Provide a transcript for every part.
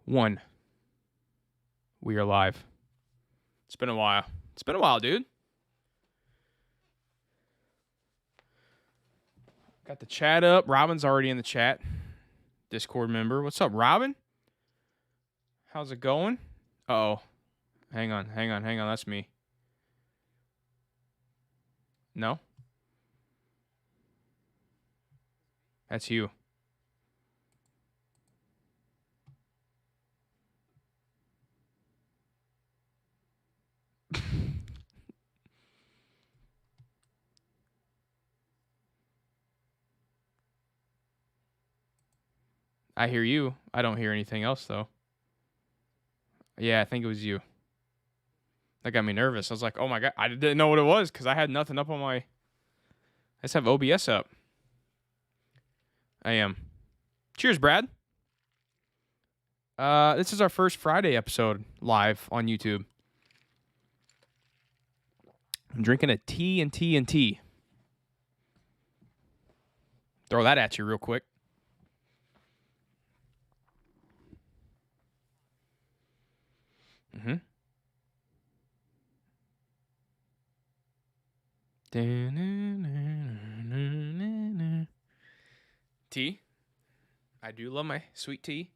One. We are live. It's been a while. It's been a while, dude. Got the chat up. Robin's already in the chat. Discord member. What's up, Robin? How's it going? Uh-oh. Hang on. That's me. No? That's you. I hear you. I don't hear anything else, though. Yeah, I think it was you. That got me nervous. I was like, oh my God. I didn't know what it was because I had nothing up on my... I just have OBS up. I am. Cheers, Brad. This is our first Friday episode live on YouTube. I'm drinking a T&T. Throw that at you real quick. Mm-hmm. Tea. I do love my sweet tea.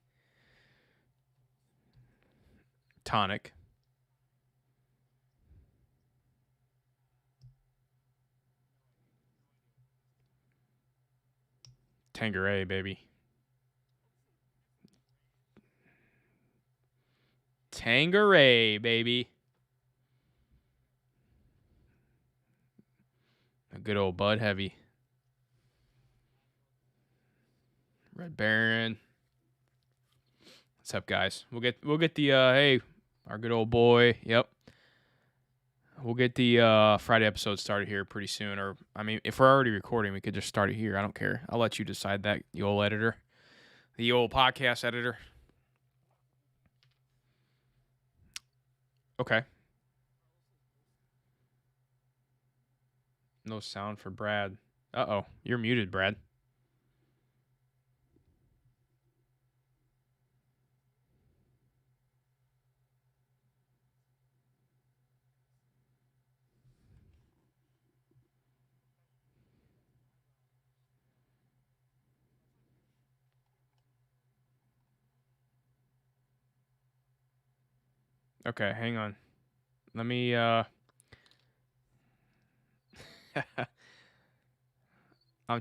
Tonic. Tanqueray, baby. Tanqueray, baby. A good old Bud Heavy. Red Baron. What's up, guys? We'll get the hey, our good old boy. Yep. We'll get the Friday episode started here pretty soon. Or I mean, if we're already recording, we could just start it here. I don't care. I'll let you decide that, the old editor. The old podcast editor. Okay. No sound for Brad. Uh-oh. You're muted, Brad. Okay, hang on. Let me I'm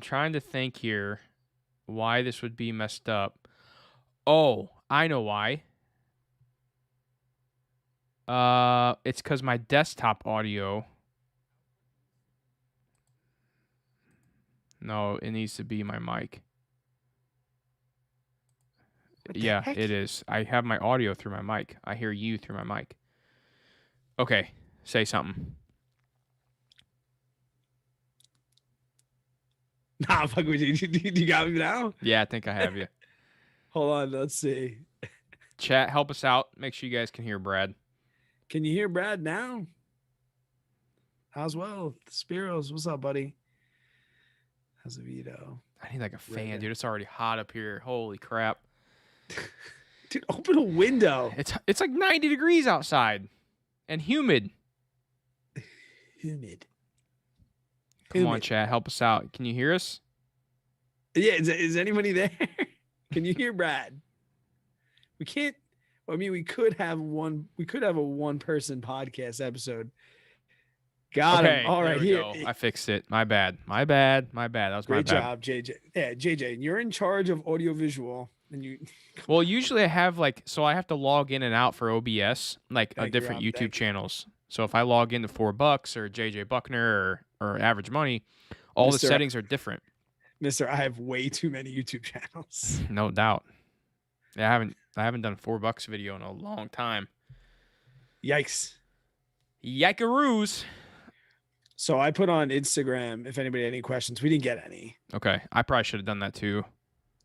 trying to think here why this would be messed up. Oh, I know why. It's because my desktop audio. No, it needs to be my mic. Yeah, heck? it is. I have my audio through my mic. I hear you through my mic. Okay, say something. Nah, fuck with you. You got me now? Yeah, I think I have you. Hold on, let's see. Chat, help us out. Make sure you guys can hear Brad. Can you hear Brad now? How's well? Spiros, what's up, buddy? How's Vito? I need like a fan, dude. It's already hot up here. Holy crap. Dude, open a window. It's like 90 degrees outside and humid. Humid. Come on, chat. Help us out. Can you hear us? Yeah, is anybody there? Can you hear Brad? We can't. I mean, we could have a one-person podcast episode. Got him. All right, here. Go. I fixed it. My bad. That was my bad. Great job, JJ. Yeah, JJ, you're in charge of audiovisual. And you. Well, usually I have I have to log in and out for OBS, different YouTube channels. So if I log into $4 or JJ Buckner or Average Money, all the settings are different. Mister, I have way too many YouTube channels. No doubt. Yeah, I haven't done $4 video in a long time. Yikes. Yikeroos. So I put on Instagram if anybody had any questions. We didn't get any. Okay. I probably should have done that too.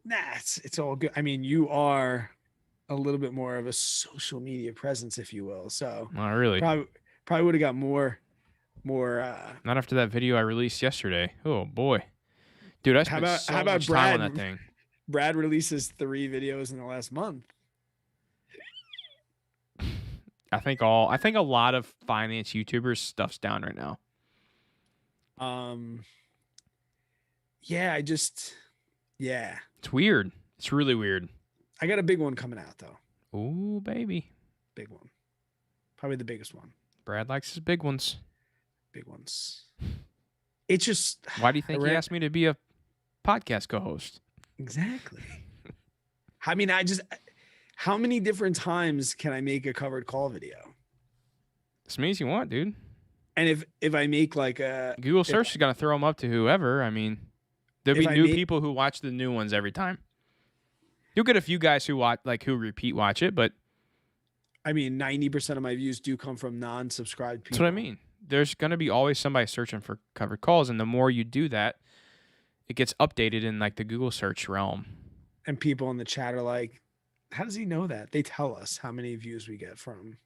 Nah, it's all good. I mean, you are a little bit more of a social media presence, if you will. So not really. Probably would have got more not after that video I released yesterday. Oh boy. Dude, I spent so much time on that thing. Brad releases 3 videos in the last month. I think a lot of finance YouTubers stuff's down right now. Yeah, yeah. It's weird. It's really weird. I got a big one coming out though. Ooh, baby. Big one. Probably the biggest one. Brad likes his big ones. Big ones. It's just. Why do you think he asked me to be a podcast co-host? Exactly. I mean, how many different times can I make a covered call video? As many as you want, dude. And if I make like a Google search is gonna throw them up to whoever. I mean, there'll be new people who watch the new ones every time. You'll get a few guys who who repeat watch it, but I mean, 90% of my views do come from non-subscribed people. That's what I mean. There's gonna be always somebody searching for covered calls, and the more you do that, it gets updated in like the Google search realm. And people in the chat are like, "How does he know that?" They tell us how many views we get from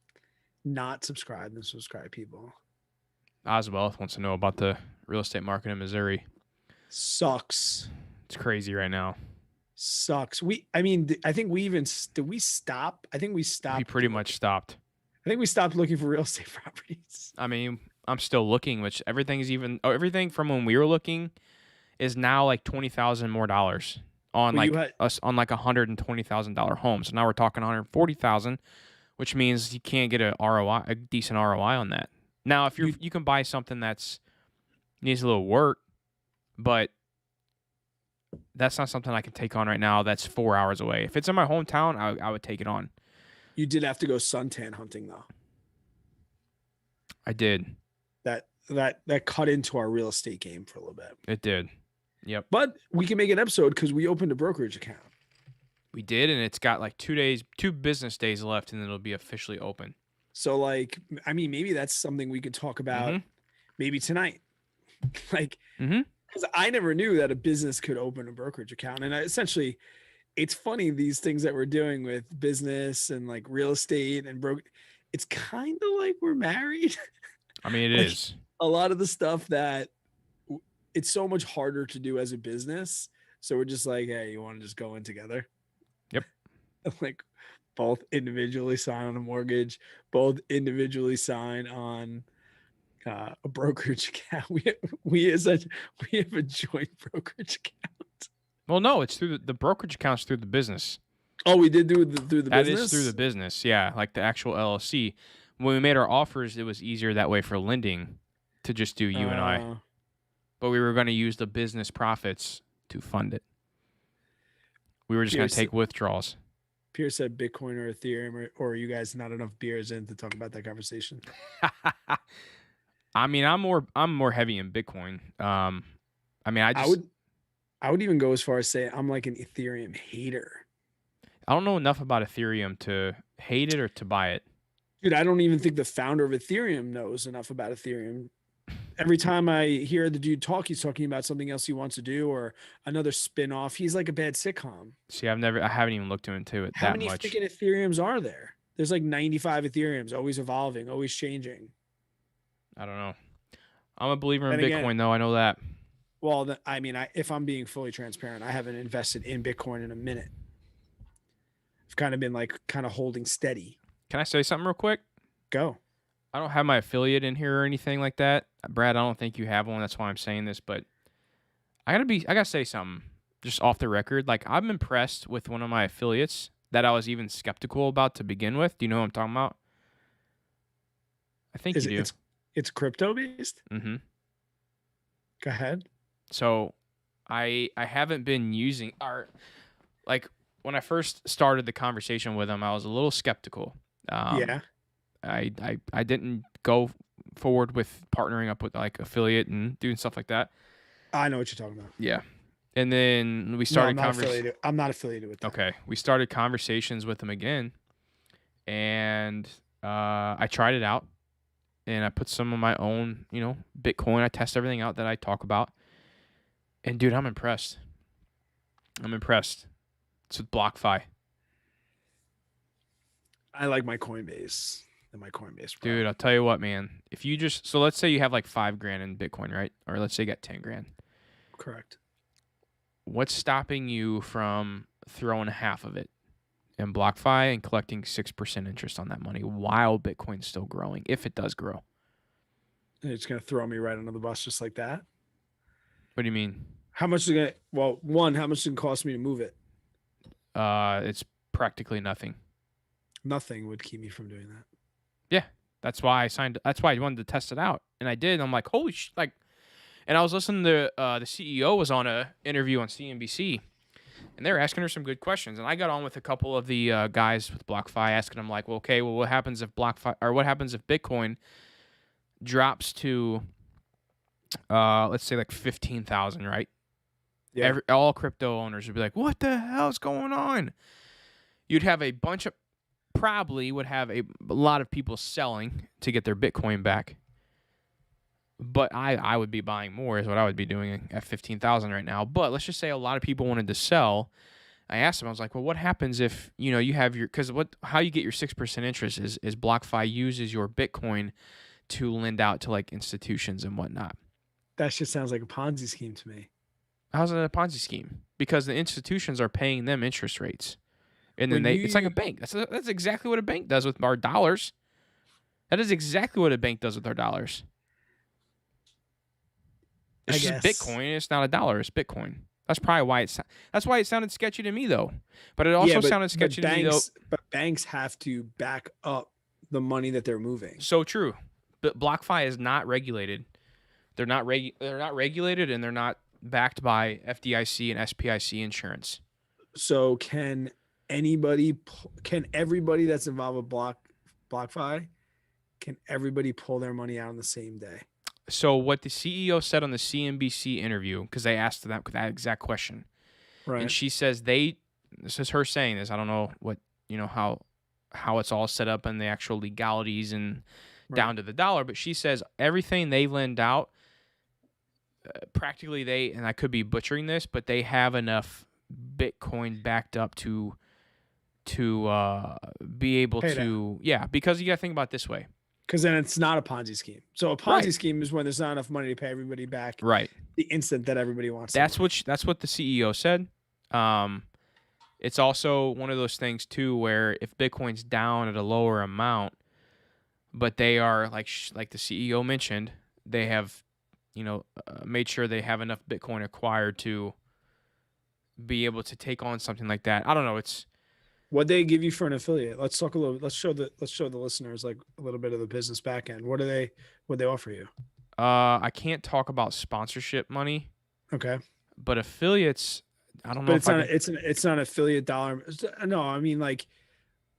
not subscribed and subscribed people. Oswald wants to know about the real estate market in Missouri. Sucks. It's crazy right now. Sucks. I think we even did we stop? I think we stopped. We pretty much stopped. I think we stopped looking for real estate properties. I mean, I'm still looking, which everything from when we were looking is now like $20,000 more on on like $120,000 home. So now we're talking $140,000, which means you can't get a decent ROI on that. Now, if you can buy something that's needs a little work, but that's not something I can take on right now. That's 4 hours away. If it's in my hometown, I would take it on. You did have to go suntan hunting though. I did. That cut into our real estate game for a little bit. It did. Yep. But we can make an episode because we opened a brokerage account. We did, and it's got like 2 business days left, and it'll be officially open. So, like, I mean, maybe that's something we could talk about maybe tonight. Like, because I never knew that a business could open a brokerage account. And essentially, it's funny, these things that we're doing with business and like real estate and it's kind of like we're married. I mean, it is. A lot of the stuff that it's so much harder to do as a business. So we're just like, hey, you want to just go in together? Yep. Like both individually sign on a mortgage, both individually sign on a brokerage account. We have a joint brokerage account. Well, no, it's through the brokerage account's through the business. Oh, we did do it through the business? That is through the business, yeah, like the actual LLC. When we made our offers, it was easier that way for lending to just do you and I. But we were going to use the business profits to fund it. We were just going to take withdrawals. Pierce said Bitcoin or Ethereum, or you guys not enough beers in to talk about that conversation? I mean, I'm more heavy in Bitcoin. I mean, I would even go as far as say I'm like an Ethereum hater. I don't know enough about Ethereum to hate it or to buy it. Dude, I don't even think the founder of Ethereum knows enough about Ethereum. Every time I hear the dude talk, he's talking about something else he wants to do or another spin-off. He's like a bad sitcom. See, I haven't even looked into it that much. How many freaking Ethereums are there? There's like 95 Ethereums, always evolving, always changing. I don't know. I'm a believer in Bitcoin, though. I know that. Well, I mean, if I'm being fully transparent, I haven't invested in Bitcoin in a minute. I've kind of been holding steady. Can I say something real quick? Go. I don't have my affiliate in here or anything like that. Brad, I don't think you have one. That's why I'm saying this, but I gotta say something just off the record. Like, I'm impressed with one of my affiliates that I was even skeptical about to begin with. Do you know what I'm talking about? I think you do. It's crypto based? Mm-hmm. Go ahead. So I haven't been using when I first started the conversation with him, I was a little skeptical. Yeah. I didn't go forward with partnering up with like affiliate and doing stuff like that. I know what you're talking about. Yeah. And then we started I'm not affiliated with that. Okay. We started conversations with him again. And I tried it out. And I put some of my own, Bitcoin. I test everything out that I talk about. And dude, I'm impressed. It's with BlockFi. I like my Coinbase. Dude, I'll tell you what, man. If you so let's say you have like $5,000 in Bitcoin, right? Or let's say you got $10,000. Correct. What's stopping you from throwing half of it in BlockFi and collecting 6% interest on that money while Bitcoin's still growing, if it does grow. And it's gonna throw me right under the bus just like that. What do you mean? How much is it gonna? Well, one, how much does it cost me to move it? It's practically nothing. Nothing would keep me from doing that. Yeah, that's why I signed. That's why I wanted to test it out, and I did. And I'm like, holy sh! Like, and I was listening to the CEO was on a interview on CNBC, and they were asking her some good questions. And I got on with a couple of the guys with BlockFi, asking them like, well, okay, well, what happens if BlockFi or what happens if Bitcoin drops to, let's say like 15,000, right? Yeah. All crypto owners would be like, what the hell's going on? You'd have a bunch of probably would have a lot of people selling to get their Bitcoin back. But I would be buying more is what I would be doing at 15,000 right now. But let's just say a lot of people wanted to sell. I asked them, I was like, well, what happens if, you have your, because how you get your 6% interest is BlockFi uses your Bitcoin to lend out to like institutions and whatnot. That shit sounds like a Ponzi scheme to me. How's it a Ponzi scheme? Because the institutions are paying them interest rates. And then it's like a bank. That's exactly what a bank does with our dollars. That is exactly what a bank does with our dollars. It's just Bitcoin. It's not a dollar. It's Bitcoin. That's probably why it sounded sketchy to me though. But it also sounded sketchy to me though. But banks have to back up the money that they're moving. So true. But BlockFi is not regulated. They're not regulated, and they're not backed by FDIC and SPIC insurance. So can everybody that's involved with BlockFi, can everybody pull their money out on the same day? So what the CEO said on the CNBC interview, because they asked that exact question, right? And she says this is her saying this. I don't know what how it's all set up and the actual legalities and down to the dollar, but she says everything they lend out, practically and I could be butchering this, but they have enough Bitcoin backed up to be able to, because you got to think about it this way. Because then it's not a Ponzi scheme. So a Ponzi scheme is when there's not enough money to pay everybody back. Right. The instant that everybody wants. That's what the CEO said. It's also one of those things too, where if Bitcoin's down at a lower amount, but they are like the CEO mentioned, they have, made sure they have enough Bitcoin acquired to be able to take on something like that. I don't know. It's what they give you for an affiliate. Let's talk a little. Let's show the listeners like a little bit of the business back end. What they offer you? I can't talk about sponsorship money. Okay. But affiliates, I don't know. But it's not affiliate dollar. No, I mean like,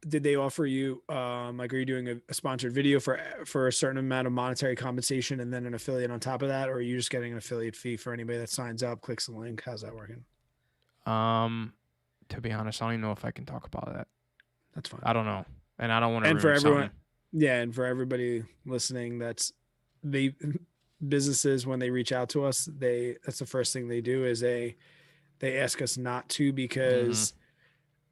did they offer you like, are you doing a sponsored video for a certain amount of monetary compensation and then an affiliate on top of that, or are you just getting an affiliate fee for anybody that signs up, clicks the link? How's that working? To be honest, I don't even know if I can talk about that. That's fine. I don't know, and I don't want to. And for everyone, and for everybody listening, businesses when they reach out to us, that's the first thing they do is they ask us not to, because,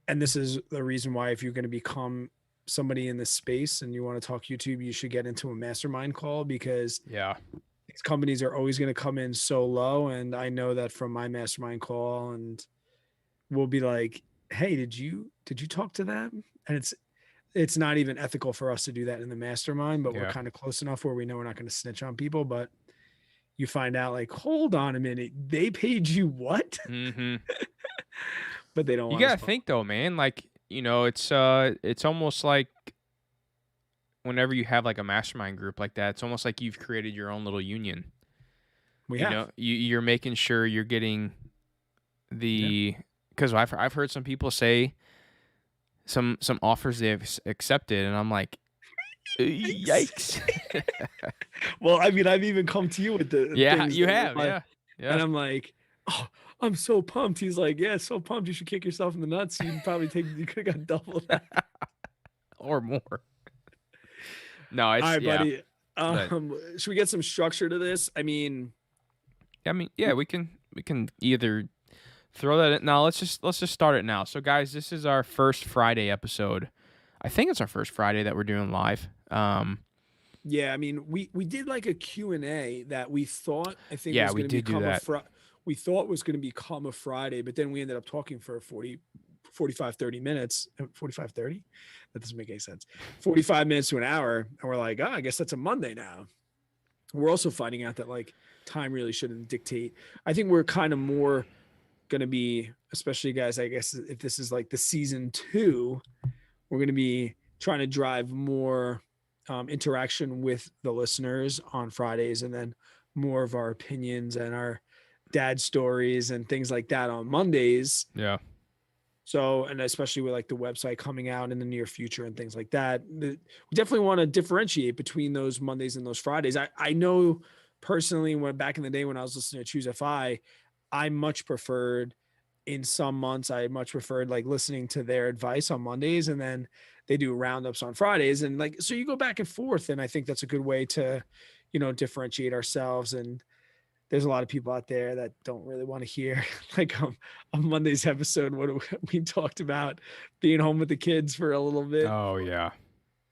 and this is the reason why if you're going to become somebody in this space and you want to talk YouTube, you should get into a mastermind call, because these companies are always going to come in so low, and I know that from my mastermind call, and we'll be like, hey, did you talk to them? And it's not even ethical for us to do that in the mastermind, but we're kind of close enough where we know we're not going to snitch on people. But you find out like, hold on a minute, they paid you what? But they don't. You gotta think though, man. Like, it's almost like whenever you have like a mastermind group like that, it's almost like you've created your own little union. You're making sure you're getting the. Because I've heard some people say some offers they've accepted, and I'm like, yikes. Well, I mean, I've even come to you with the you have, like, and I'm like, oh, I'm so pumped. He's like, yeah, so pumped. You should kick yourself in the nuts. You could have got double that or more. No, it's all right, buddy. Should we get some structure to this? I mean, we can either throw that in. Now let's just start it now. So guys, this is our first Friday episode. I think it's our first Friday that we're doing live. Yeah, I mean, we did like a Q&A that we thought was going to become we thought was going to become a Friday, but then we ended up talking for 40 45, 30 minutes, 45, 30. That doesn't make any sense. 45 minutes to an hour. And we're like, oh, I guess that's a Monday now. We're also finding out that like time really shouldn't dictate. I think we're kind of more going to be, especially guys, I guess if this is like the season 2, we're going to be trying to drive more interaction with the listeners on Fridays, and then more of our opinions and our dad stories and things like that on Mondays. Yeah. So, and especially with like the website coming out in the near future and things like that, we definitely want to differentiate between those Mondays and those Fridays. I know personally, when back in the day when I was listening to Choose FI, I much preferred, in some months, I much preferred like listening to their advice on Mondays, and then they do roundups on Fridays. And like, so you go back and forth. And I think that's a good way to, differentiate ourselves. And there's a lot of people out there that don't really want to hear like on Monday's episode, what we talked about being home with the kids for a little bit. Oh yeah.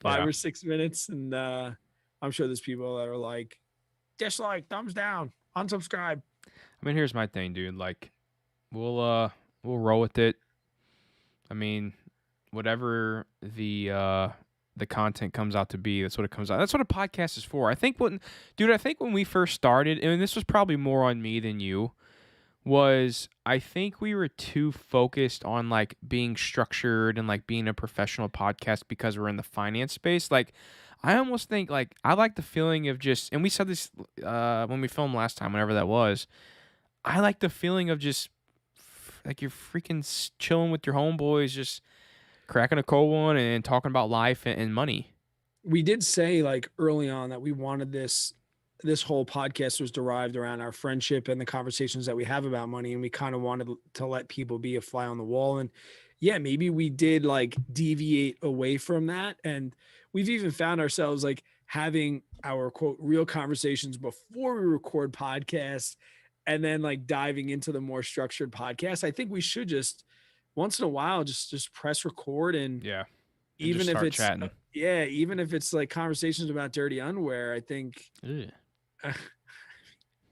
5 or 6 minutes. And I'm sure there's people that are like, dislike, thumbs down, unsubscribe. I mean, here's my thing, dude. Like, we'll roll with it. I mean, whatever the content comes out to be, that's what it comes out. That's what a podcast is for. I think when we first started, and this was probably more on me than you, was I think we were too focused on like being structured and like being a professional podcast because we're in the finance space. Like, I almost think like I like the feeling of just, and we said this when we filmed last time, whenever that was. I like the feeling of just like you're freaking chilling with your homeboys, just cracking a cold one and talking about life and money. We did say like early on that we wanted this whole podcast was derived around our friendship and the conversations that we have about money. And we kind of wanted to let people be a fly on the wall. And yeah, maybe we did like deviate away from that. And we've even found ourselves like having our quote real conversations before we record podcasts, and then like diving into the more structured podcast. I think we should just once in a while just press record, and yeah, and even if it's chatting. Even if it's like conversations about dirty underwear, I think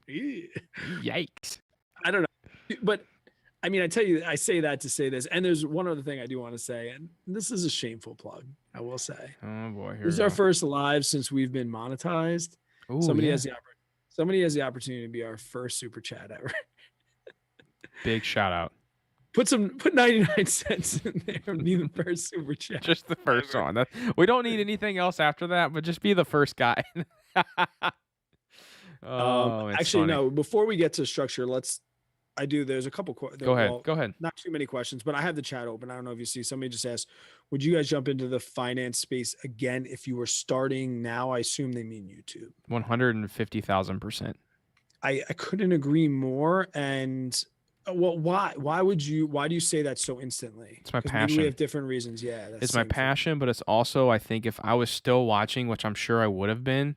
yikes. I don't know. But I mean, I tell you, I say that to say this, and there's one other thing I do want to say, and this is a shameful plug, I will say. Oh boy, this is our first live since we've been monetized. Ooh, somebody has the opportunity to be our first super chat ever. Big shout out. Put 99 cents in there. Be the first super chat. Just the first one. We don't need anything else after that, but just be the first guy. Actually, no. Before we get to structure, there's a couple. Go ahead. Not too many questions, but I have the chat open. I don't know if you see. Somebody just asked, would you guys jump into the finance space again if you were starting now? I assume they mean YouTube. 150,000%. I couldn't agree more. And well, why do you say that so instantly? It's my passion. Maybe we have different reasons. Yeah, it's my passion, but it's also, I think if I was still watching, which I'm sure I would have been,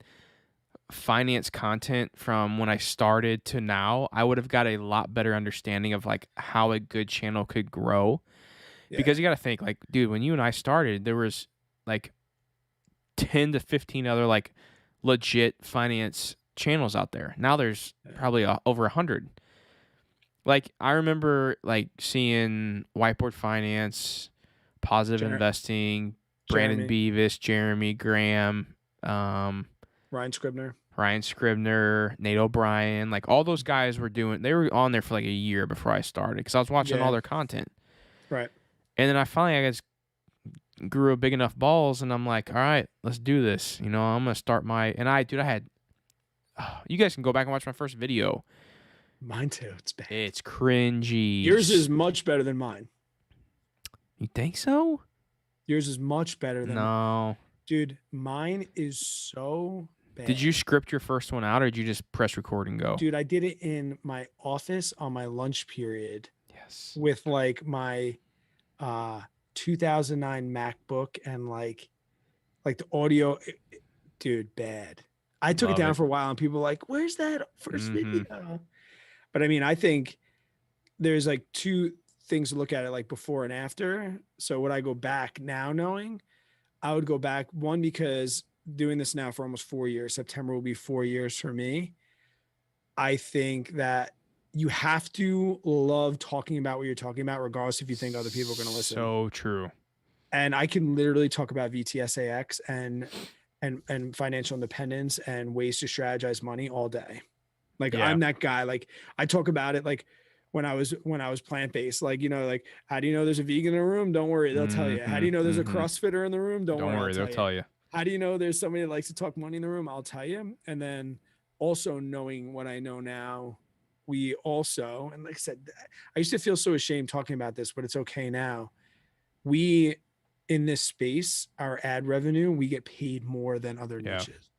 finance content from when I started to now, I would have got a lot better understanding of like how a good channel could grow. Yeah. Because you got to think like, dude, when you and I started, there was like 10 to 15 other like legit finance channels out there. Now there's probably over 100. Like, I remember, like, seeing Whiteboard Finance, Positive Investing, Brandon Beavis, Jeremy Graham, Ryan Scribner, Nate O'Brien. Like, all those guys they were on there for, like, a year before I started because I was watching all their content. Right. And then I guess, grew a big enough balls, and I'm like, all right, let's do this. I'm going to start you guys can go back and watch my first video. Mine too. It's bad. It's cringy. Yours is much better than mine. You think so? Yours is much better than mine. Dude, mine is so bad. Did you script your first one out, or did you just press record and go? Dude, I did it in my office on my lunch period. Yes. With like my 2009 MacBook and like the audio. Dude, bad. I took it down for a while, and people were like, where's that first video? But I mean, I think there's like two things to look at it, like before and after. So would I go back now knowing? I would go back, one, because doing this now for almost 4 years, September will be 4 years for me. I think that you have to love talking about what you're talking about, regardless if you think other people are going to listen. So true. And I can literally talk about VTSAX and financial independence and ways to strategize money all day. Like Yeah. I'm that guy. Like I talk about it like when I was plant-based, like, like, how do you know there's a vegan in the room? Don't worry, they'll tell you. How do you know there's a CrossFitter in the room? Don't Don't worry, I'll worry, they'll tell you. tell you. How do you know there's somebody that likes to talk money in the room? I'll tell you. And then also knowing what I know now, we also, and like I said, I used to feel so ashamed talking about this, but it's okay now. We in this space, our ad revenue, we get paid more than other Yeah. niches.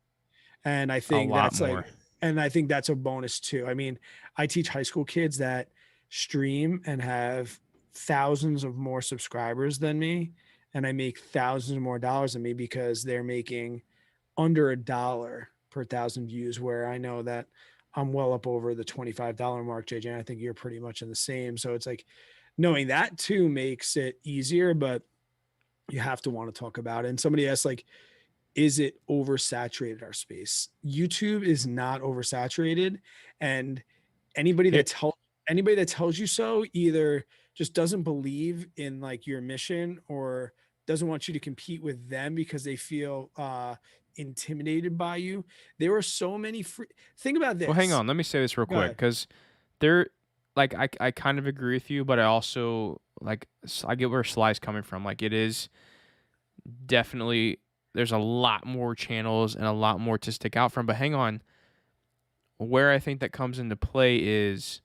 And I A think lot that's more. and I think that's a bonus too. I mean, I teach high school kids that stream and have thousands of more subscribers than me, and I make thousands more dollars than me because they're making under $1 per thousand views, where I know that I'm well up over the $25 mark, JJ. And I think you're pretty much in the same. So it's like knowing that too makes it easier, but you have to want to talk about it. And somebody asked, like, is it oversaturated, our space? YouTube is not oversaturated. And anybody that It, tells anybody that tells you so either just doesn't believe in like your mission, or doesn't want you to compete with them because they feel intimidated by you. There are so many free. Think about well, hang this. on. Let me say this real Go quick ahead. because there, like, I kind of agree with you, but I also, like, I get where Sly's coming from. Like, it is definitely, there's a lot more channels and a lot more to stick out from. But hang on. Where I think that comes into play is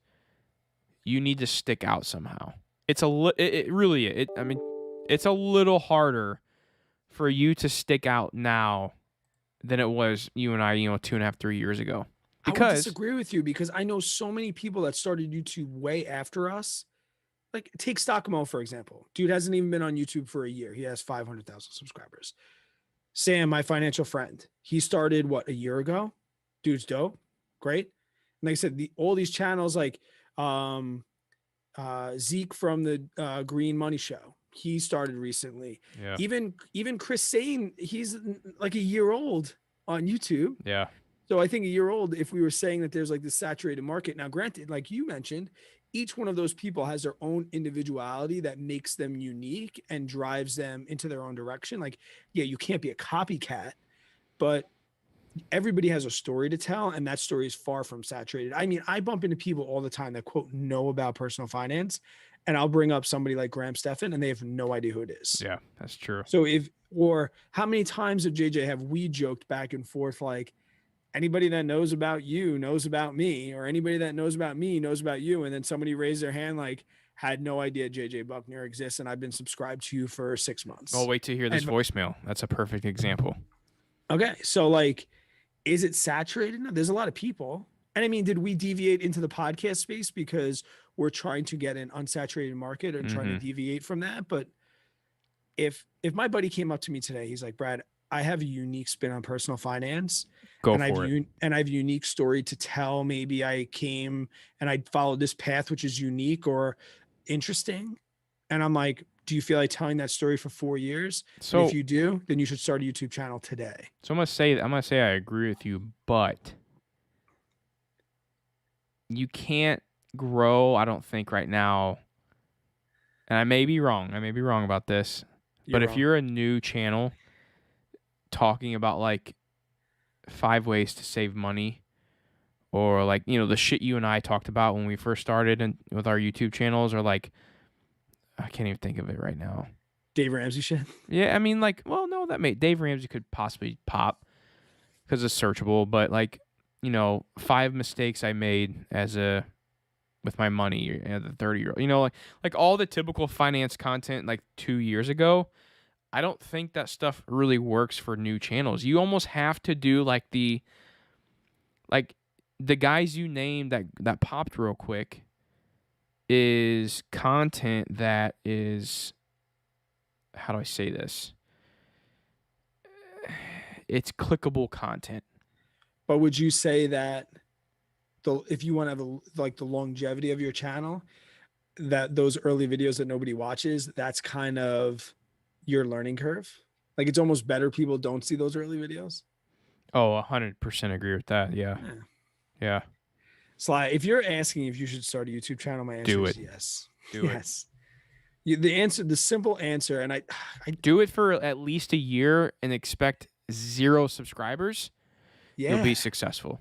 you need to stick out somehow. It really, I mean, it's a little harder for you to stick out now than it was you and I, 2.5, 3 years ago. I would Because, disagree with you because I know so many people that started YouTube way after us. Like, take Stockmo, for example. Dude hasn't even been on YouTube for a year. He has 500,000 subscribers. Sam, my financial friend, he started what, a year ago? Dude's dope. Great. And like I said, all these channels, like um Zeke from the Green Money Show, he started recently. yeah, Even Chris Sane, he's like a year old on YouTube. yeah, So I think a year old, if we were saying that there's like this saturated market. Now, granted, like you mentioned, each one of those people has their own individuality that makes them unique and drives them into their own direction. Like, yeah, you can't be a copycat, but everybody has a story to tell, and that story is far from saturated. I mean, I bump into people all the time that quote know about personal finance, and I'll bring up somebody like Graham Stephan, and they have no idea who it is. yeah, that's true. So or how many times have JJ have we joked back and forth like, anybody that knows about you knows about me, or anybody that knows about me knows about you, and then somebody raised their hand like, had no idea JJ Buckner exists, and I've been subscribed to you for 6 months. Well, wait to hear this And voicemail. That's a perfect example. okay, so like, is it saturated? No, there's a lot of people. And I mean, did we deviate into the podcast space because we're trying to get an unsaturated market and trying to deviate from that? But if my buddy came up to me today, he's like, Brad, I have a unique spin on personal finance, Go and for it. I have a unique story to tell. Maybe I came and I followed this path, which is unique or interesting. And I'm like, do you feel like telling that story for 4 years? And if So, you do, then you should start a YouTube channel today. so I'm gonna say I agree with you, but you can't grow. I don't think right now, and I may be wrong. I may be wrong about this, You're but if wrong. you're a new channel talking about like 5 ways to save money, or like the shit you and I talked about when we first started and with our YouTube channels, or like I can't even think of it right now. Dave Ramsey shit. Yeah, I mean, like, well, no, Dave Ramsey could possibly pop because it's searchable, but like, 5 mistakes I made with my money as a 30-year-old, like all the typical finance content like 2 years ago. I don't think that stuff really works for new channels. You almost have to do like the guys you named that popped real quick is content that is, how do I say this? It's clickable content. But would you say that if you want to have like the longevity of your channel, that those early videos that nobody watches, that's kind of your learning curve? Like, it's almost better people don't see those early videos. Oh, 100% agree with that. Yeah. Yeah. Yeah. Sly, if you're asking if you should start a YouTube channel, my answer Do is it. yes. Do it. Yes. The simple answer, and I Do it for at least a year and expect 0 subscribers. You'll yeah. be successful.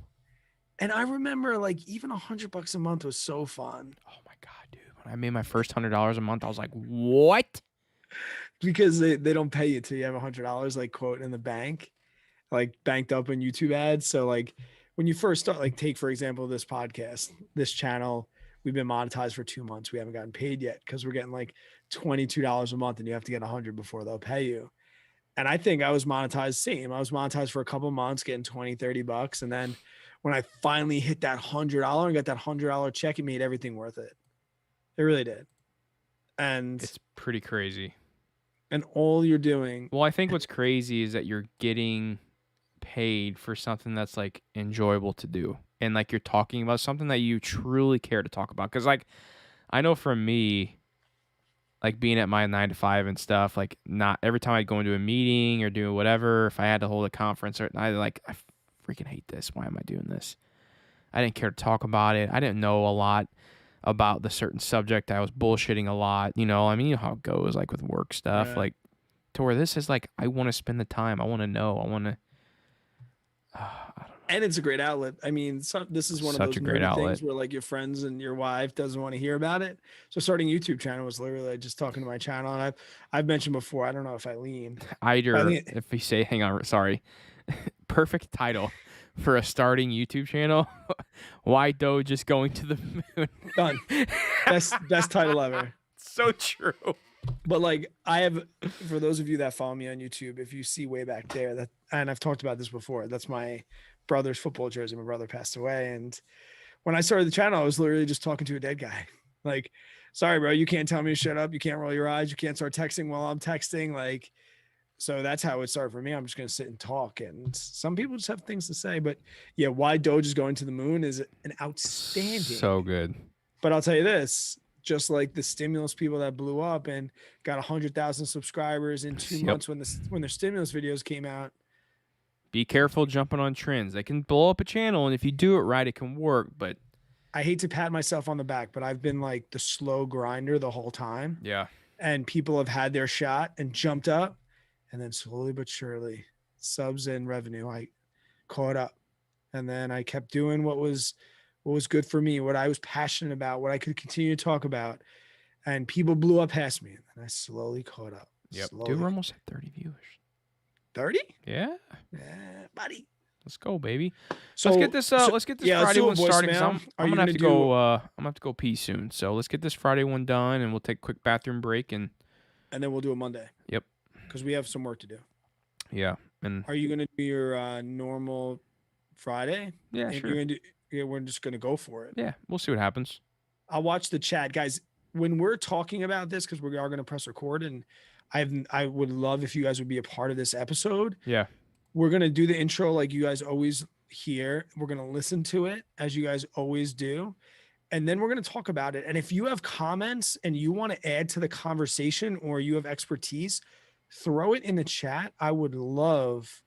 And I remember like even $100 a month was so fun Oh my god, dude! When I made my first $100 a month, I was like, "What?" because they don't pay you till you have $100 like quote in the bank, like banked up in YouTube ads. So like when you first start, like take for example this podcast, this channel, we've been monetized for 2 months. We haven't gotten paid yet because we're getting like $22 a month, and you have to get 100 before they'll pay you. And I think I was monetized same. I was monetized for a couple months, getting 20, $30. And then when I finally hit that $100 and got that $100 check, it made everything worth it. It really did. And It's pretty crazy. all you're doing. Well, I think what's crazy is that you're getting paid for something that's like enjoyable to do, and like you're talking about something that you truly care to talk about. Because like I know for me, like being at my 9 to 5 and stuff, like not every time I'd go into a meeting or do whatever, if I had to hold a conference or I freaking hate this. Why am I doing this? I didn't care to talk about it. I didn't know a lot about the certain subject. I was bullshitting a lot. You know, I mean, you know how it goes, like with work stuff. Right. Like to where this is like, I want to spend the time. I want to know. I want to. I don't know. And it's a great outlet. I mean, this is one of Such those a great nerdy outlet. things where like your friends and your wife doesn't want to hear about it. So starting a YouTube channel was literally like just talking to my channel. And I've mentioned before, I don't know if Eileen, If we say, hang on, sorry, perfect title for a starting YouTube channel. Why Doge is going to the moon? done. Best title ever. So true. But like I have, for those of you that follow me on YouTube, if you see way back there, that, and I've talked about this before, that's my brother's football jersey. My brother passed away, and when I started the channel, I was literally just talking to a dead guy. Like, sorry, bro, you can't tell me to shut up. You can't roll your eyes. You can't start texting while I'm texting. Like, so that's how it started for me. I'm just gonna sit and talk, and some people just have things to say. But yeah, why Doge is going to the moon is an outstanding. So good. But I'll tell you this, just like the stimulus people that blew up and got 100,000 subscribers in 2 months when their stimulus videos came out. Be careful jumping on trends. They can blow up a channel, and if you do it right, it can work. But I hate to pat myself on the back, but I've been like the slow grinder the whole time. yeah, And people have had their shot and jumped up, and then slowly but surely, subs and revenue, I caught up. And then I kept doing what was good for me, what I was passionate about, what I could continue to talk about. And people blew up past me, and I slowly caught up. yep. Slowly. Dude, we're almost at 30 viewers. 30? Yeah. Yeah, buddy. Let's go, baby. So let's get this. Let's get this yeah, let's Friday do a one starting. 'Cause voicemail. I'm gonna have to go. I'm gonna have to go pee soon. So let's get this Friday one done, and we'll take a quick bathroom break. And then we'll do a Monday. Yep. Because we have some work to do. Yeah. And are you gonna do your normal Friday? Yeah, and sure. You're gonna do, yeah, we're just gonna go for it. Yeah, we'll see what happens. I'll watch the chat, guys. When we're talking about this, because we are gonna press record, and I would love if you guys would be a part of this episode. Yeah. We're going to do the intro like you guys always hear. We're going to listen to it as you guys always do. And then we're going to talk about it. And if you have comments and you want to add to the conversation or you have expertise, throw it in the chat. I would love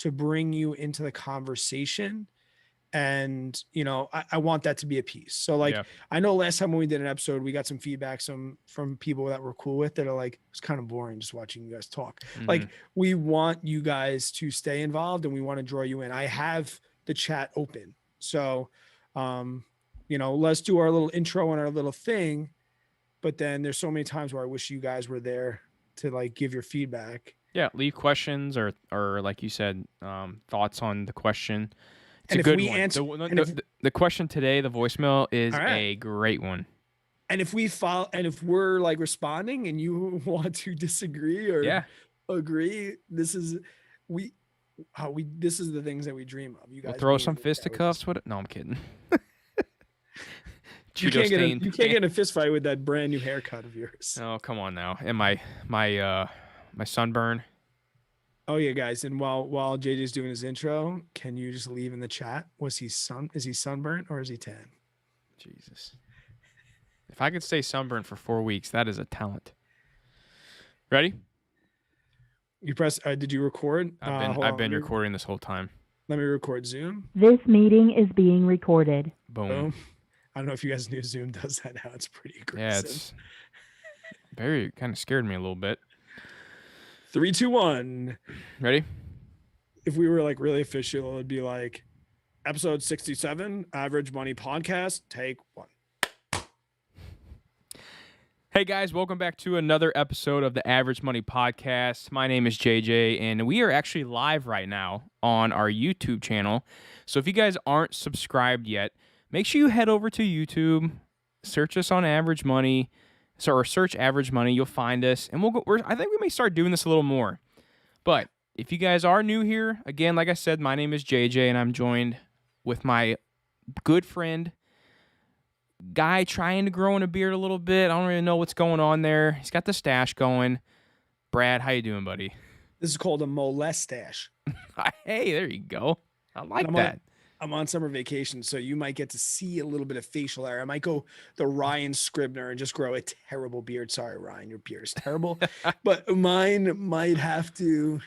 to bring you into the conversation. And, you know, I want that to be a piece. So like, I know last time when we did an episode, we got some feedback from people that we're cool with that are like, it's kind of boring just watching you guys talk. Mm-hmm. Like we want you guys to stay involved and we want to draw you in. I have the chat open. So, you know, let's do our little intro and our little thing. But then there's so many times where I wish you guys were there to like give your feedback. Yeah. Leave questions or like you said, thoughts on the question. It's and a good one. The question today, the voicemail, is a great one. And if we're like responding and you want to disagree or agree, this is the things that we dream of. You guys we'll throw some fisticuffs with it. No, I'm kidding. You can't get in a fist fight with that brand new haircut of yours. Oh, come on now. And my sunburn. Oh yeah, guys. And while JJ's doing his intro, can you just leave in the chat? Is he sunburnt or is he tan? Jesus. If I could stay sunburned for 4 weeks, that is a talent. Ready? You press. Did you record? I've been recording this whole time. Let me record Zoom. This meeting is being recorded. Boom. Boom. I don't know if you guys knew Zoom does that now. It's pretty Yeah, aggressive. it's very kind of scared me a little bit. 3, 2, 1. Ready? If we were like really official, it'd be like episode 67, Average Money Podcast, take 1. Hey guys, welcome back to another episode of the Average Money Podcast. My name is JJ, and we are actually live right now on our YouTube channel. So if you guys aren't subscribed yet, make sure you head over to YouTube, search us on Average Money, or search Average Money. You'll find us, and I think we may start doing this a little more. But if you guys are new here, again, like I said, my name is JJ, and I'm joined with my good friend, guy trying to grow in a beard a little bit. I don't really know what's going on there. He's got the stash going. Brad, how you doing, buddy? This is called a molestache. Hey, there you go. I like I'm that. I'm on summer vacation, so you might get to see a little bit of facial hair. I might go the Ryan Scribner and just grow a terrible beard. Sorry, Ryan, your beard is terrible. But mine might have to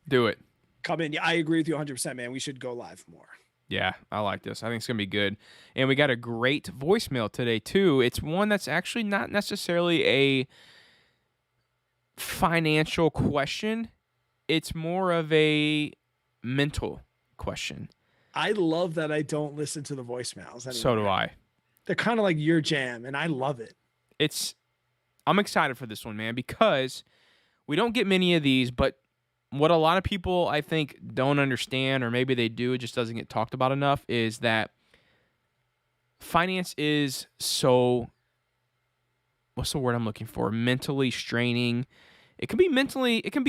Do it. come in. Yeah, I agree with you 100%, man. We should go live more. Yeah, I like this. I think it's going to be good. And we got a great voicemail today, too. It's one that's actually not necessarily a financial question. It's more of a mental question. I love that I don't listen to the voicemails anymore. So do I. They're kind of like your jam, and I love it. I'm excited for this one, man, because we don't get many of these, but what a lot of people, I think, don't understand, or maybe they do, it just doesn't get talked about enough, is that finance is so, what's the word I'm looking for? Mentally straining. It can be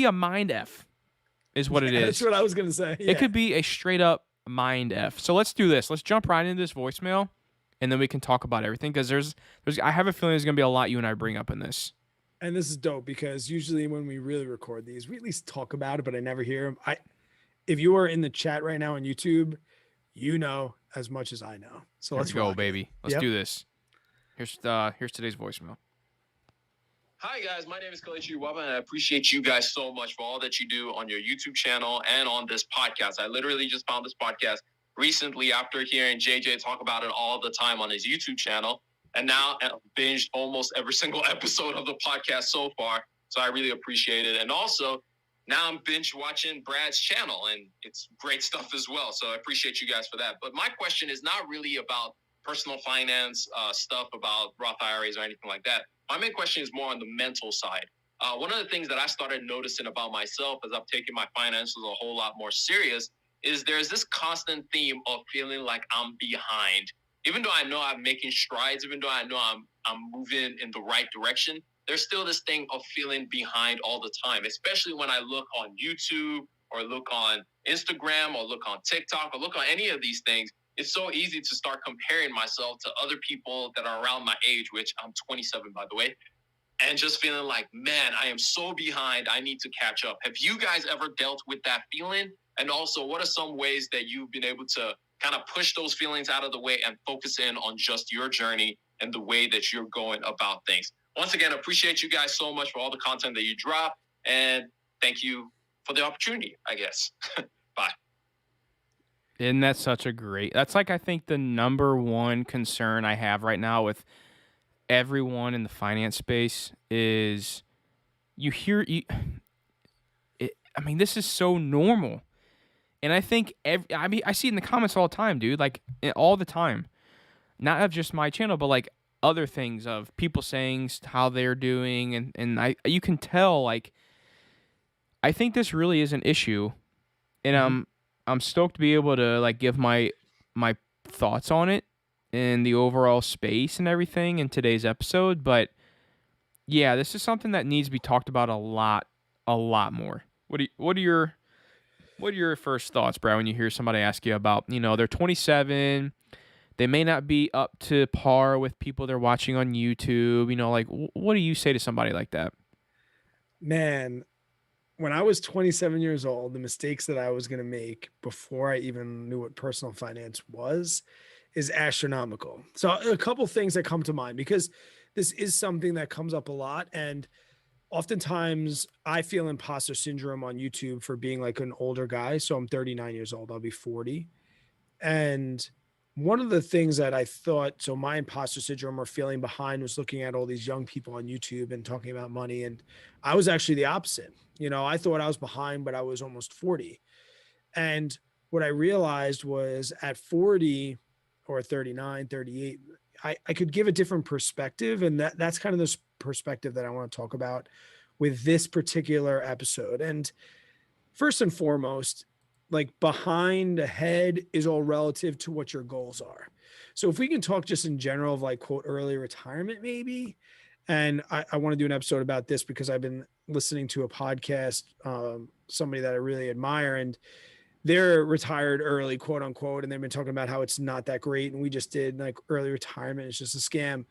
a mind F, is what it is. That's what I was going to say. Yeah. It could be a straight up mind F. So let's do this. Let's jump right into this voicemail, and then we can talk about everything, because I have a feeling there's going to be a lot you and I bring up in this. And this is dope because usually when we really record these, we at least talk about it, but I never hear them. If you are in the chat right now on YouTube, you know as much as I know. So let's go, rock it. baby. Let's do this. Here's today's voicemail. Hi guys, my name is Kalechi Waba, and I appreciate you guys so much for all that you do on your YouTube channel and on this podcast. I literally just found this podcast recently after hearing JJ talk about it all the time on his YouTube channel. And now I've binged almost every single episode of the podcast so far. So I really appreciate it. And also, now I'm binge watching Brad's channel, and it's great stuff as well. So I appreciate you guys for that. But my question is not really about personal finance stuff, about Roth IRAs or anything like that. My main question is more on the mental side. One of the things that I started noticing about myself as I've taken my finances a whole lot more serious is there's this constant theme of feeling like I'm behind. Even though I know I'm making strides, even though I know I'm moving in the right direction, there's still this thing of feeling behind all the time, especially when I look on YouTube or look on Instagram or look on TikTok or look on any of these things. It's so easy to start comparing myself to other people that are around my age, which I'm 27, by the way, and just feeling like, man, I am so behind. I need to catch up. Have you guys ever dealt with that feeling? And also, what are some ways that you've been able to kind of push those feelings out of the way and focus in on just your journey and the way that you're going about things? Once again, appreciate you guys so much for all the content that you drop. And thank you for the opportunity, I guess. Bye. Isn't that that's like, I think the number one concern I have right now with everyone in the finance space is this is so normal. And I think I see it in the comments all the time, dude, like all the time, not of just my channel, but like other things of people saying how they're doing. And you can tell, like, I think this really is an issue, and I'm stoked to be able to like give my thoughts on it and the overall space and everything in today's episode. But yeah, this is something that needs to be talked about a lot more. What are your first thoughts, Brad, when you hear somebody ask you about, they're 27, they may not be up to par with people they're watching on YouTube, like what do you say to somebody like that? Man, when I was 27 years old, the mistakes that I was going to make before I even knew what personal finance was is astronomical. So a couple things that come to mind, because this is something that comes up a lot. And oftentimes I feel imposter syndrome on YouTube for being like an older guy. So I'm 39 years old. I'll be 40. And one of the things that I thought, so my imposter syndrome or feeling behind was looking at all these young people on YouTube and talking about money. And I was actually the opposite. You know, I thought I was behind, but I was almost 40. And what I realized was at 40 or 39, 38, I could give a different perspective. And that's kind of this perspective that I want to talk about with this particular episode. And first and foremost, like behind ahead is all relative to what your goals are. So if we can talk just in general of like quote early retirement, maybe. And I want to do an episode about this because I've been listening to a podcast, somebody that I really admire, and they're retired early, quote unquote, and they've been talking about how it's not that great. And we just did like early retirement. It's just a scam.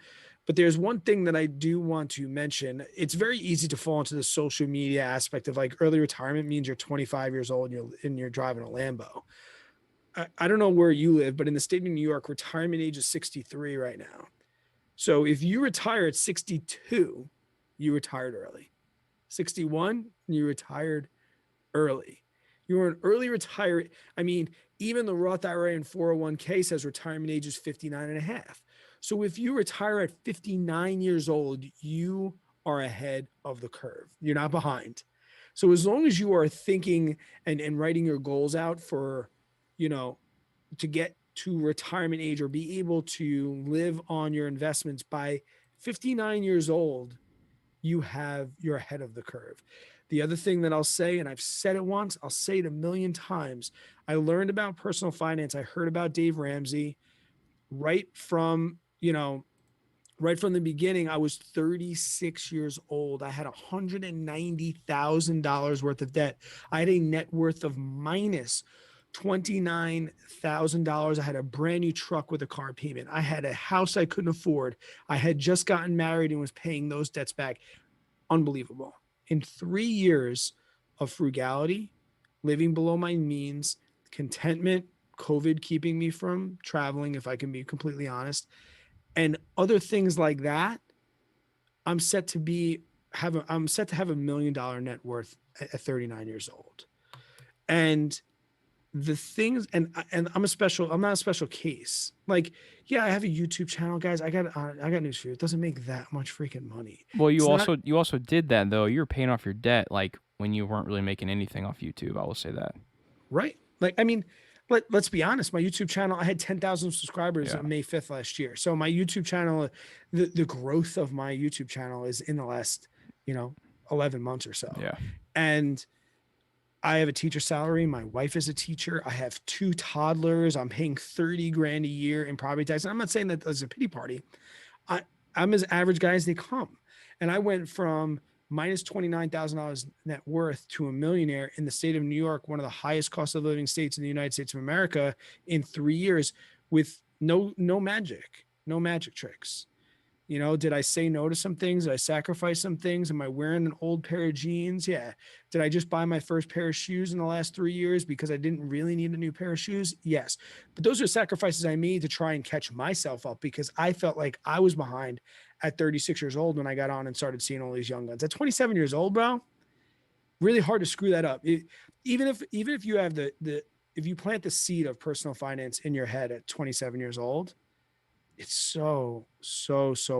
But there's one thing that I do want to mention. It's very easy to fall into the social media aspect of like early retirement means you're 25 years old and you're driving a Lambo. I don't know where you live, but in the state of New York, retirement age is 63 right now. So if you retire at 62, you retired early. 61, you retired early. You were an early retiree. I mean, even the Roth IRA and 401k says retirement age is 59 and a half. So if you retire at 59 years old, you are ahead of the curve. You're not behind. So as long as you are thinking and writing your goals out for, you know, to get to retirement age or be able to live on your investments by 59 years old, you're ahead of the curve. The other thing that I'll say, and I've said it once, I'll say it a million times. I learned about personal finance. I heard about Dave Ramsey right from, right from the beginning. I was 36 years old. I had $190,000 worth of debt. I had a net worth of minus $29,000. I had a brand new truck with a car payment. I had a house I couldn't afford. I had just gotten married and was paying those debts back. Unbelievable. In 3 years of frugality, living below my means, contentment, COVID keeping me from traveling, if I can be completely honest, and other things like that, I'm set to have a $1 million net worth at 39 years old. And the things, and I'm not a special case. Like, yeah, I have a YouTube channel, guys. I got news for you. It doesn't make that much freaking money. Well, It's not you also did that though. You were paying off your debt like when you weren't really making anything off YouTube. I will say that. right. Like, I mean, let's be honest. My YouTube channel, I had 10,000 subscribers Yeah. on May 5th last year. So my YouTube channel, the growth of my YouTube channel is in the last, 11 months or so. Yeah. And I have a teacher salary. My wife is a teacher. I have 2 toddlers. I'm paying 30 grand a year in property tax. And I'm not saying that as a pity party. I'm as average guy as they come. And I went from minus $29,000 net worth to a millionaire in the state of New York, one of the highest cost of living states in the United States of America, in 3 years with no magic tricks. Did I say no to some things? Did I sacrifice some things? Am I wearing an old pair of jeans? Yeah. Did I just buy my first pair of shoes in the last 3 years because I didn't really need a new pair of shoes? Yes. But those are sacrifices I made to try and catch myself up because I felt like I was behind at 36 years old when I got on and started seeing all these young guns. At 27 years old, bro, really hard to screw that up. Even if you have if you plant the seed of personal finance in your head at 27 years old, it's so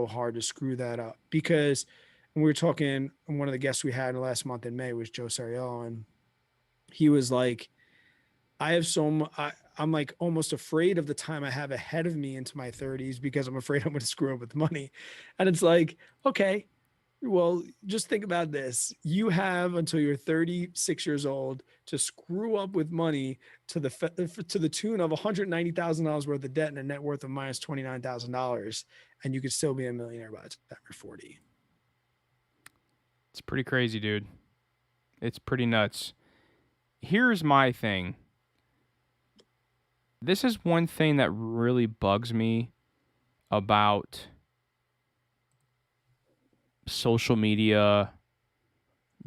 hard to screw that up because we were talking, one of the guests we had last month in May was Joe Sariello, and he was like, I'm like almost afraid of the time I have ahead of me into my 30s because I'm afraid I'm going to screw up with money. And it's like, okay, well, just think about this. You have until you're 36 years old to screw up with money to the tune of $190,000 worth of debt and a net worth of minus $29,000, and you could still be a millionaire by the time you're 40. It's pretty crazy, dude. It's pretty nuts. Here's my thing. This is one thing that really bugs me about social media,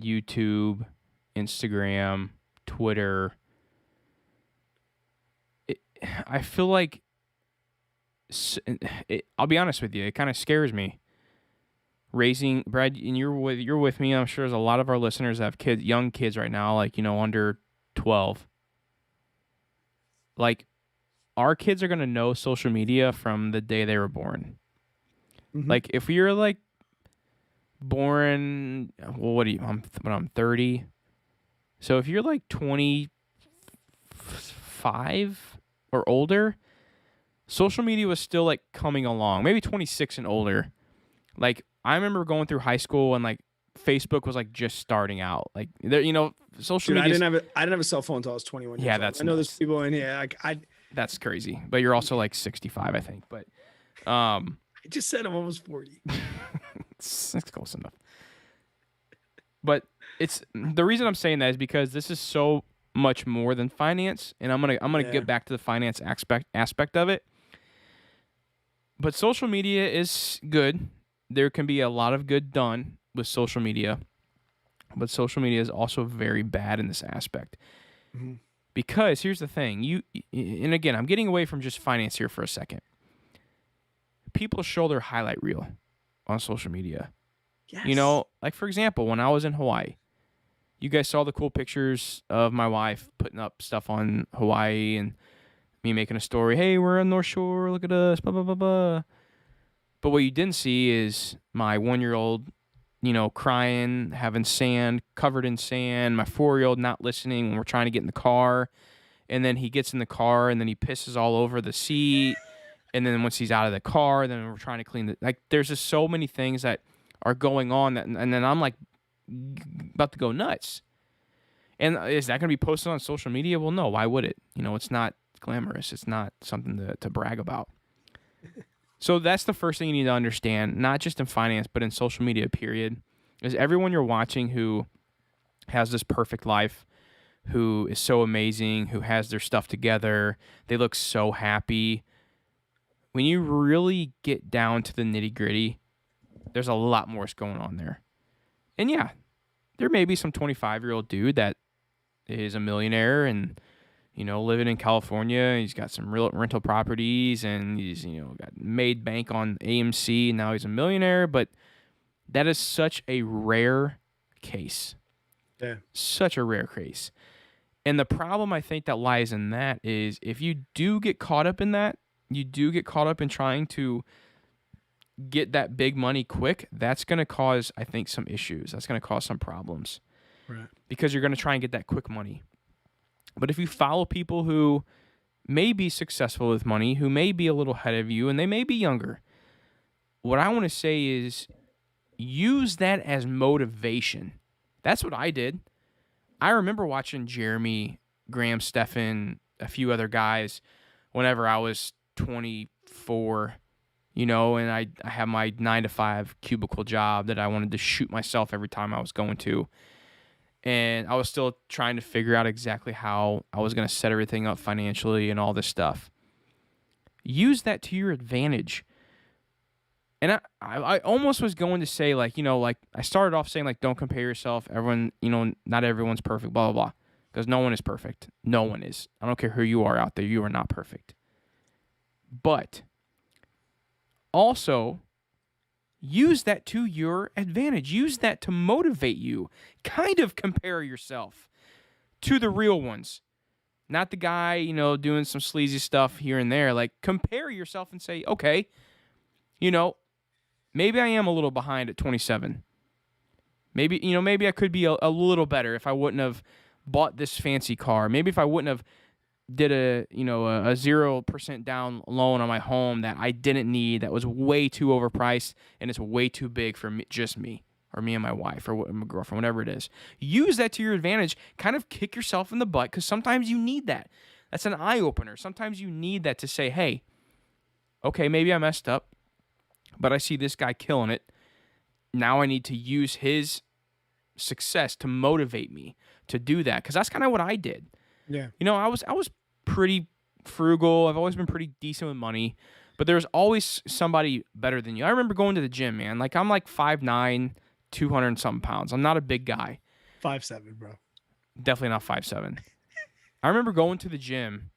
YouTube, Instagram, Twitter. I feel like, I'll be honest with you, it kind of scares me. raising Brad, and you're with me. I'm sure there's a lot of our listeners that have young kids right now, like under 12. Like, our kids are gonna know social media from the day they were born. Mm-hmm. Like, if you're like born, well, what are you? I'm 30. So if you're like 25 or older, social media was still like coming along. Maybe 26 and older. Like, I remember going through high school and like Facebook was like just starting out. Like, there, social Dude, media. I didn't have a cell phone until I was 21 years Yeah, old. that's I know nuts. there's people in here. That's crazy. But you're also like 65, I think. But I just said I'm almost 40. it's close enough. But it's the reason I'm saying that is because this is so much more than finance, and I'm gonna get back to the finance aspect of it. But social media is good. There can be a lot of good done with social media, but social media is also very bad in this aspect. Mm-hmm. Because here's the thing, and again, I'm getting away from just finance here for a second. People show their highlight reel on social media. Yes. Like, for example, when I was in Hawaii, you guys saw the cool pictures of my wife putting up stuff on Hawaii and me making a story. Hey, we're on North Shore. Look at us. Blah, blah, blah, blah. But what you didn't see is my 1-year-old, crying, having sand, covered in sand. My 4-year-old not listening when we're trying to get in the car. And then he gets in the car and then he pisses all over the seat. And then once he's out of the car, then we're trying to clean the... Like, there's just so many things that are going on and then I'm like about to go nuts. And is that going to be posted on social media? Well, no. Why would it? It's not glamorous. It's not something to brag about. So that's the first thing you need to understand, not just in finance, but in social media, period, is everyone you're watching who has this perfect life, who is so amazing, who has their stuff together, they look so happy. When you really get down to the nitty-gritty, there's a lot more going on there. And yeah, there may be some 25-year-old dude that is a millionaire and, living in California. He's got some real rental properties and he's, got made bank on AMC and now he's a millionaire. But that is such a rare case. Yeah. Such a rare case. And the problem I think that lies in that is if you do get caught up in that, you do get caught up in trying to get that big money quick, that's going to cause, I think, some issues. That's going to cause some problems. Right. Because you're going to try and get that quick money. But if you follow people who may be successful with money, who may be a little ahead of you, and they may be younger, what I want to say is use that as motivation. That's what I did. I remember watching Jeremy, Graham, Stephan, a few other guys whenever I was 24, and I have my 9-to-5 cubicle job that I wanted to shoot myself every time I was going to. And I was still trying to figure out exactly how I was going to set everything up financially and all this stuff. Use that to your advantage. And I almost was going to say, like I started off saying, like, don't compare yourself. Everyone, not everyone's perfect, blah, blah, blah. Because no one is perfect. No one is. I don't care who you are out there. You are not perfect. But also, use that to your advantage. Use that to motivate you. Kind of compare yourself to the real ones. Not the guy, doing some sleazy stuff here and there. Like, compare yourself and say, okay, maybe I am a little behind at 27. Maybe I could be a little better if I wouldn't have bought this fancy car. Maybe if I wouldn't have did a 0% down loan on my home that I didn't need, that was way too overpriced, and it's way too big for me, just me, or me and my wife, or my girlfriend, whatever it is. Use that to your advantage. Kind of kick yourself in the butt, because sometimes you need that. That's an eye-opener. Sometimes you need that to say, hey, okay, maybe I messed up, but I see this guy killing it. Now I need to use his success to motivate me to do that, because that's kind of what I did. Yeah. I was pretty frugal. I've always been pretty decent with money, but there's always somebody better than you. I remember going to the gym, man. Like, I'm like 5'9", 200 and something pounds. I'm not a big guy. 5'7", bro. Definitely not 5'7". I remember going to the gym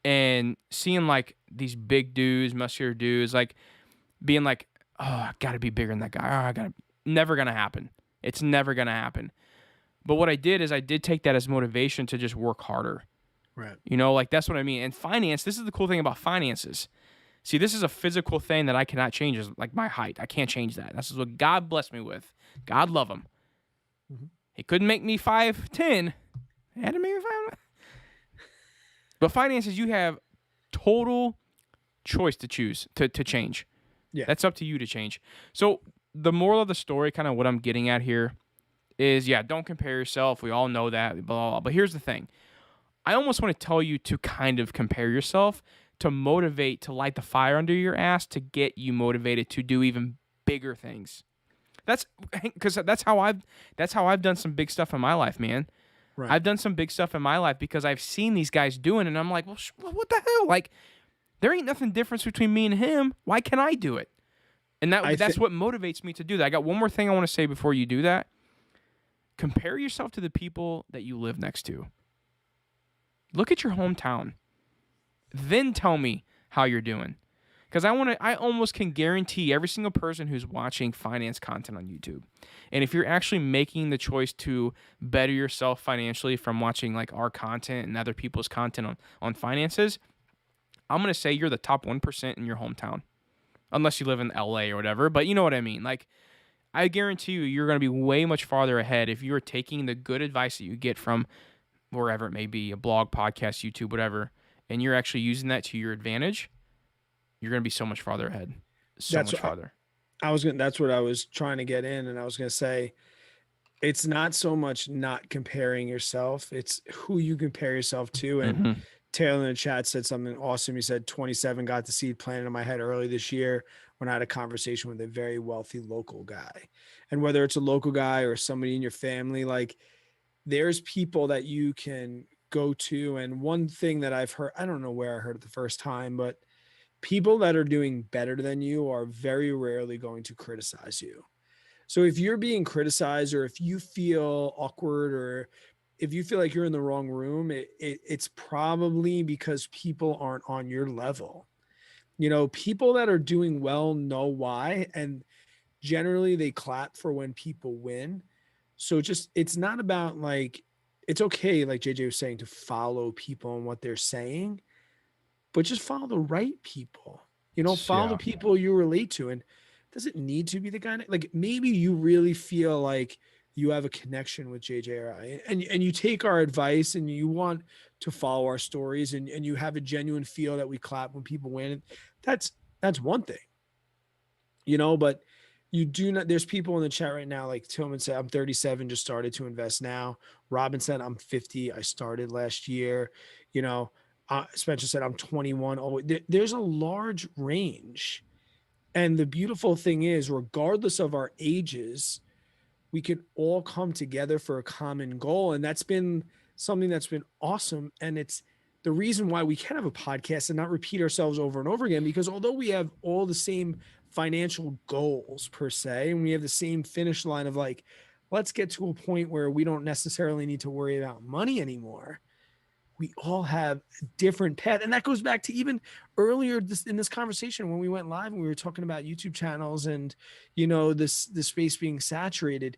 and seeing like these big dudes, muscular dudes, like being like oh, I got to be bigger than that guy. Oh, I got to, never going to happen. It's never going to happen. But what I did is I did take that as motivation to just work harder. Right. You know, like that's what I mean. And finance, this is the cool thing about finances. See, this is a physical thing that I cannot change, is like my height. I can't change that. This is what God blessed me with. God love him. Mhm. He couldn't make me 5'10". He had to make me 5'. But finances, you have total choice to choose, to change. Yeah. That's up to you to change. So the moral of the story, kind of what I'm getting at here, is, yeah, don't compare yourself. We all know that, blah, blah, blah. But here's the thing. I almost want to tell you to kind of compare yourself, to motivate, to light the fire under your ass, to get you motivated to do even bigger things. That's because that's how I've done some big stuff in my life, man. Right. I've done some big stuff in my life because I've seen these guys doing it, and I'm like, well, what the hell? Like, there ain't nothing difference between me and him. Why can't I do it? And that's what motivates me to do that. I got one more thing I want to say before you do that. Compare yourself to the people that you live next to. Look at your hometown. Then tell me how you're doing. Because I almost can guarantee every single person who's watching finance content on YouTube, and if you're actually making the choice to better yourself financially from watching like our content and other people's content on finances, I'm going to say you're the top 1% in your hometown. Unless you live in LA or whatever, but you know what I mean. Like, I guarantee you're going to be way much farther ahead if you are taking the good advice that you get from wherever it may be, a blog, podcast, YouTube, whatever, and you're actually using that to your advantage. You're going to be so much farther ahead. Much farther. That's what I was trying to get in. And I was going to say, it's not so much not comparing yourself. It's who you compare yourself to. And Taylor in the chat said something awesome. He said 27 got the seed planted in my head early this year when I had a conversation with a very wealthy local guy. And whether it's a local guy or somebody in your family, like, there's people that you can go to. And one thing that I've heard, I don't know where I heard it the first time, but people that are doing better than you are very rarely going to criticize you. So if you're being criticized, or if you feel awkward, or if you feel like you're in the wrong room, it's probably because people aren't on your level. You know, people that are doing well know why, and generally they clap for when people win. So it's not about, like, it's okay, like JJ was saying, to follow people and what they're saying, but just follow the right people, follow the people you relate to. And does it need to be the guy? Like, maybe you really feel like you have a connection with JJ or I, and you take our advice and you want to follow our stories, and you have a genuine feel that we clap when people win. That's one thing, but you do not, there's people in the chat right now, like Tillman said, I'm 37, just started to invest now. Robin said, I'm 50. I started last year. Spencer said, I'm 21. Oh, there's a large range. And the beautiful thing is, regardless of our ages, we can all come together for a common goal. And that's been something that's been awesome. And it's the reason why we can have a podcast and not repeat ourselves over and over again, because although we have all the same financial goals per se, and we have the same finish line of, like, let's get to a point where we don't necessarily need to worry about money anymore, we all have a different path. And that goes back to even earlier in this conversation when we went live and we were talking about YouTube channels and, this space being saturated.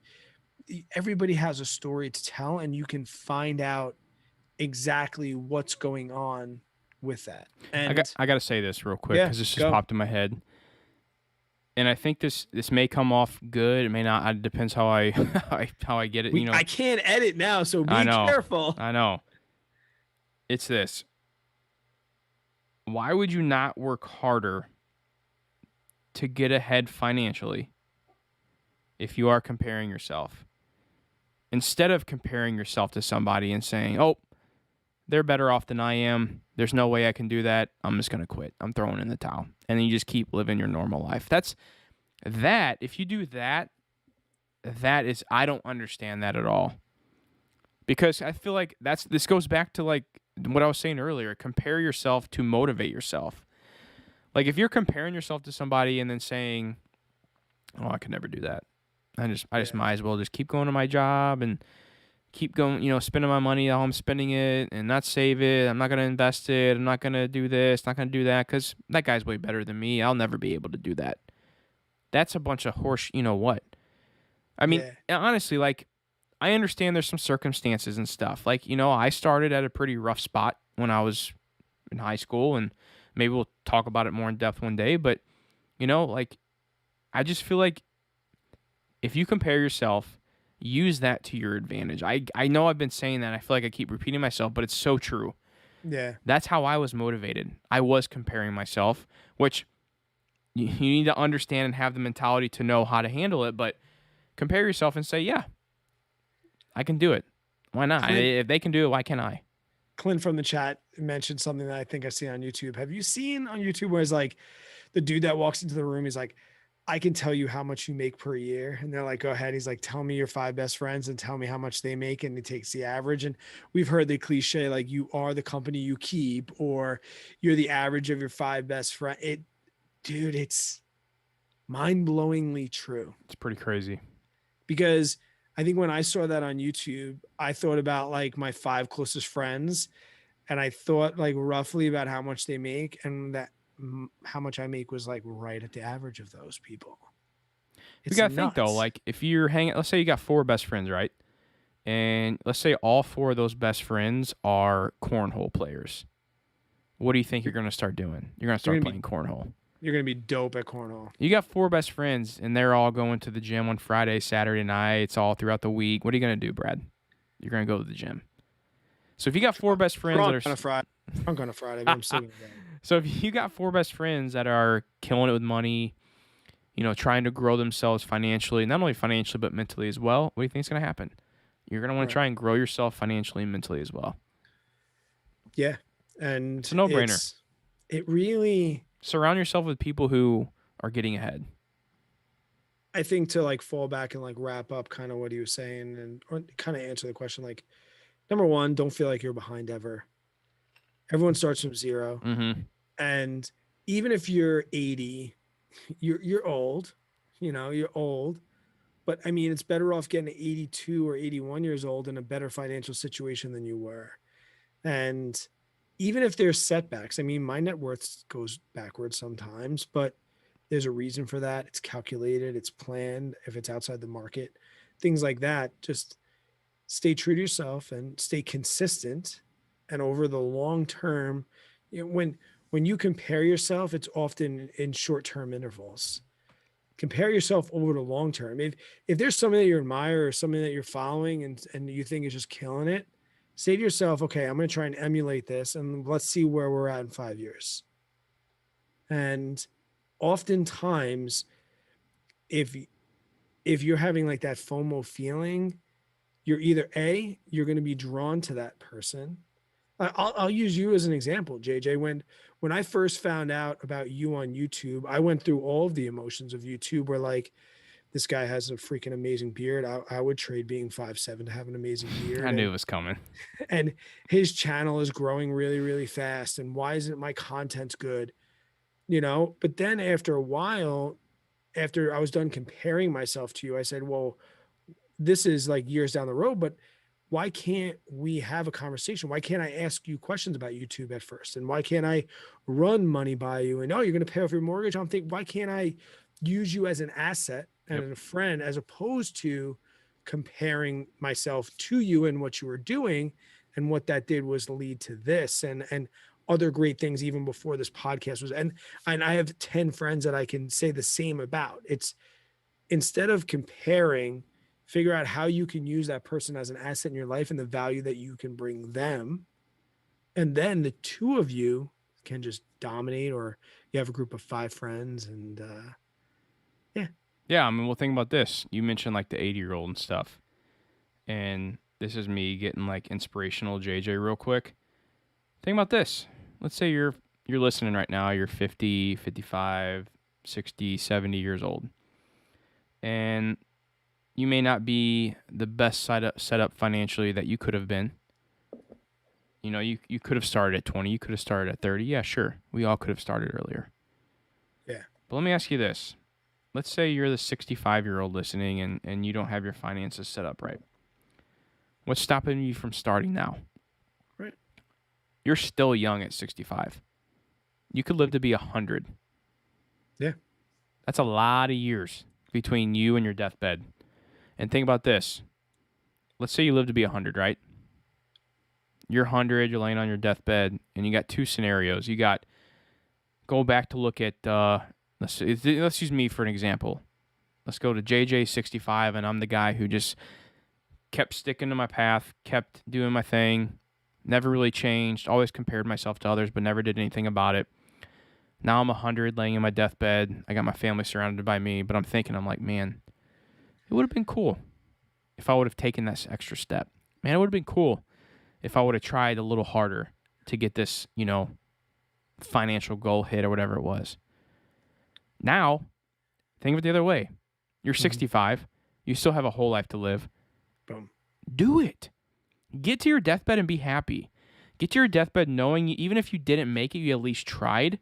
Everybody has a story to tell, and you can find out exactly what's going on with that. And I got to say this real quick, because this just popped in my head. And I think this may come off good. It may not. It depends how I how I get it. I can't edit now, so be careful. I know. It's this. Why would you not work harder to get ahead financially if you are comparing yourself? Instead of comparing yourself to somebody and saying, oh, they're better off than I am, there's no way I can do that, I'm just going to quit. I'm throwing in the towel. And then you just keep living your normal life. If you do that, I don't understand that at all. Because I feel like this goes back to, like, what I was saying earlier. Compare yourself to motivate yourself. Like, if you're comparing yourself to somebody and then saying, oh, I could never do that, I just might as well just keep going to my job and keep going, spending my money how I'm spending it, and not save it. I'm not going to invest it. I'm not going to do this, not going to do that, because that guy's way better than me. I'll never be able to do that. that's a bunch of horse, you know what? I mean, honestly, like, I understand there's some circumstances and stuff. Like, you know, I started at a pretty rough spot when I was in high school, and maybe we'll talk about it more in depth one day. But, you know, like, I just feel like if you compare yourself, use that to your advantage. I know I've been saying that. I feel like I keep repeating myself, but it's so true. Yeah. That's how I was motivated. I was comparing myself, which you need to understand and have the mentality to know how to handle it. But compare yourself and say, yeah, I can do it. Why not? If they can do it, why can't I? Clint from the chat mentioned something that I think I see on YouTube. Have you seen on YouTube where it's like the dude that walks into the room, he's like, I can tell you how much you make per year. And they're like, go ahead. He's like, tell me your 5 best friends and tell me how much they make. And he takes the average. And we've heard the cliche, like, you are the company you keep, or you're the average of your 5 best friends. Dude, it's mind-blowingly true. It's pretty crazy. Because I think when I saw that on YouTube, I thought about like my 5 closest friends, and I thought like roughly about how much they make, and that how much I make was like right at the average of those people. You gotta think though, like if you're hanging, let's say you got 4 best friends, right? And let's say all 4 of those best friends are cornhole players. What do you think you're gonna start doing? You're gonna start playing cornhole. You're going to be dope at cornhole. You got 4 best friends, and they're all going to the gym on Friday, Saturday nights, all throughout the week. What are you going to do, Brad? You're going to go to the gym. So if you got 4 best friends that are... I'm going to Friday, but I'm still going to go. So if you got 4 best friends that are killing it with money, you know, trying to grow themselves financially, not only financially, but mentally as well, what do you think is going to happen? You're going to want to try and grow yourself financially and mentally as well. Yeah. And it's a no-brainer. It really... Surround yourself with people who are getting ahead. I think to like fall back and like wrap up kind of what he was saying and or kind of answer the question, like, number one, don't feel like you're behind ever. Everyone starts from 0. Mm-hmm. And even if you're 80, you're old, you know, you're old. But I mean, it's better off getting 82 or 81 years old in a better financial situation than you were. And even if there's setbacks, I mean, my net worth goes backwards sometimes, but there's a reason for that. It's calculated, it's planned. If it's outside the market, things like that, just stay true to yourself and stay consistent. And over the long term, you know, when you compare yourself, it's often in short-term intervals. Compare yourself over the long term. If there's something that you admire or something that you're following and you think is just killing it, say to yourself, okay, I'm going to try and emulate this, and let's see where we're at in 5 years. And oftentimes, if you're having like that FOMO feeling, you're either you're going to be drawn to that person. I'll use you as an example, JJ. When I first found out about you on YouTube, I went through all of the emotions of YouTube where like, this guy has a freaking amazing beard. I would trade being 5'7" to have an amazing beard. I knew it was coming. And his channel is growing really, really fast. And why isn't my content good? You know, but then after a while, after I was done comparing myself to you, I said, well, this is like years down the road, but why can't we have a conversation? Why can't I ask you questions about YouTube at first? And why can't I run money by you? And you're going to pay off your mortgage. I'm thinking, why can't I use you as an asset and a friend, as opposed to comparing myself to you and what you were doing? And what that did was lead to this and other great things even before this podcast was. And I have 10 friends that I can say the same about. It's instead of comparing, figure out how you can use that person as an asset in your life and the value that you can bring them. And then the 2 of you can just dominate, or you have a group of 5 friends and Yeah, I mean, well, think about this. You mentioned like the 80-year-old and stuff. And this is me getting like inspirational JJ real quick. Think about this. Let's say you're listening right now, you're 50, 55, 60, 70 years old. And you may not be the best set up financially that you could have been. You know, you could have started at 20, you could have started at 30. Yeah, sure. We all could have started earlier. Yeah. But let me ask you this. Let's say you're the 65-year-old listening and you don't have your finances set up right. What's stopping you from starting now? Right. You're still young at 65. You could live to be 100. Yeah. That's a lot of years between you and your deathbed. And think about this. Let's say you live to be 100, right? You're 100, you're laying on your deathbed, and you got two scenarios. You got, go back to look at, let's use me for an example. Let's go to JJ 65, and I'm the guy who just kept sticking to my path, kept doing my thing, never really changed, always compared myself to others, but never did anything about it. Now I'm 100, laying in my deathbed. I got my family surrounded by me, but I'm like, man, it would have been cool if I would have taken that extra step. Man, it would have been cool if I would have tried a little harder to get this, financial goal hit or whatever it was. Now, think of it the other way. You're 65. You still have a whole life to live. Boom. Do it. Get to your deathbed and be happy. Get to your deathbed knowing even if you didn't make it, you at least tried,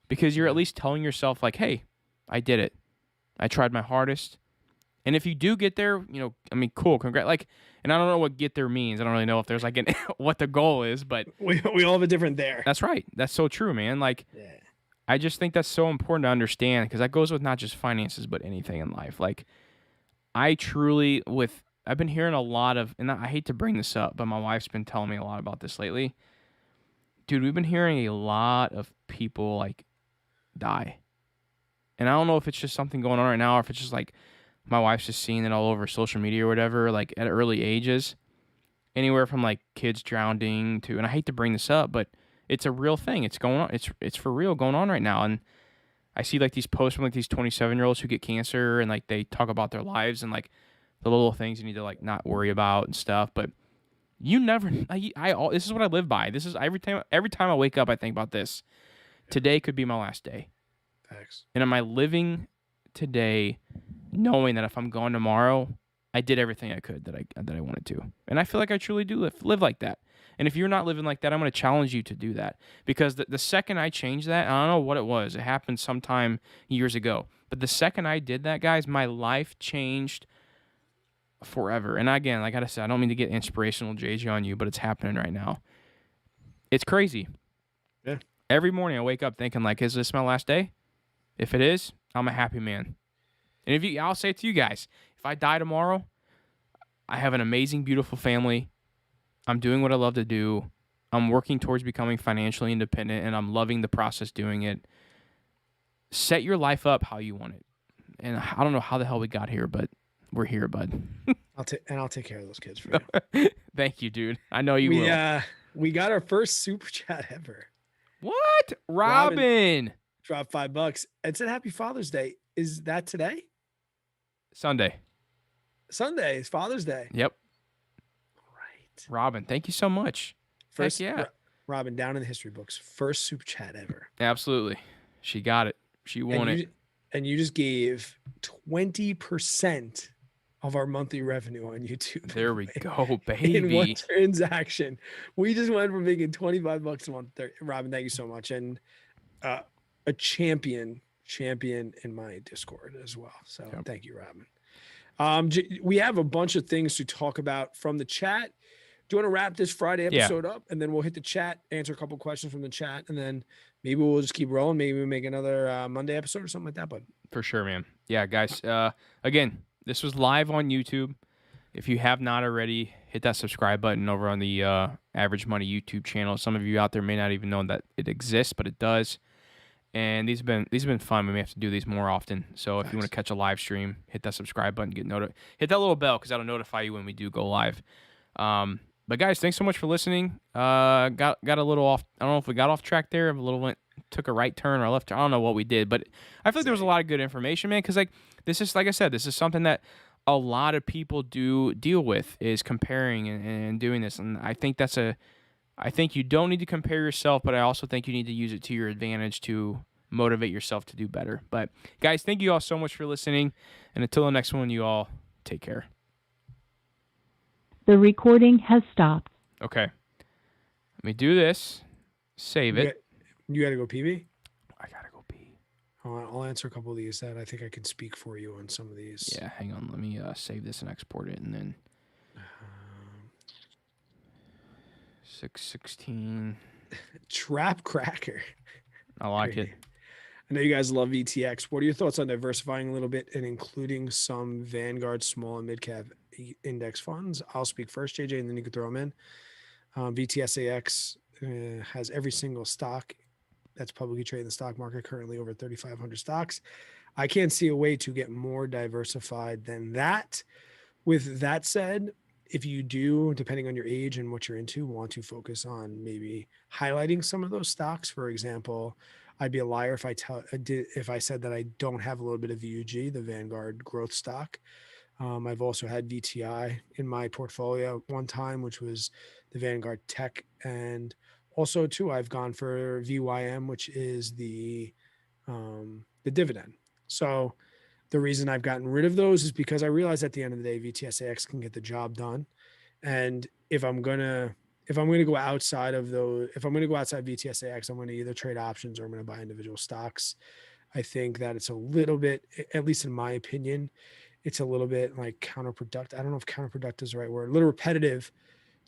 because you're at least telling yourself like, hey, I did it. I tried my hardest. And if you do get there, cool. Congrats. And I don't know what get there means. I don't really know if there's what the goal is, but we all have a different there. That's right. That's so true, man. Yeah. I just think that's so important to understand, because that goes with not just finances, but anything in life. I've been hearing a lot of, and I hate to bring this up, but my wife's been telling me a lot about this lately. Dude, we've been hearing a lot of people die. And I don't know if it's just something going on right now, or if it's just my wife's just seeing it all over social media or whatever, at early ages. Anywhere from kids drowning to, and I hate to bring this up, but it's a real thing. It's going on. It's for real going on right now. And I see these posts from these 27-year-olds who get cancer, and they talk about their lives and the little things you need to not worry about and stuff. But you never, this is what I live by. This is every time I wake up, I think about this. Today could be my last day. Thanks. And am I living today knowing that if I'm gone tomorrow, I did everything I could that I wanted to? And I feel like I truly do live like that. And if you're not living like that, I'm going to challenge you to do that. Because the second I changed that, I don't know what it was. It happened sometime years ago. But the second I did that, guys, my life changed forever. And again, like I said, I don't mean to get inspirational JJ on you, but it's happening right now. It's crazy. Yeah. Every morning I wake up thinking is this my last day? If it is, I'm a happy man. And I'll say it to you guys, if I die tomorrow, I have an amazing, beautiful family. I'm doing what I love to do. I'm working towards becoming financially independent, and I'm loving the process doing it. Set your life up how you want it. And I don't know how the hell we got here, but we're here, bud. I'll take care of those kids for you. Thank you, dude. I know you will. We got our first super chat ever. What? Robin dropped $5. It said Happy Father's Day. Is that today? Sunday is Father's Day. Yep. Right. Robin, thank you so much. First, yeah. Robin, down in the history books. First super chat ever. Absolutely. She got it. She won it. And you just gave 20% of our monthly revenue on YouTube. There we go, baby. In one transaction. We just went from making $25 a month. Robin, thank you so much. And a champion in my Discord as well. So Thank you, Robin. We have a bunch of things to talk about from the chat. Do you want to wrap this Friday episode up, and then we'll hit the chat, answer a couple questions from the chat, and then maybe we'll just keep rolling. Maybe we'll make another Monday episode or something like that. But for sure, man. Yeah, guys. Again, this was live on YouTube. If you have not already, hit that subscribe button over on the Average Money YouTube channel. Some of you out there may not even know that it exists, but it does. And these have been fun. We may have to do these more often. So if you want to catch a live stream, hit that subscribe button, hit that little bell, because that'll notify you when we do go live. But guys, thanks so much for listening. Got a little off. I don't know if we got off track there. Took a right turn or a left turn. I don't know what we did, but I feel like there was a lot of good information, man. Because this is, like I said, this is something that a lot of people do deal with, is comparing and doing this. And I think I think you don't need to compare yourself, but I also think you need to use it to your advantage to motivate yourself to do better. But guys, thank you all so much for listening. And until the next one, you all take care. The recording has stopped. Okay. Let me do this. Save it. You got to go pee? I got to go pee. I'll answer a couple of these that I think I can speak for you on some of these. Yeah, hang on. Let me save this and export it, and then 616. Trap cracker. I like it. I know you guys love VTX. What are your thoughts on diversifying a little bit and including some Vanguard small and mid cap index funds? I'll speak first, JJ, and then you can throw them in. VTSAX has every single stock that's publicly traded in the stock market, currently over 3,500 stocks. I can't see a way to get more diversified than that. With that said, if you do, depending on your age and what you're into, want to focus on maybe highlighting some of those stocks, for example, I'd be a liar if I said that I don't have a little bit of VUG, the Vanguard growth stock. I've also had VTI in my portfolio one time, which was the Vanguard Tech, and also too I've gone for VYM, which is the dividend. So the reason I've gotten rid of those is because I realize at the end of the day, VTSAX can get the job done. And if I'm gonna go outside of those, if I'm gonna go outside VTSAX, I'm gonna either trade options or I'm gonna buy individual stocks. I think that it's a little bit, at least in my opinion, it's a little bit like counterproductive. I don't know if counterproductive is the right word. A little repetitive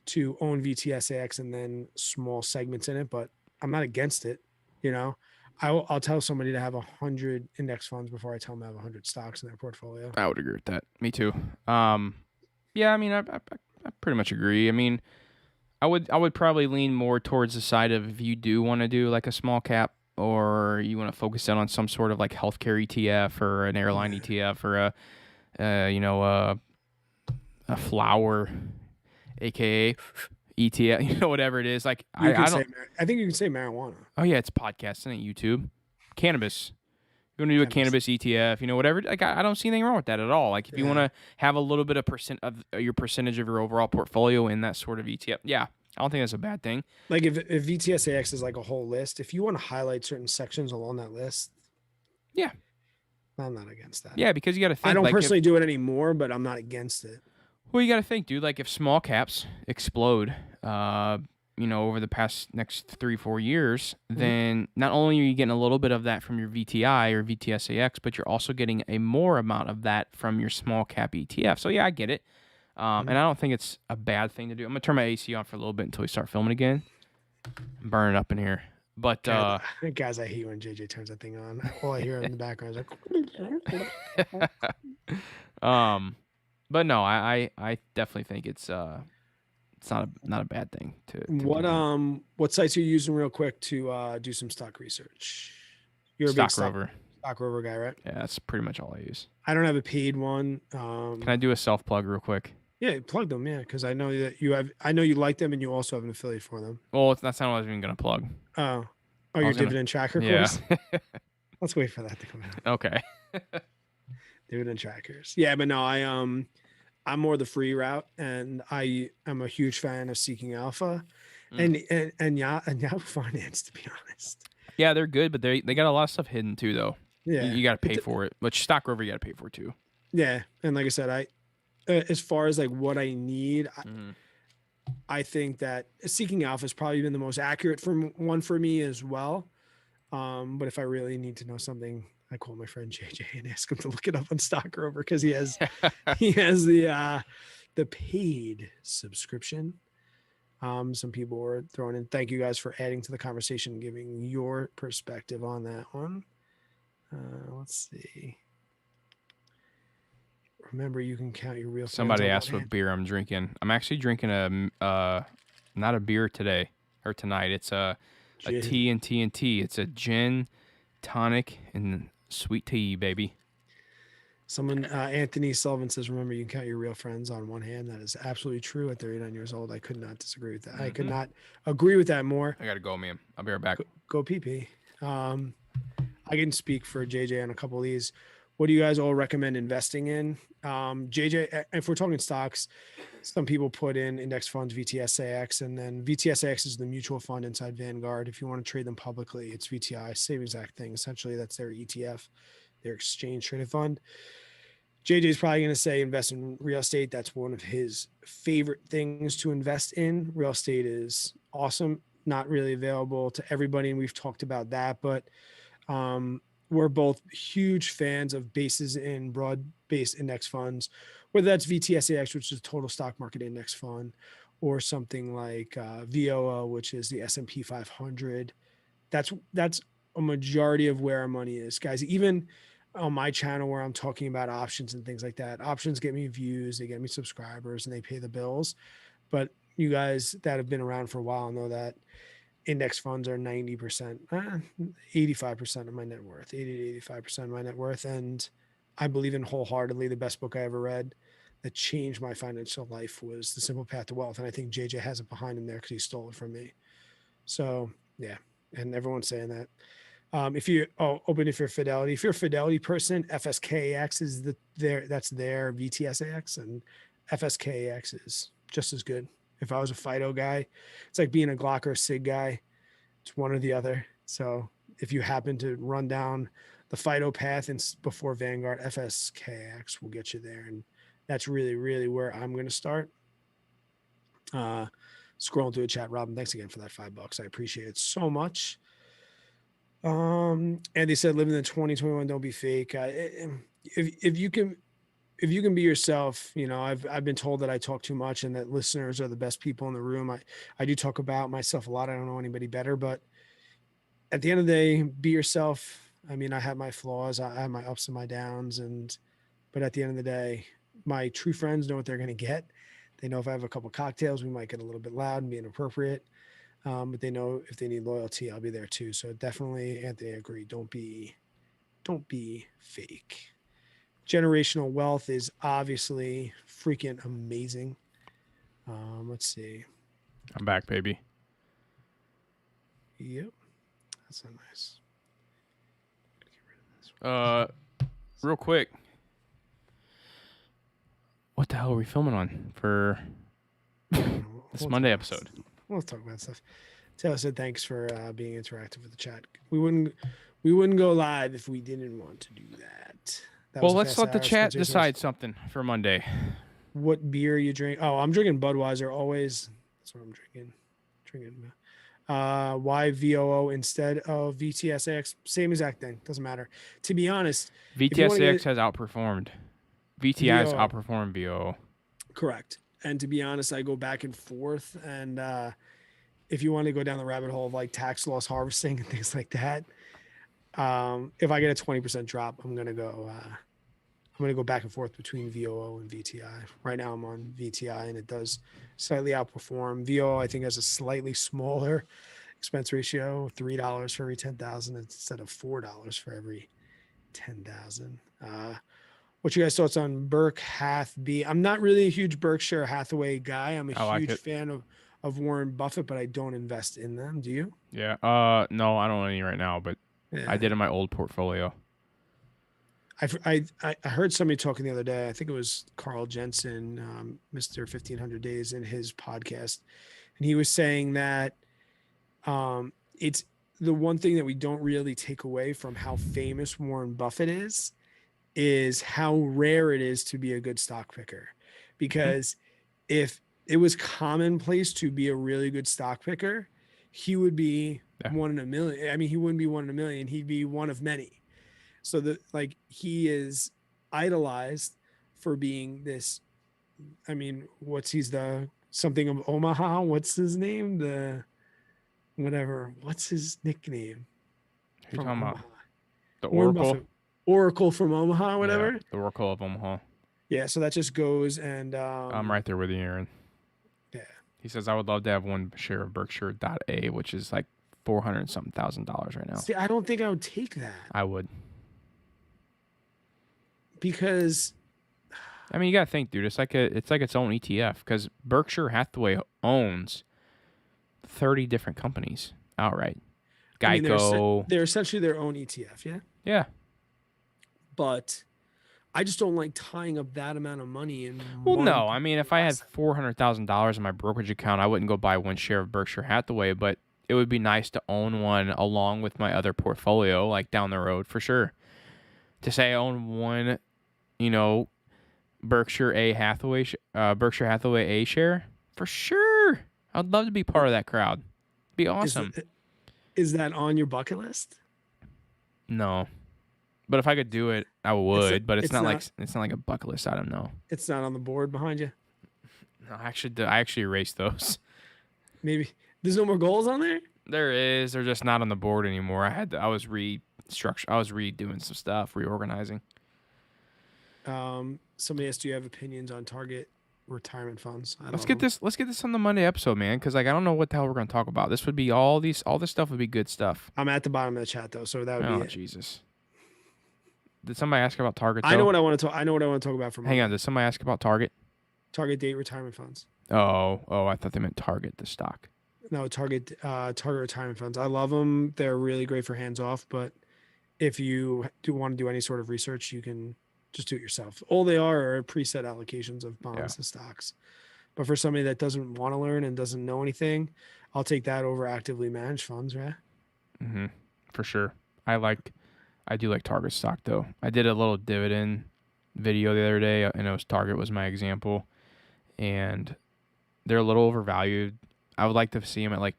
to own VTSAX and then small segments in it, but I'm not against it. You know, I'll tell somebody to have 100 index funds before I tell them to have 100 stocks in their portfolio. I would agree with that. Me too. Yeah, I mean, I pretty much agree. I mean, I would probably lean more towards the side of if you do want to do like a small cap or you want to focus in on some sort of like healthcare ETF or an airline ETF or a flower, aka ETF, whatever it is. Like I think you can say marijuana. Oh yeah, it's a podcast, and YouTube. Cannabis. You want to do a cannabis ETF, whatever. Like I don't see anything wrong with that at all. Like if you want to have a little bit of your percentage of your overall portfolio in that sort of ETF, yeah, I don't think that's a bad thing. Like if VTSAX is like a whole list, if you want to highlight certain sections along that list, yeah, I'm not against that. Yeah, because you got to think. I don't personally do it anymore, but I'm not against it. Well, you got to think, dude. Like if small caps explode, over the past next 3-4 years, then not only are you getting a little bit of that from your VTI or VTSAX, but you're also getting a more amount of that from your small cap ETF. So yeah, I get it. And I don't think it's a bad thing to do. I'm gonna turn my AC on for a little bit until we start filming again. I'm burning up in here. But guys, I hate when JJ turns that thing on. All I hear in the background is like but no, I definitely think it's not a bad thing to what sites are you using real quick to do some stock research? You're a big Stock Rover guy, right? Yeah, that's pretty much all I use. I don't have a paid one. Can I do a self plug real quick? Yeah, plug them, because I know that I know you like them and you also have an affiliate for them. Well, that's not what I was even gonna plug. Your dividend tracker course? Let's wait for that to come out. Okay. Dividend trackers. Yeah, but no, I'm more the free route, and I am a huge fan of Seeking Alpha and Yahoo Finance, to be honest. Yeah, they're good, but they got a lot of stuff hidden too, though. Yeah, you got to pay for it. But Stock Rover, you got to pay for too. Yeah, and like I said, as far as like what I need, I think that Seeking Alpha has probably been the most accurate one for me as well. But if I really need to know something, I call my friend JJ and ask him to look it up on Stock Rover because he has the paid subscription. Some people were throwing in. Thank you guys for adding to the conversation and giving your perspective on that one. Let's see. Remember, you can count your real. Somebody asked what beer I'm drinking. I'm actually drinking not a beer today or tonight. It's a T&T. It's a gin, tonic, and sweet tea, baby. Someone, Anthony Sullivan says, remember, you can count your real friends on one hand. That is absolutely true. At 39 years old, I could not disagree with that. I could not agree with that more. I got to go, man. I'll be right back. Go PP. I can speak for JJ on a couple of these. What do you guys all recommend investing in? JJ, if we're talking stocks, some people put in index funds, VTSAX, and then VTSAX is the mutual fund inside Vanguard. If you want to trade them publicly, it's VTI, same exact thing. Essentially, that's their ETF, their exchange traded fund. JJ is probably going to say invest in real estate. That's one of his favorite things to invest in. Real estate is awesome, not really available to everybody, and we've talked about that, but we're both huge fans of bases in broad-based index funds, whether that's VTSAX, which is a total stock market index fund, or something like VOO, which is the S&P 500. That's a majority of where our money is, guys. Even on my channel where I'm talking about options and things like that, options get me views, they get me subscribers, and they pay the bills. But you guys that have been around for a while know that index funds are 90%, 85% of my net worth, 80 to 85% of my net worth. And I believe in wholeheartedly. The best book I ever read that changed my financial life was The Simple Path to Wealth. And I think JJ has it behind him there because he stole it from me. So yeah. And everyone's saying that. If you're if you're a Fidelity person, FSKX is that's their VTSAX, and FSKX is just as good. If I was a FIDO guy, it's like being a Glock or a SIG guy. It's one or the other. So if you happen to run down the FIDO path and before Vanguard, FSKX will get you there. And that's really, really where I'm going to start. Scrolling through the chat, Robin, thanks again for that $5. I appreciate it so much. And they said, living in 2021, don't be fake. If you can be yourself, I've been told that I talk too much and that listeners are the best people in the room. I do talk about myself a lot. I don't know anybody better, but at the end of the day, be yourself. I mean, I have my flaws, I have my ups and my downs, but at the end of the day, my true friends know what they're going to get. They know if I have a couple cocktails, we might get a little bit loud and be inappropriate. But they know if they need loyalty, I'll be there too. So definitely, Anthony, I agree. Don't be fake. Generational wealth is obviously freaking amazing. Let's see. I'm back, baby. Yep. That's so nice. Real quick. What the hell are we filming on for this Monday episode? We'll talk about stuff. Taylor said thanks for being interactive with the chat. We wouldn't go live if we didn't want to do that. Well, let's let the chat decide something for Monday. What beer you drink? Oh, I'm drinking Budweiser always. That's what I'm drinking. Why VOO instead of VTSAX? Same exact thing. Doesn't matter. To be honest, VTSAX has outperformed. VTI has outperformed VOO. Correct. And to be honest, I go back and forth. And if you want to go down the rabbit hole of like tax loss harvesting and things like that, if I get a 20% drop, I'm gonna go back and forth between VOO and VTI. Right now I'm on VTI and it does slightly outperform. VOO I think has a slightly smaller expense ratio, $3 for every 10,000 instead of $4 for every 10,000. What's your guys' thoughts on B? I'm not really a huge Berkshire Hathaway guy. I'm a huge fan of Warren Buffett, but I don't invest in them. Do you? Yeah. No, I don't own any right now, but yeah. I did in my old portfolio. I heard somebody talking the other day. I think it was Carl Jensen, Mr. 1500 Days, in his podcast, and he was saying that it's the one thing that we don't really take away from how famous Warren Buffett is how rare it is to be a good stock picker. Because if it was commonplace to be a really good stock picker, he would be one in a million. I mean, he wouldn't be one in a million. He'd be one of many. So he is idolized for being this. I mean, he's the something of Omaha. What's his name? What's his nickname? Who are you talking about? The Oracle? Oracle from Omaha, whatever. Yeah, the Oracle of Omaha. Yeah, so that just goes and I'm right there with you, Aaron. Yeah. He says I would love to have one share of Berkshire.A, which is like $400-something thousand right now. See, I don't think I would take that. I would. Because I mean, you gotta think, dude. It's like its own ETF because Berkshire Hathaway owns 30 different companies outright. Geico. They're essentially their own ETF, yeah. Yeah. But I just don't like tying up that amount of money in. Well, no. I mean, if I had $400,000 in my brokerage account, I wouldn't go buy one share of Berkshire Hathaway, but it would be nice to own one along with my other portfolio, like down the road for sure. To say I own one, Berkshire Hathaway A share, for sure. I'd love to be part of that crowd. Be awesome. Is that on your bucket list? No. But if I could do it, I would. But it's not like a bucket list item. No. It's not on the board behind you. No, I actually erased those. Maybe there's no more goals on there. There is. They're just not on the board anymore. I was redoing some stuff, reorganizing. Somebody asked, do you have opinions on target retirement funds? Let's get this on the Monday episode, man, because like I don't know what the hell we're gonna talk about. This would be all this stuff would be good stuff. I'm at the bottom of the chat though, so that would be Oh it. Jesus. Did somebody ask about Target? Though? I know what I want to talk. I know what I want to talk about. Hang on. Did somebody ask about Target? Target date retirement funds. Oh, I thought they meant Target, the stock. No, Target retirement funds. I love them. They're really great for hands off. But if you do want to do any sort of research, you can just do it yourself. All they are preset allocations of bonds and stocks. But for somebody that doesn't want to learn and doesn't know anything, I'll take that over actively managed funds, right? Mm-hmm. For sure. I do like Target stock though. I did a little dividend video the other day, and it was Target was my example, and they're a little overvalued. I would like to see them at like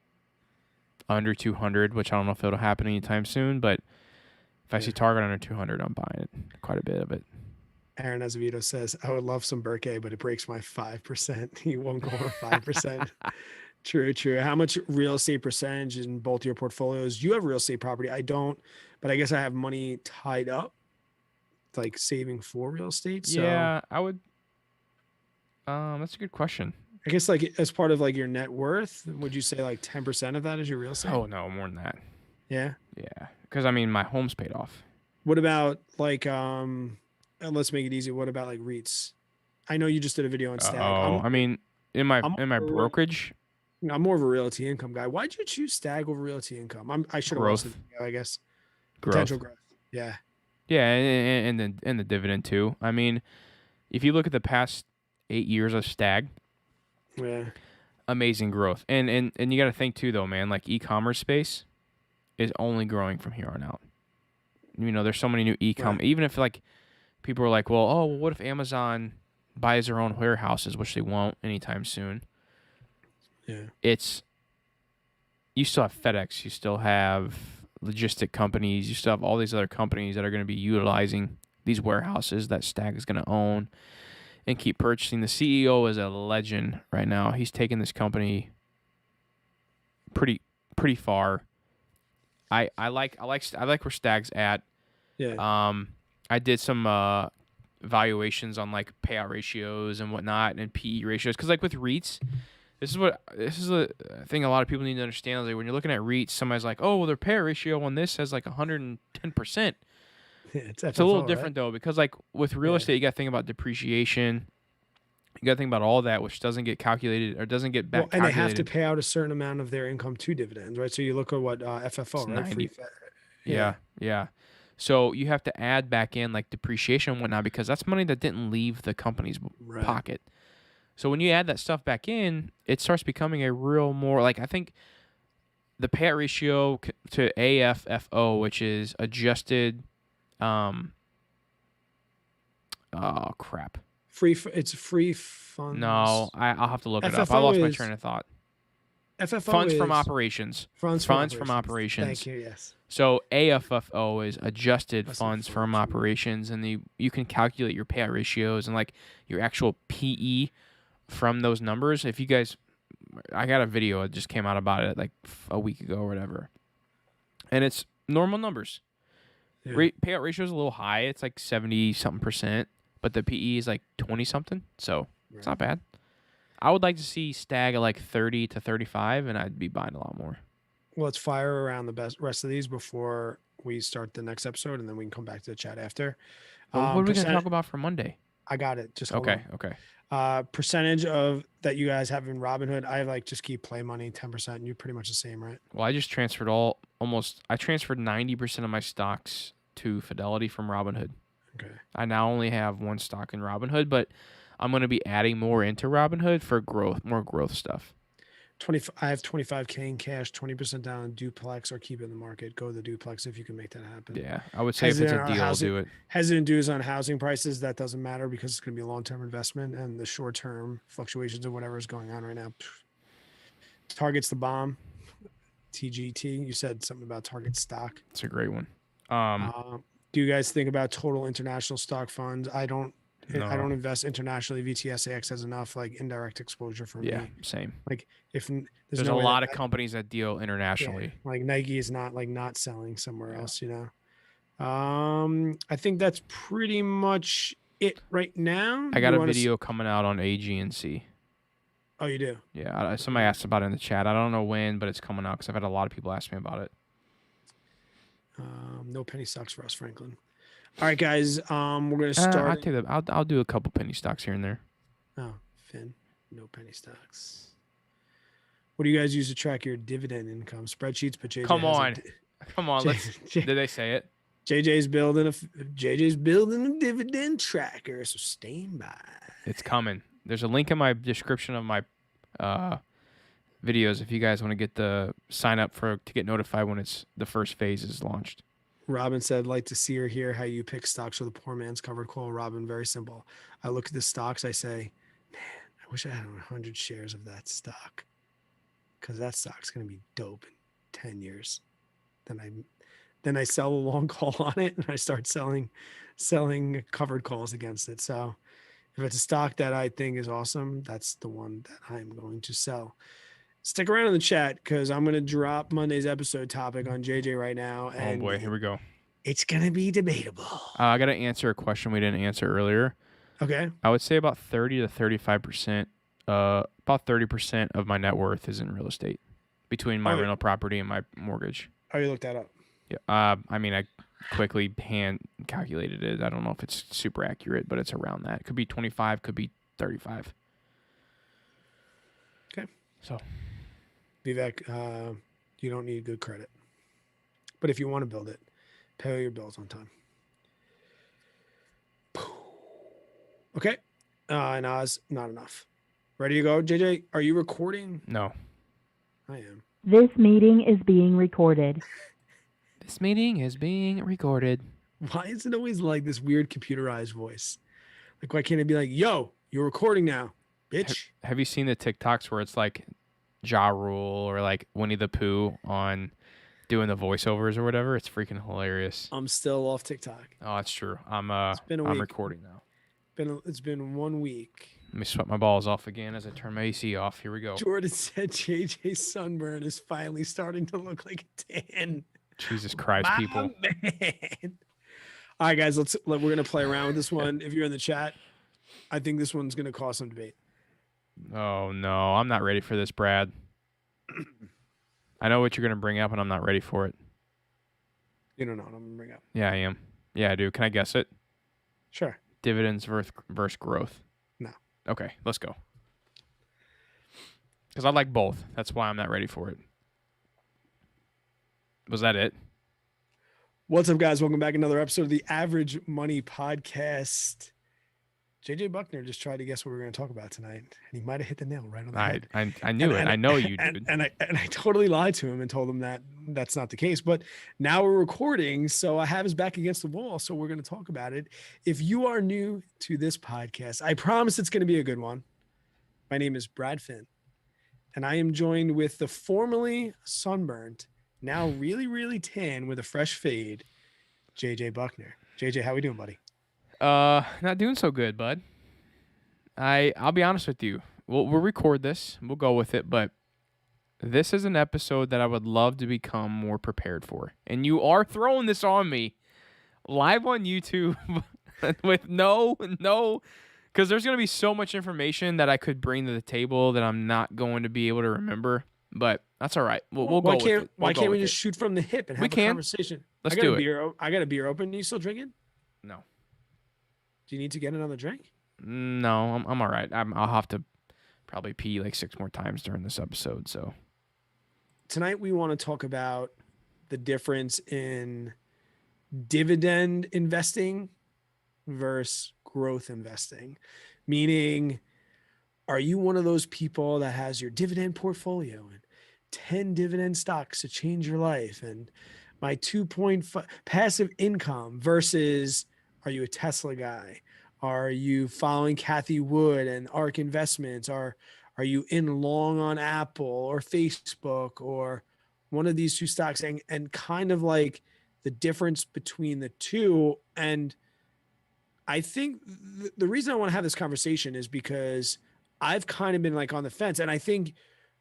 under 200, which I don't know if it'll happen anytime soon, but if I see Target under 200, I'm buying it, quite a bit of it. Aaron Azevedo says, I would love some Berkay, but it breaks my 5%. He won't go over 5%. True. How much real estate percentage in both your portfolios? You have real estate property. I don't, but I guess I have money tied up, like saving for real estate. So yeah, I would. That's a good question. I guess like as part of like your net worth, would you say like 10% of that is your real estate? Oh no, more than that. Yeah. Yeah, because I mean my home's paid off. What about like let's make it easy. What about like REITs? I know you just did a video on Stag. I mean in my brokerage. I'm more of a realty income guy. Why'd you choose Stag over realty income? I should have watched the video, I guess. Potential growth. Yeah. Yeah, and the dividend too. I mean, if you look at the past 8 years of Stag, yeah, amazing growth. And you got to think too, though, man. Like e-commerce space is only growing from here on out. You know, there's so many new e-com. Right. Even if like people are like, well, what if Amazon buys their own warehouses, which they won't anytime soon. Yeah, you still have FedEx, you still have logistic companies, you still have all these other companies that are going to be utilizing these warehouses that Stag is going to own and keep purchasing. The CEO is a legend right now. He's taken this company pretty far. I like where Stag's at. Yeah. I did some valuations on like payout ratios and whatnot and PE ratios, because like with REITs, this is a thing a lot of people need to understand. Like when you're looking at REITs, somebody's like, oh, well, their payout ratio on this has like 110%. Yeah, it's a little different though, because like with real estate, you got to think about depreciation. You got to think about all that, which doesn't get calculated or doesn't get back. And they have to pay out a certain amount of their income to dividends, right? So you look at what FFO, right? 90. Yeah. So you have to add back in like depreciation and whatnot, because that's money that didn't leave the company's pocket. So when you add that stuff back in, it starts becoming a real more like, I think the payout ratio to AFFO, which is adjusted, It's free funds. No, I'll have to look it up. I lost my train of thought. FFO funds from operations. Funds from operations. Thank you. Yes. So AFFO is adjusted funds from operations, and you can calculate your payout ratios and like your actual PE from those numbers. If you guys, I got a video that just came out about it like a week ago or whatever, and it's normal numbers. Yeah. Payout ratio is a little high. It's like 70-something%, but the PE is like 20-something. So it's not bad. I would like to see Stag at like 30 to 35, and I'd be buying a lot more. Well, let's fire around the rest of these before we start the next episode, and then we can come back to the chat after. What are we going to talk about for Monday? I got it. Just okay. Percentage of that you guys have in Robinhood. I have like just keep play money 10%. And you're pretty much the same, right? Well, I just transferred I transferred 90% of my stocks to Fidelity from Robinhood. Okay. I now only have one stock in Robinhood, but I'm going to be adding more into Robinhood for more growth stuff. I have $25K in cash, 20% down on duplex, or keep it in the market. Go to the duplex if you can make that happen. Yeah, I would say if it's a deal, I'll do it. Hesitant dues on housing prices, that doesn't matter because it's going to be a long-term investment, and the short-term fluctuations of whatever is going on right now. Target's the bomb. TGT, you said something about Target stock. It's a great one. Do you guys think about total international stock funds? I don't I don't invest internationally. VTSAX has enough like indirect exposure for Yeah, me. same. Like if There's no a way lot that of companies that deal internationally. like Nike is not like not selling somewhere Yeah. else, you know. I think that's pretty much it right now. I got You a wanna video coming out on AG&C. Oh, you do? Yeah, somebody asked about it in the chat. I don't know when, but it's coming out because I've had a lot of people ask me about it. No penny stocks for us, Franklin. All right, guys. We're gonna start. I'll do a couple penny stocks here and there. Oh, Finn, no penny stocks. What do you guys use to track your dividend income? Spreadsheets, but JJ Come has on, come on. Did they say it? JJ's building a dividend tracker, so stand by. It's coming. There's a link in my description of my videos if you guys want to get the sign up to get notified when it's the first phase is launched. Robin said, like to see or hear how you pick stocks for the poor man's covered call. Robin, very simple. I look at the stocks. I say, man, I wish I had 100 shares of that stock because that stock's going to be dope in 10 years. Then I sell a long call on it and I start selling covered calls against it. So if it's a stock that I think is awesome, that's the one that I'm going to sell. Stick around in the chat because I'm going to drop Monday's episode topic on JJ right now. And Oh boy, here we go. It's going to be debatable. I got to answer a question we didn't answer earlier. Okay. I would say about 30 to 35%, about 30% of my net worth is in real estate between my rental property and my mortgage. Oh, you looked that up? Yeah. I mean, I quickly hand calculated it. I don't know if it's super accurate, but it's around that. It could be 25, could be 35. Okay. So, Vivek, you don't need good credit. But if you want to build it, pay all your bills on time. Okay. And Oz, not enough. Ready to go, JJ? Are you recording? no. I am. This meeting is being recorded. This meeting is being recorded. Why is it always like this weird computerized voice? Like, why can't it be like, yo, you're recording now, bitch? Have you seen the TikToks where it's like Ja Rule or like Winnie the Pooh on doing the voiceovers or whatever? It's freaking hilarious. I'm still off TikTok. Oh, that's true. I'm been a week. recording now. It's been 1 week. Let me sweat my balls off again as I turn my AC off. Here we go. Jordan said JJ's sunburn is finally starting to look like a tan. Jesus Christ, My people. man. All right, guys, we're gonna play around with this one. If you're in the chat, I think this one's gonna cause some debate. Oh no, I'm not ready for this, Brad. I know what you're gonna bring up, and I'm not ready for it. You don't know what I'm gonna bring up. Yeah, I am. Yeah, I do. Can I guess it? Sure. Dividends versus growth. No. Okay, let's go. Because I like both. That's why I'm not ready for it. Was that it? What's up, guys? Welcome back to another episode of the Average Money Podcast. JJ Buckner just tried to guess what we were going to talk about tonight, and he might have hit the nail right on the head. I knew it. I know you, dude. And I totally lied to him and told him that that's not the case. But now we're recording, so I have his back against the wall, so we're going to talk about it. If you are new to this podcast, I promise it's going to be a good one. My name is Brad Finn, and I am joined with the formerly sunburnt, now really, really tan with a fresh fade, JJ Buckner. JJ, how we doing, buddy? Not doing so good, bud. I'll be honest with you. We'll record this. We'll go with it, but this is an episode that I would love to become more prepared for. And you are throwing this on me live on YouTube with no, because there's going to be so much information that I could bring to the table that I'm not going to be able to remember. But that's all right. We'll go with it. Why can't we just shoot from the hip and have a conversation? Let's do it. I got a beer open. Are you still drinking? No. Do you need to get another drink? No, I'm all right. I'll have to probably pee like 6 more times during this episode. So tonight we want to talk about the difference in dividend investing versus growth investing. Meaning, are you one of those people that has your dividend portfolio and 10 dividend stocks to change your life and my 2.5 passive income versus are you a Tesla guy? Are you following Kathy Wood and ARK Investments? Are you in long on Apple or Facebook or one of these two stocks? And kind of like the difference between the two. And I think the reason I want to have this conversation is because I've kind of been like on the fence, and I think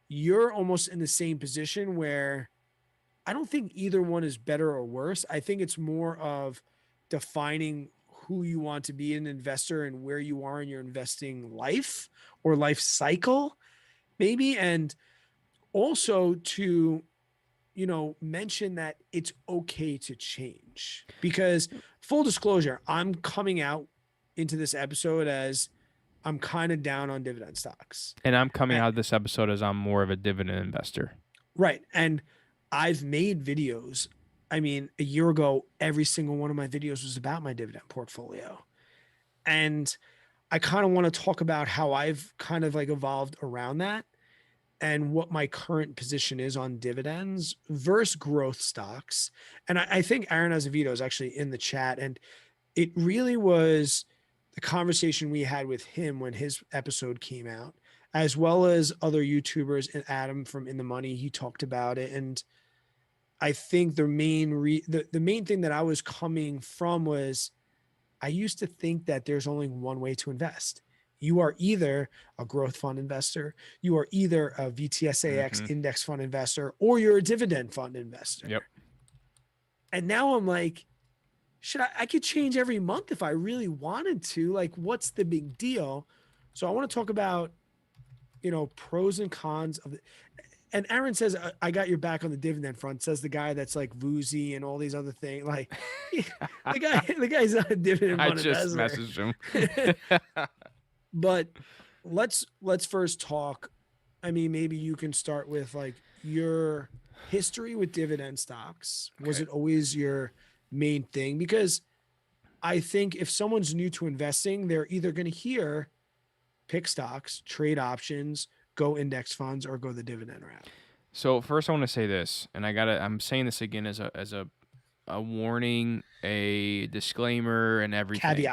you're almost in the same position where I don't think either one is better or worse. I think it's more of defining who you want to be an investor and where you are in your investing life or life cycle, maybe. And also to, mention that it's okay to change because full disclosure, I'm coming out into this episode as I'm kind of down on dividend stocks. And I'm coming out of this episode as I'm more of a dividend investor. Right. And I've made videos. I mean, a year ago, every single one of my videos was about my dividend portfolio. And I kind of want to talk about how I've kind of like evolved around that and what my current position is on dividends versus growth stocks. And I think Aaron Azevedo is actually in the chat. And it really was the conversation we had with him when his episode came out, as well as other YouTubers and Adam from In the Money. He talked about it. And I think the main thing that I was coming from was I used to think that there's only one way to invest. You are either a growth fund investor, you are either a VTSAX index fund investor, or you're a dividend fund investor. Yep. And now I'm like, I could change every month if I really wanted to. Like, what's the big deal? So I want to talk about, pros and cons of it. And Aaron says, I got your back on the dividend front, says the guy that's like Voozy and all these other things. Like the guy's not a dividend fund investor. I just messaged him. But let's first talk. I mean, maybe you can start with like your history with dividend stocks. Okay. Was it always your main thing? Because I think if someone's new to investing, they're either going to hear pick stocks, trade options, go index funds, or go the dividend route. So first I want to say this, and I'm saying this again as a warning, a disclaimer, and everything.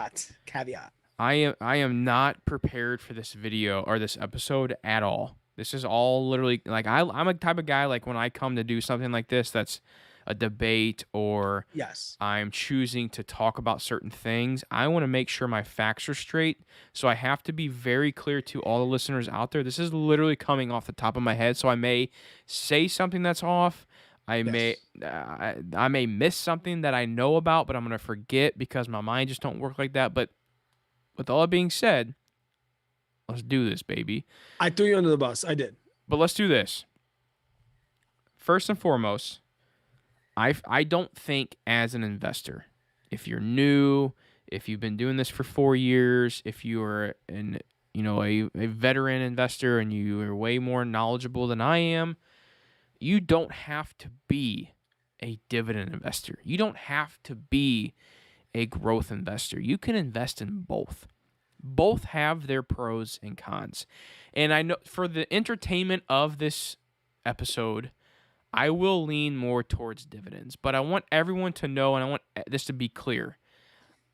Caveat. I am not prepared for this video or this episode at all. This is all literally like I'm a type of guy like when I come to do something like this that's a debate or yes, I'm choosing to talk about certain things, I want to make sure my facts are straight. So I have to be very clear to all the listeners out there. This is literally coming off the top of my head, so I may say something that's off. I may miss something that I know about, but I'm going to forget because my mind just don't work like that. But with all that being said, let's do this, baby. I threw you under the bus. I did. But let's do this. First and foremost, I don't think as an investor, if you're new, if you've been doing this for 4 years, if you're a veteran investor and you are way more knowledgeable than I am, you don't have to be a dividend investor. You don't have to be a growth investor. You can invest in both. Both have their pros and cons. And I know for the entertainment of this episode, I will lean more towards dividends, but I want everyone to know, and I want this to be clear,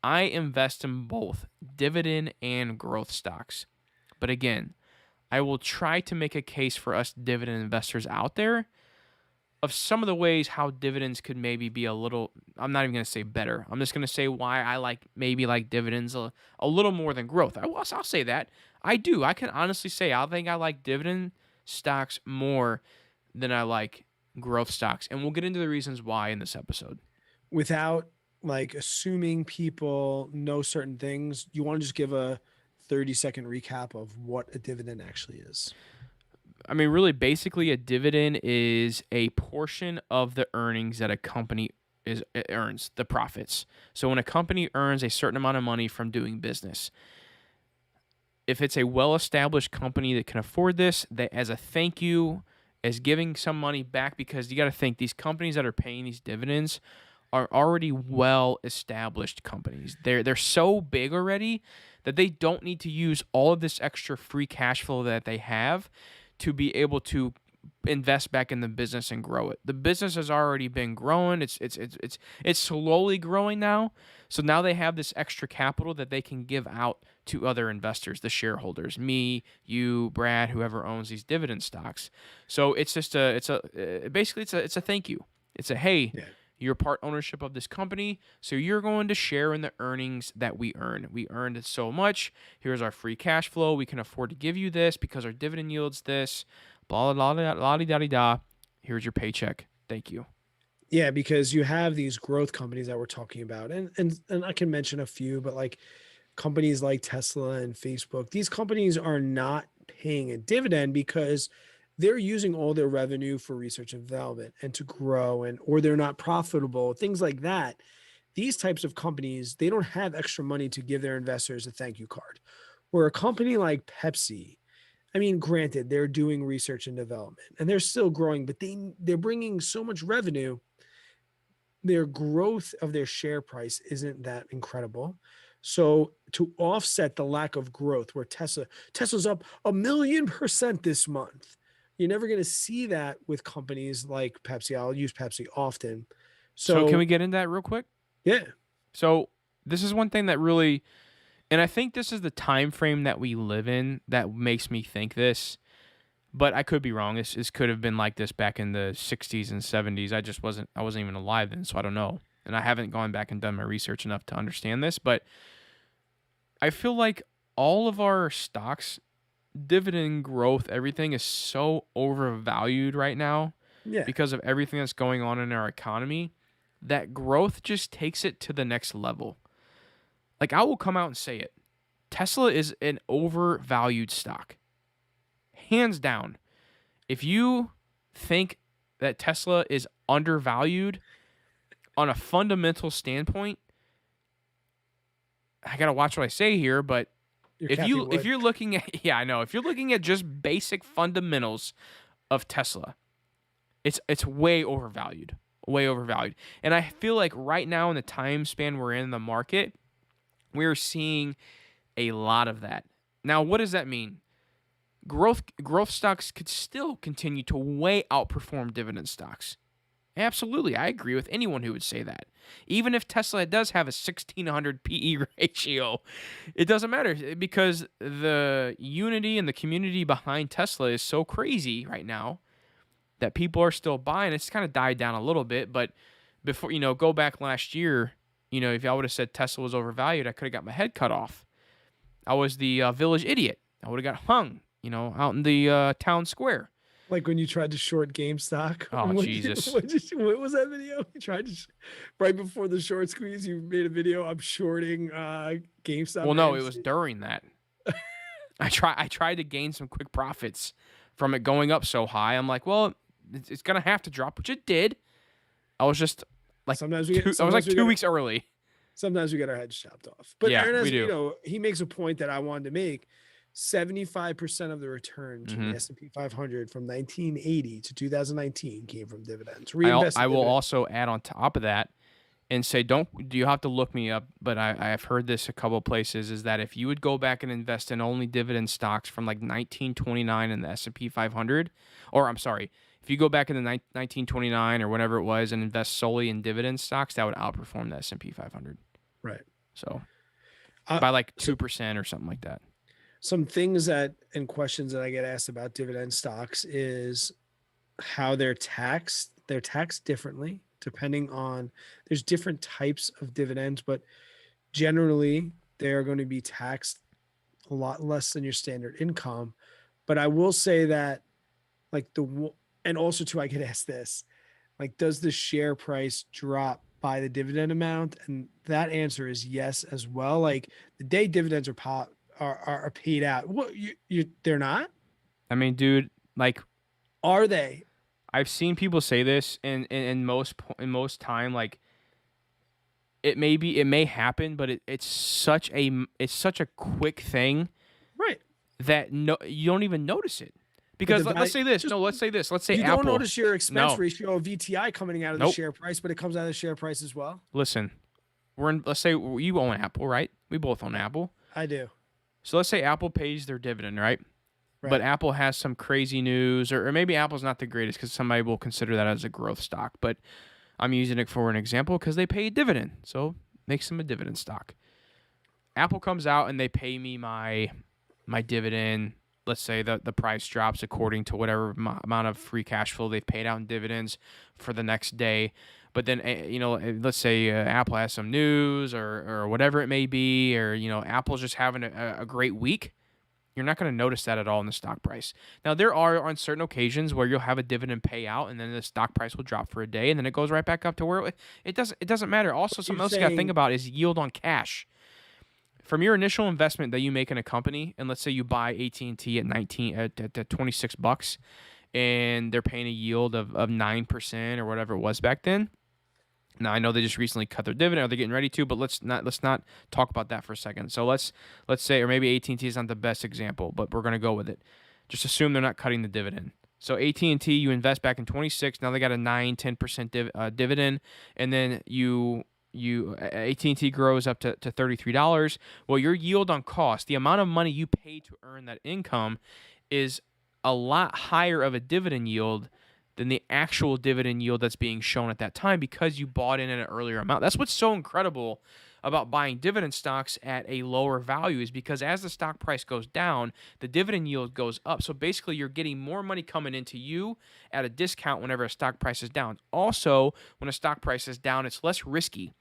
I invest in both dividend and growth stocks. But again, I will try to make a case for us dividend investors out there of some of the ways how dividends could maybe be a little, I'm not even going to say better. I'm just going to say why I like dividends a little more than growth. I'll say that. I do. I can honestly say I think I like dividend stocks more than I like growth stocks. And we'll get into the reasons why in this episode. Without like assuming people know certain things, you want to just give a 30-second recap of what a dividend actually is? I mean, really, basically, a dividend is a portion of the earnings that a company earns, the profits. So when a company earns a certain amount of money from doing business, if it's a well-established company that can afford this, that as a thank you, as giving some money back, because you got to think these companies that are paying these dividends are already well-established companies. They're so big already that they don't need to use all of this extra free cash flow that they have to be able to invest back in the business and grow it. The business has already been growing. It's slowly growing now. So now they have this extra capital that they can give out to other investors, the shareholders, me, you, Brad, whoever owns these dividend stocks. So it's just basically it's a thank you. It's a hey, You're part ownership of this company, so you're going to share in the earnings that we earn. We earned so much. Here's our free cash flow. We can afford to give you this because our dividend yields this. Blah, blah, blah, blah, blah, blah, blah. Here's your paycheck. Thank you. Yeah, because you have these growth companies that we're talking about, and I can mention a few, but like companies like Tesla and Facebook, these companies are not paying a dividend because they're using all their revenue for research and development and to grow, and or they're not profitable, things like that. These types of companies, they don't have extra money to give their investors a thank you card. Where a company like Pepsi, I mean, granted, they're doing research and development and they're still growing, but they're bringing so much revenue. Their growth of their share price isn't that incredible. So to offset the lack of growth, where Tesla's up 1,000,000% this month, you're never going to see that with companies like Pepsi. I'll use Pepsi often. So can So we get into that real quick? yeah, So this is one thing that really, and I think this is the time frame that we live in that makes me think this, but I could be wrong. This could have been like this back in the 60s and 70s. I wasn't even alive then, so I don't know. And I haven't gone back and done my research enough to understand this, but I feel like all of our stocks, dividend growth, everything is so overvalued right now yeah, because of everything that's going on in our economy that growth just takes it to the next level. Like, I will come out and say it. Tesla is an overvalued stock. Hands down. If you think that Tesla is undervalued on a fundamental standpoint, I got to watch what I say here, but if you're looking at if you're looking at just basic fundamentals of Tesla, it's way overvalued. Way overvalued. And I feel like right now in the time span we're in the market, we're seeing a lot of that. Now, what does that mean? Growth stocks could still continue to way outperform dividend stocks. Absolutely, I agree with anyone who would say that. Even if Tesla does have a 1600 PE ratio, it doesn't matter because the unity and the community behind Tesla is so crazy right now that people are still buying. It's kind of died down a little bit, but before, go back last year, if I would have said Tesla was overvalued, I could have got my head cut off. I was the village idiot. I would have got hung, out in the town square. Like when you tried to short GameStop. Oh, Jesus. What was that video? You tried to, right before the short squeeze, you made a video. I'm shorting GameStop. Well, no, it was during that. I tried to gain some quick profits from it going up so high. I'm like, well, it's going to have to drop, which it did. I was just like, I was like 2 weeks early. Sometimes we get our heads chopped off. But yeah, Ernest, we do. He makes a point that I wanted to make. 75% of the return to the S&P 500 from 1980 to 2019 came from dividends. I will also add on top of that and say, do you have to look me up, but I've heard this a couple of places, is that if you would go back and invest in only dividend stocks from like 1929 in the S&P 500, or I'm sorry, if you go back in the 1929 or whatever it was and invest solely in dividend stocks, that would outperform the S&P 500. Right. So by like 2% or something like that. Some things and questions that I get asked about dividend stocks is how they're taxed. They're taxed differently depending on, there's different types of dividends, but generally they are going to be taxed a lot less than your standard income. But I will say that and also too, I get asked this, like, does the share price drop by the dividend amount? And that answer is yes as well. Like the day dividends are paid out. What they're not? I mean, dude, like, are they? I've seen people say this, and in most time, like, it may happen, but it's such a quick thing, right? That you don't even notice it. Because let's say this. Let's say you Apple. don't notice your expense ratio of VTI coming out of the share price, but it comes out of the share price as well. Listen, let's say you own Apple, right? We both own Apple. I do. So let's say Apple pays their dividend, right? But Apple has some crazy news, or maybe Apple's not the greatest because somebody will consider that as a growth stock. But I'm using it for an example because they pay a dividend, so makes them a dividend stock. Apple comes out and they pay me my dividend. Let's say the price drops according to whatever amount of free cash flow they've paid out in dividends for the next day. But then, let's say Apple has some news or whatever it may be, or, Apple's just having a great week. You're not going to notice that at all in the stock price. Now, there are on certain occasions where you'll have a dividend payout, and then the stock price will drop for a day, and then it goes right back up to where it doesn't matter. Also, something else you got to think about is yield on cash. From your initial investment that you make in a company, and let's say you buy AT&T at $26, and they're paying a yield of 9% or whatever it was back then. Now, I know they just recently cut their dividend, or they're getting ready to, but let's not talk about that for a second. So let's say, or maybe AT&T is not the best example, but we're going to go with it. Just assume they're not cutting the dividend. So AT&T, you invest back in 26, now they got a 9-10% dividend, and then AT&T grows up to $33. Well, your yield on cost, the amount of money you pay to earn that income, is a lot higher of a dividend yield than the actual dividend yield that's being shown at that time, because you bought in at an earlier amount. That's what's so incredible about buying dividend stocks at a lower value, is because as the stock price goes down, the dividend yield goes up. So basically, you're getting more money coming into you at a discount whenever a stock price is down. Also, when a stock price is down, it's less risky.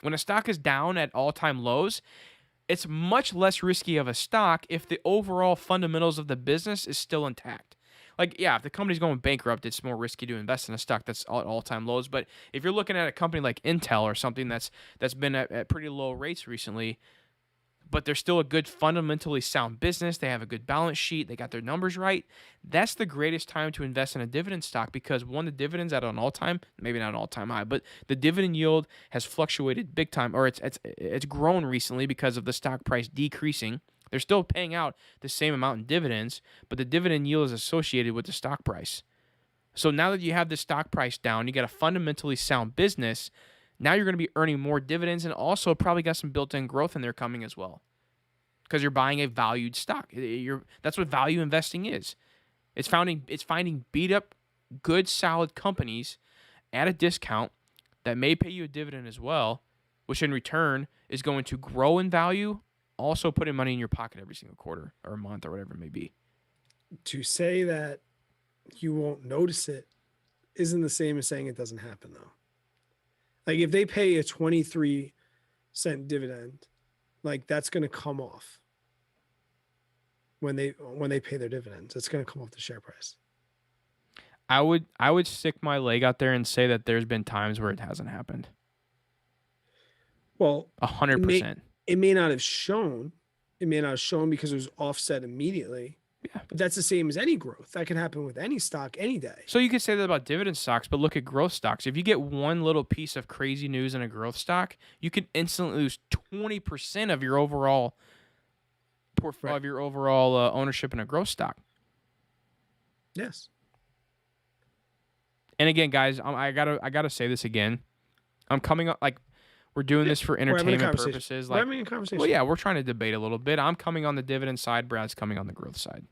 When a stock is down at all-time lows, it's much less risky of a stock if the overall fundamentals of the business is still intact. Like, yeah, if the company's going bankrupt, it's more risky to invest in a stock that's at all-time lows. But if you're looking at a company like Intel or something that's been at pretty low rates recently, but they're still a good, fundamentally sound business, they have a good balance sheet, they got their numbers right, that's the greatest time to invest in a dividend stock, because one, the dividend's at an all-time, maybe not an all-time high, but the dividend yield has fluctuated big time, or it's grown recently because of the stock price decreasing. They're still paying out the same amount in dividends, but the dividend yield is associated with the stock price. So now that you have the stock price down, you got a fundamentally sound business. Now you're going to be earning more dividends, and also probably got some built-in growth in there coming as well, because you're buying a valued stock. That's what value investing is. It's finding beat-up, good, solid companies at a discount that may pay you a dividend as well, which in return is going to grow in value, also putting money in your pocket every single quarter or month or whatever it may be. To say that you won't notice it isn't the same as saying it doesn't happen, though. Like, if they pay a 23-cent dividend, like, that's going to come off when they pay their dividends. It's going to come off the share price. I would stick my leg out there and say that there's been times where it hasn't happened. Well, 100%. It may not have shown. It may not have shown because it was offset immediately. Yeah. But that's the same as any growth. That can happen with any stock any day. So you could say that about dividend stocks, but look at growth stocks. If you get one little piece of crazy news in a growth stock, you could instantly lose 20% of your overall portfolio, of your overall ownership in a growth stock. Yes. And again, guys, I gotta say this again. I'm coming up, like, we're doing this for entertainment purposes. We're having a conversation. Well, yeah, we're trying to debate a little bit. I'm coming on the dividend side. Brad's coming on the growth side.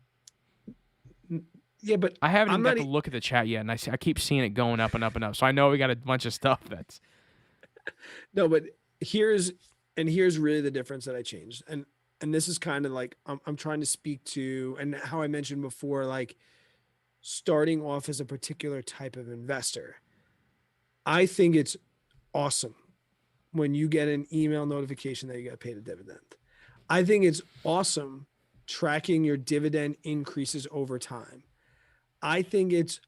Yeah, but I haven't even got to look at the chat yet, and I keep seeing it going up and up and up. So I know we got a bunch of stuff that's. No, but here's really the difference that I changed, and this is kind of like I'm trying to speak to, and how I mentioned before, like starting off as a particular type of investor. I think it's awesome when you get an email notification that you got paid a dividend. I think it's awesome tracking your dividend increases over time. I think it's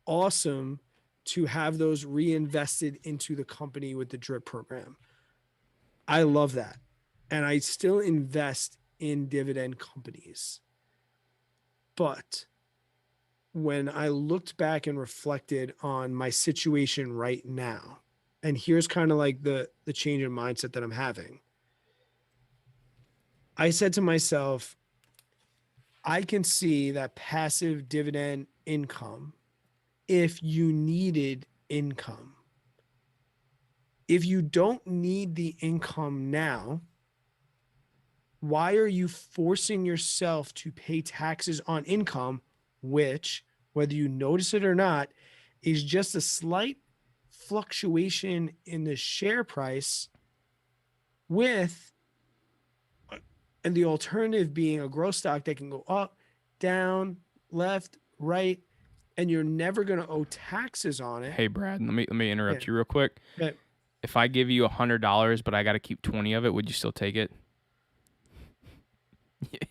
awesome to have those reinvested into the company with the drip program. I love that. And I still invest in dividend companies. But when I looked back and reflected on my situation right now, and here's kind of like the change in mindset that I'm having, I said to myself, I can see that passive dividend income if you needed income. If you don't need the income now, why are you forcing yourself to pay taxes on income, which, whether you notice it or not, is just a slight fluctuation in the share price, with, and the alternative being a growth stock that can go up, down, left, right. and you're never going to owe taxes on it. Hey, Brad, let me interrupt Yeah. you real quick. Okay. If I give you $100, but I got to keep 20 of it, would you still take it?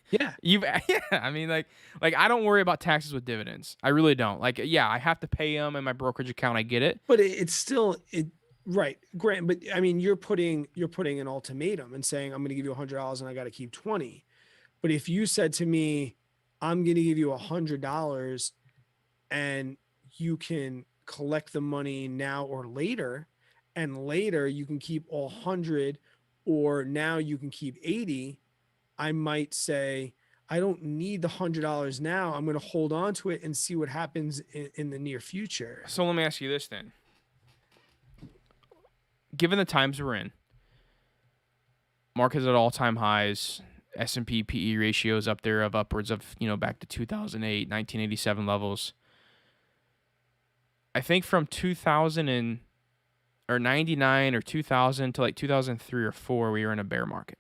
Yeah. Yeah. I mean, like I don't worry about taxes with dividends. I really don't. Like, yeah, I have to pay them in my brokerage account. I get it. But it's still right. Grant, but I mean, you're putting an ultimatum and saying, I'm going to give you $100 and I got to keep 20. But if you said to me, I'm going to give you $100 and you can collect the money now or later, and later you can keep all 100, or now you can keep 80, I might say, I don't need the $100 now. I'm going to hold on to it and see what happens in the near future. So let me ask you this then. Given the times we're in, markets at all-time highs, S&P PE ratios up there of upwards of, back to 2008, 1987 levels. I think from 99 or 2000 to like 2003 or 4, we were in a bear market,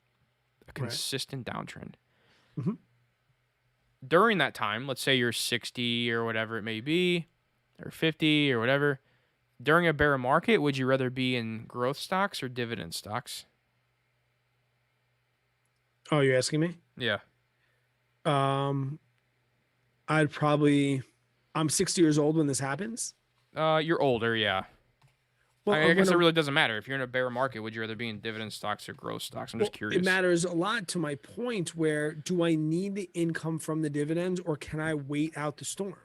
a consistent downtrend. Mhm. During that time, let's say you're 60 or whatever it may be, or 50 or whatever. During a bear market, would you rather be in growth stocks or dividend stocks? Oh, you're asking me? Yeah. I'm 60 years old when this happens. You're older, yeah. Well, I guess it really doesn't matter. If you're in a bear market, would you rather be in dividend stocks or growth stocks? I'm just curious. It matters a lot to my point where, do I need the income from the dividends or can I wait out the storm?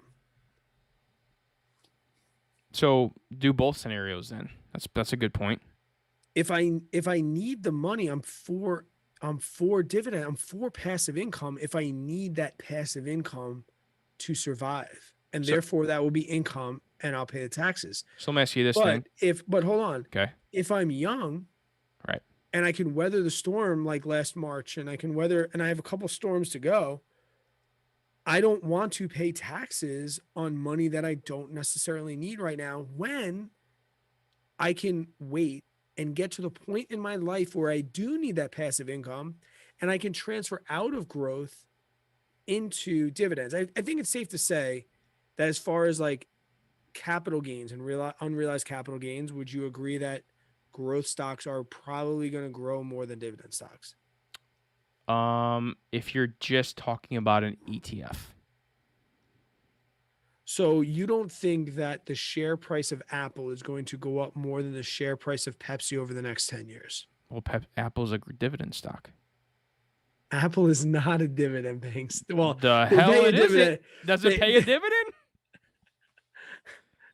So do both scenarios then. That's a good point. If I need the money, I'm for dividend. I'm for passive income if I need that passive income to survive. And therefore that will be income and I'll pay the taxes. So let me ask you this thing. But hold on. Okay. If I'm young, right, and I can weather the storm like last March, and I have a couple storms to go, I don't want to pay taxes on money that I don't necessarily need right now, when I can wait and get to the point in my life where I do need that passive income and I can transfer out of growth into dividends. I think it's safe to say that as far as like capital gains and unrealized capital gains, would you agree that growth stocks are probably going to grow more than dividend stocks? If you're just talking about an ETF. So you don't think that the share price of Apple is going to go up more than the share price of Pepsi over the next 10 years? Well, Apple's a dividend stock. Apple is not a dividend paying. Well, the hell it is it? Does it pay a dividend?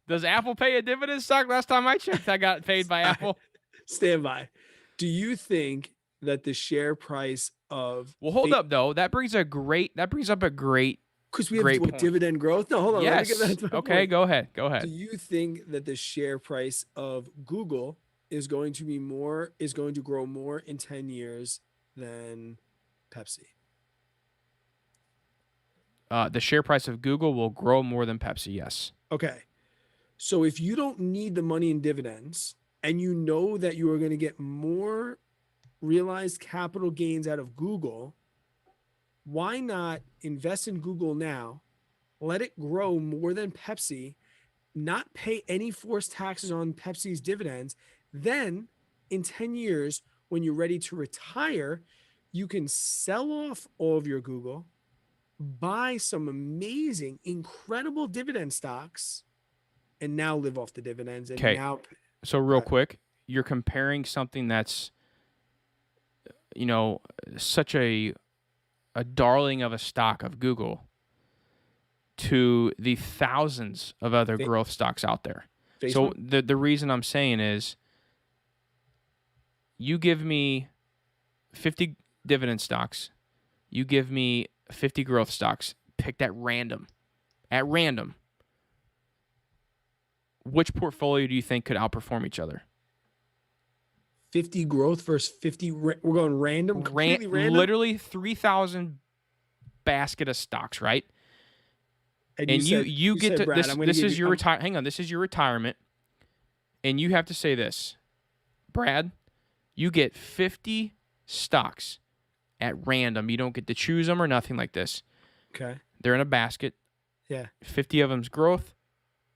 Does Apple pay a dividend stock? Last time I checked, I got paid by Apple. Stand by. Do you think that the share price of hold up though. That brings up a great because we have dividend growth. No, hold on. Yes. Let me get that okay, point. Go ahead. Do you think that the share price of Google is going to grow more in 10 years than Pepsi? The share price of Google will grow more than Pepsi, yes. Okay. So if you don't need the money in dividends and you know that you are going to get more realized capital gains out of Google, why not invest in Google now, let it grow more than Pepsi, not pay any forced taxes on Pepsi's dividends? Then in 10 years, when you're ready to retire, you can sell off all of your Google, buy some amazing, incredible dividend stocks, and now live off the dividends. And now, so real quick, you're comparing something that's, such a darling of a stock of Google to the thousands of other growth stocks out there. Facebook? So the reason I'm saying is, you give me 50 dividend stocks, you give me 50 growth stocks, picked at random. Which portfolio do you think could outperform each other? 50 growth versus 50. We're going random, completely random. Literally 3,000 basket of stocks, right? And you get to Brad, this is your retirement. Hang on, this is your retirement, and you have to say this, Brad. You get 50 stocks at random. You don't get to choose them or nothing like this. Okay. They're in a basket. Yeah. 50 of them's growth,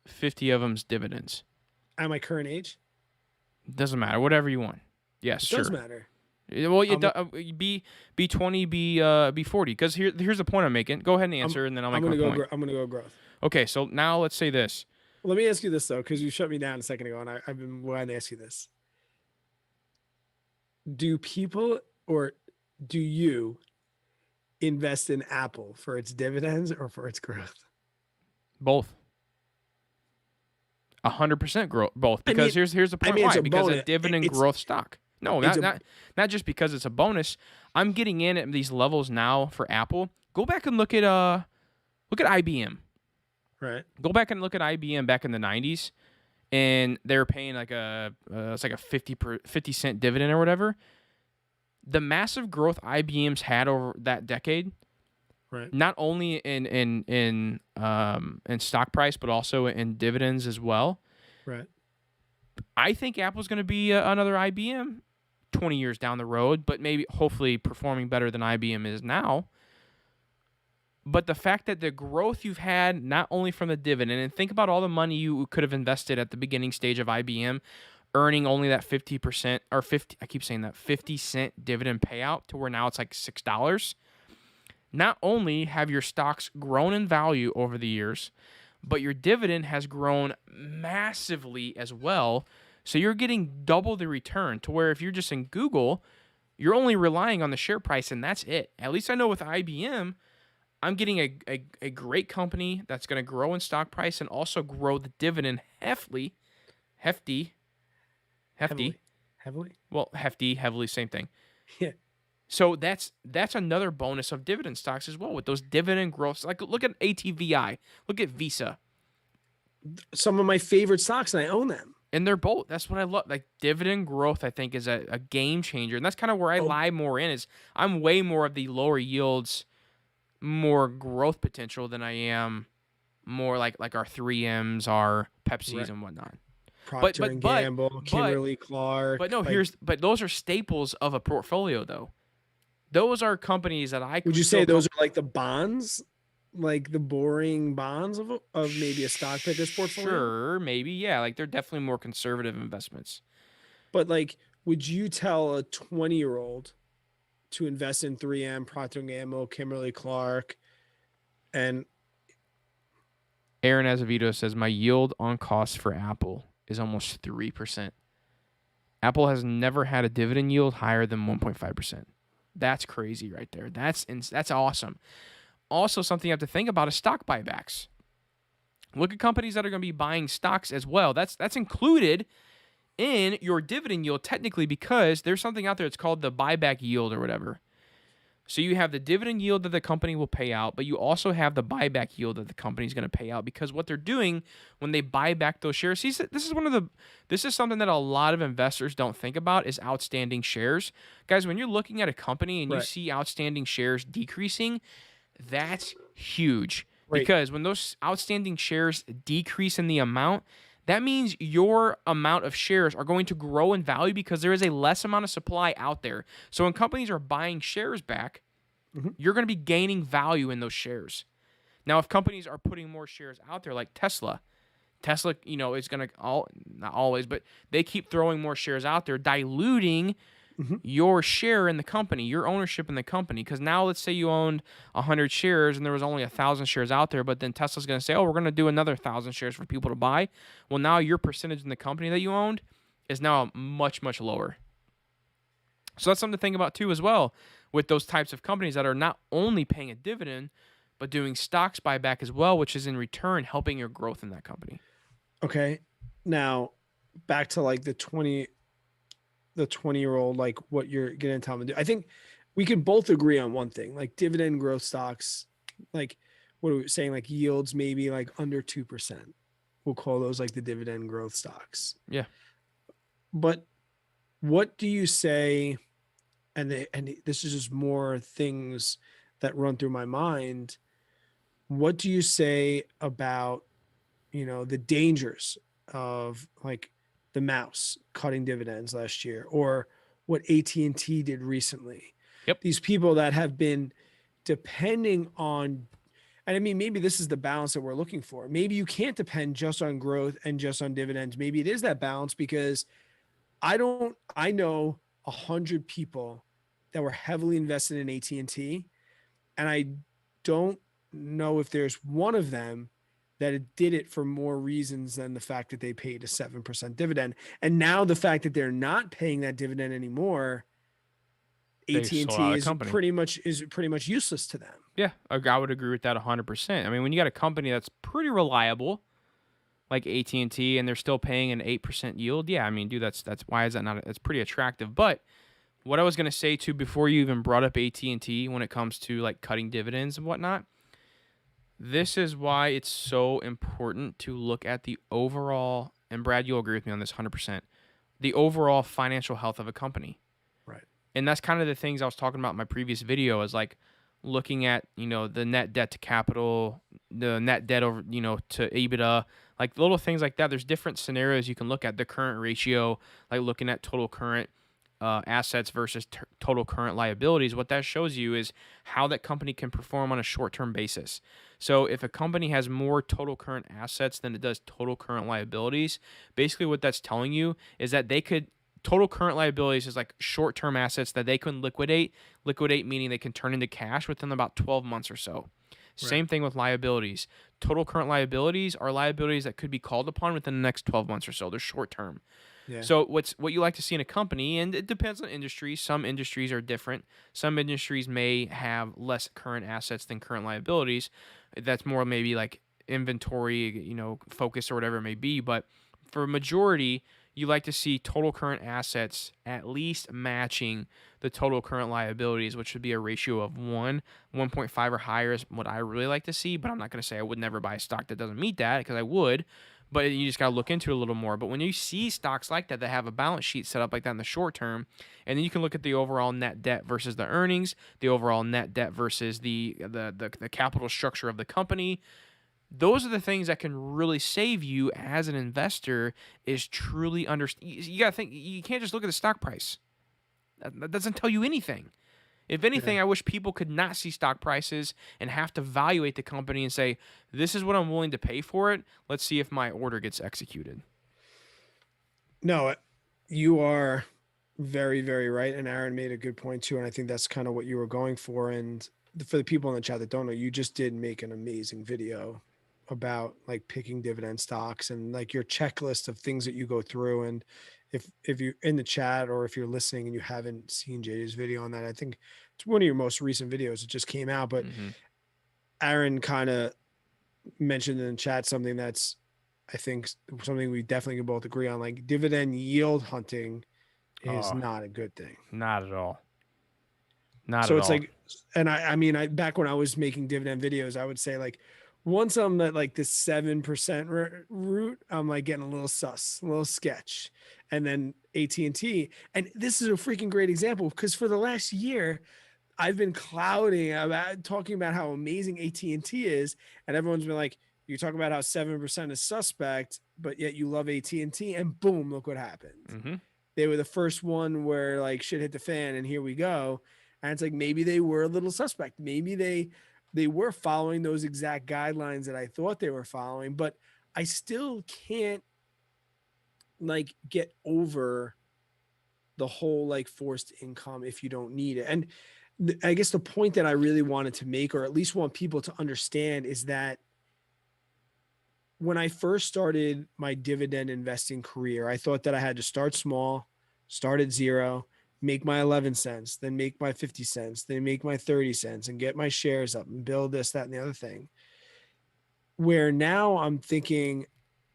50 of them's dividends. At my current age, Doesn't matter. Whatever you want. Yes, it sure. does matter. Well, I'm be 20, be 40. Because here's the point I'm making. Go ahead and answer, and then I'll make my point. I'm gonna go growth. Okay, so now let's say this. Let me ask you this though, because you shut me down a second ago, and I've been wanting to ask you this. Do people or do you invest in Apple for its dividends or for its growth? Both. 100% growth. Both. I Because mean- here's the point. it's Why? a Because bonus. a dividend It's- growth stock. No, it's not just because it's a bonus. I'm getting in at these levels now for Apple. Go back and look at IBM. Right. Go back and look at IBM back in the 90s, and they were paying like it's like a 50-cent dividend or whatever. The massive growth IBM's had over that decade, Right. not only in stock price but also in dividends as well. Right. I think Apple's going to be another IBM 20 years down the road, but maybe hopefully performing better than IBM is now. But the fact that the growth you've had, not only from the dividend, and think about all the money you could have invested at the beginning stage of IBM, earning only that 50% or 50, I keep saying that 50-cent dividend payout to where now it's like $6. Not only have your stocks grown in value over the years, but your dividend has grown massively as well. So you're getting double the return to where if you're just in Google, you're only relying on the share price and that's it. At least I know with IBM, I'm getting a great company that's going to grow in stock price and also grow the dividend hefty. Heavily. Well, hefty, heavily, same thing. Yeah. So that's another bonus of dividend stocks as well with those dividend growths. Like look at ATVI, look at Visa, Some of my favorite stocks, and I own them. and they're both. That's what I love. Like dividend growth, I think is a game changer, and that's kind of where I lie more in. Is I'm way more of the lower yields, more growth potential than I am more like our 3Ms, our Pepsis, Right. and whatnot. Procter but- and but- Gamble, Kimberly Clark. But no, like, but those are staples of a portfolio, though. Those are companies that I would you feel say those are like the bonds, like the boring bonds of maybe a stock picker's portfolio? Sure, maybe, yeah. Like they're definitely more conservative investments. But like, would you tell a 20-year-old to invest in 3M, Procter and Gamble, Kimberly Clark, and Aaron Azevedo says my yield on cost for Apple is almost 3%. Apple has never had a dividend yield higher than 1.5%. That's crazy right there. That's awesome. Also, something you have to think about is stock buybacks. Look at companies that are going to be buying stocks as well. That's included in your dividend yield technically because there's something out there that's called the buyback yield or whatever. So you have the dividend yield that the company will pay out, but you also have the buyback yield that the company is going to pay out because what they're doing when they buy back those shares. See, this is something that a lot of investors don't think about is outstanding shares. Guys, when you're looking at a company and you Right. see outstanding shares decreasing, that's huge. Right. Because when those outstanding shares decrease in the amount, that means your amount of shares are going to grow in value because there is a less amount of supply out there. So when companies are buying shares back, you're going to be gaining value in those shares. Now, if companies are putting more shares out there like Tesla, is going to, not always, but they keep throwing more shares out there, diluting your share in the company, your ownership in the company. Because now let's say you owned 100 shares and there was only 1,000 shares out there, but then Tesla's going to say, oh, we're going to do another 1,000 shares for people to buy. Well, now your percentage in the company that you owned is now much, much lower. So that's something to think about too as well with those types of companies that are not only paying a dividend, but doing stocks buyback as well, which is in return helping your growth in that company. okay, now back to like the 20-year-old, like what you're gonna tell them to do. I think we can both agree on one thing, like dividend growth stocks, like what are we saying, like yields maybe like under 2%. We'll call those like the dividend growth stocks. Yeah. But what do you say? And this is just more things that run through my mind. What do you say about, the dangers of like the mouse cutting dividends last year, or what AT&T did recently? Yep. These people that have been depending on, And I mean, maybe this is the balance that we're looking for. Maybe you can't depend just on growth and just on dividends. Maybe it is that balance, because I know 100 people that were heavily invested in AT&T, and I don't know if there's one of them that it did it for more reasons than the fact that they paid a 7% dividend. And now the fact that they're not paying that dividend anymore, They sold out AT&T the is company. pretty much useless to them. Yeah, I would agree with that 100%. I mean, when you got a company that's pretty reliable, like AT&T, and they're still paying an 8% yield, yeah, I mean, dude, that's why is that not? That's pretty attractive. But what I was gonna say too, before you even brought up AT&T, when it comes to like cutting dividends and whatnot, this is why it's so important to look at the overall. And Brad, you'll agree with me on this 100%. The overall financial health of a company. Right. And that's kind of the things I was talking about in my previous video, is like looking at, the net debt to capital, the net debt over, to EBITDA, like little things like that. There's different scenarios you can look at. The current ratio, like looking at total current assets versus total current liabilities. What that shows you is how that company can perform on a short-term basis. So if a company has more total current assets than it does total current liabilities, basically what that's telling you is that they could total current liabilities is like short-term assets that they can liquidate meaning they can turn into cash within about 12 months or so. Right. Same thing with liabilities. Total current liabilities are liabilities that could be called upon within the next 12 months or so. They're short-term. Yeah. So what you like to see in a company, and it depends on industries. Some industries are different. Some industries may have less current assets than current liabilities. That's more maybe like inventory, focus or whatever it may be. But for a majority, you like to see total current assets at least matching the total current liabilities, which would be a ratio of 1.5 or higher is what I really like to see. But I'm not going to say I would never buy a stock that doesn't meet that, because I would. But you just got to look into it a little more. But when you see stocks like that have a balance sheet set up like that in the short term, and then you can look at the overall net debt versus the earnings, the overall net debt versus the capital structure of the company, those are the things that can really save you as an investor. Is truly understand. You got to think. You can't just look at the stock price. That doesn't tell you anything. If anything, Yeah. I wish people could not see stock prices and have to evaluate the company and say, this is what I'm willing to pay for it. Let's see if my order gets executed. No, you are very, very right. And Aaron made a good point too. And I think that's kind of what you were going for. And for the people in the chat that don't know, you just did make an amazing video about like picking dividend stocks and like your checklist of things that you go through. And if you're in the chat or if you're listening and you haven't seen JJ's video on that, I think it's one of your most recent videos. It just came out, but Aaron kind of mentioned in the chat something that's, I think, something we definitely can both agree on. Like dividend yield hunting is not a good thing. Not at all. Not so at it's all. like, and I mean, back when I was making dividend videos, I would say like, once I'm at like the 7% route, I'm like getting a little sus, a little sketch. And then AT&T, and this is a freaking great example, because for the last year, I've been clouding about talking about how amazing AT&T is, and everyone's been like, you talk about how 7% is suspect, but yet you love AT&T, and boom, look what happened. They were the first one where like shit hit the fan, and here we go. And it's like, maybe they were a little suspect. Maybe they were following those exact guidelines that I thought they were following, but I still can't like get over the whole like forced income if you don't need it. And I guess the point that I really wanted to make, or at least want people to understand, is that when I first started my dividend investing career, I thought that I had to start small, start at zero, make my 11 cents, then make my 50 cents, then make my 30 cents and get my shares up and build this, that, and the other thing. Where now I'm thinking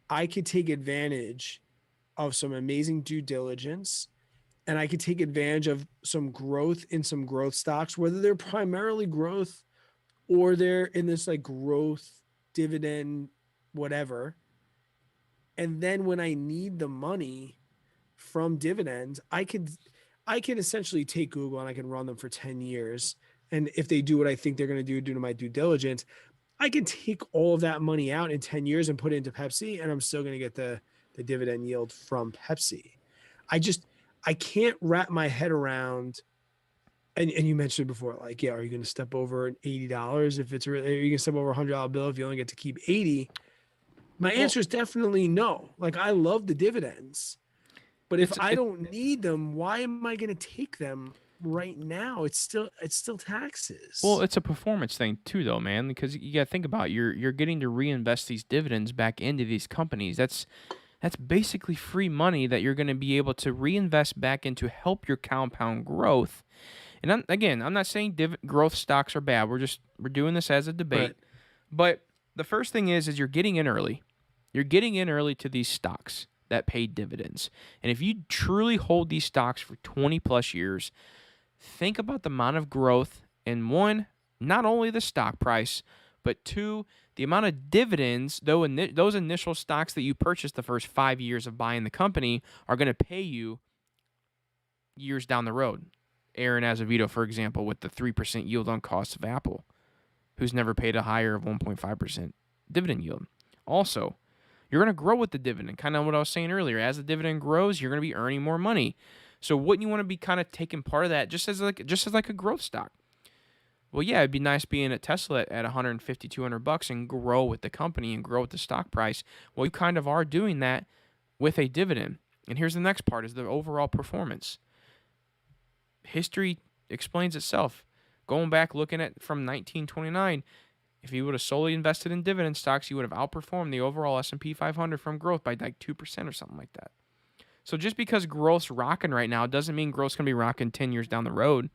I could take advantage of some amazing due diligence, and I could take advantage of some growth in some growth stocks, whether they're primarily growth or they're in this like growth dividend, whatever. And then when I need the money from dividends, I can essentially take Google and I can run them for 10 years. And if they do what I think they're going to do due to my due diligence, I can take all of that money out in 10 years and put it into Pepsi, and I'm still going to get the dividend yield from Pepsi. I can't wrap my head around And you mentioned before, like, yeah, are you going to step over $80 if it's really, are you going to step over $100 bill if you only get to keep 80? My Well, answer is definitely no. Like, I love the dividends, but if it's I don't need them, why am I going to take them right now? It's still well, taxes. it's a performance thing too, though, man. Because you got to think about it. You're getting to reinvest these dividends back into these companies. That's basically free money that you're going to be able to reinvest back into help your compound growth. And I'm not saying growth stocks are bad. We're doing this as a debate. Right. But the first thing is you're getting in early. You're getting in early to these stocks that pay dividends. And if you truly hold these stocks for 20 plus years, think about the amount of growth in one, not only the stock price, but two, the amount of dividends those initial stocks that you purchased the first 5 years of buying the company are going to pay you years down the road. Aaron Azevedo, for example, with the 3% yield on cost of Apple, who's never paid a higher of 1.5% dividend yield. Also, you're going to grow with the dividend, kind of what I was saying earlier. As the dividend grows, you're going to be earning more money. So wouldn't you want to be kind of taking part of that just as like a growth stock? Well, yeah, it'd be nice being at Tesla at 150, $200 and grow with the company and grow with the stock price. Well, you kind of are doing that with a dividend. And here's the next part is the overall performance. History explains itself. Going back looking at from 1929, if you would have solely invested in dividend stocks, you would have outperformed the overall S&P 500 from growth by like 2% or something like that. So just because growth's rocking right now doesn't mean growth's going to be rocking 10 years down the road.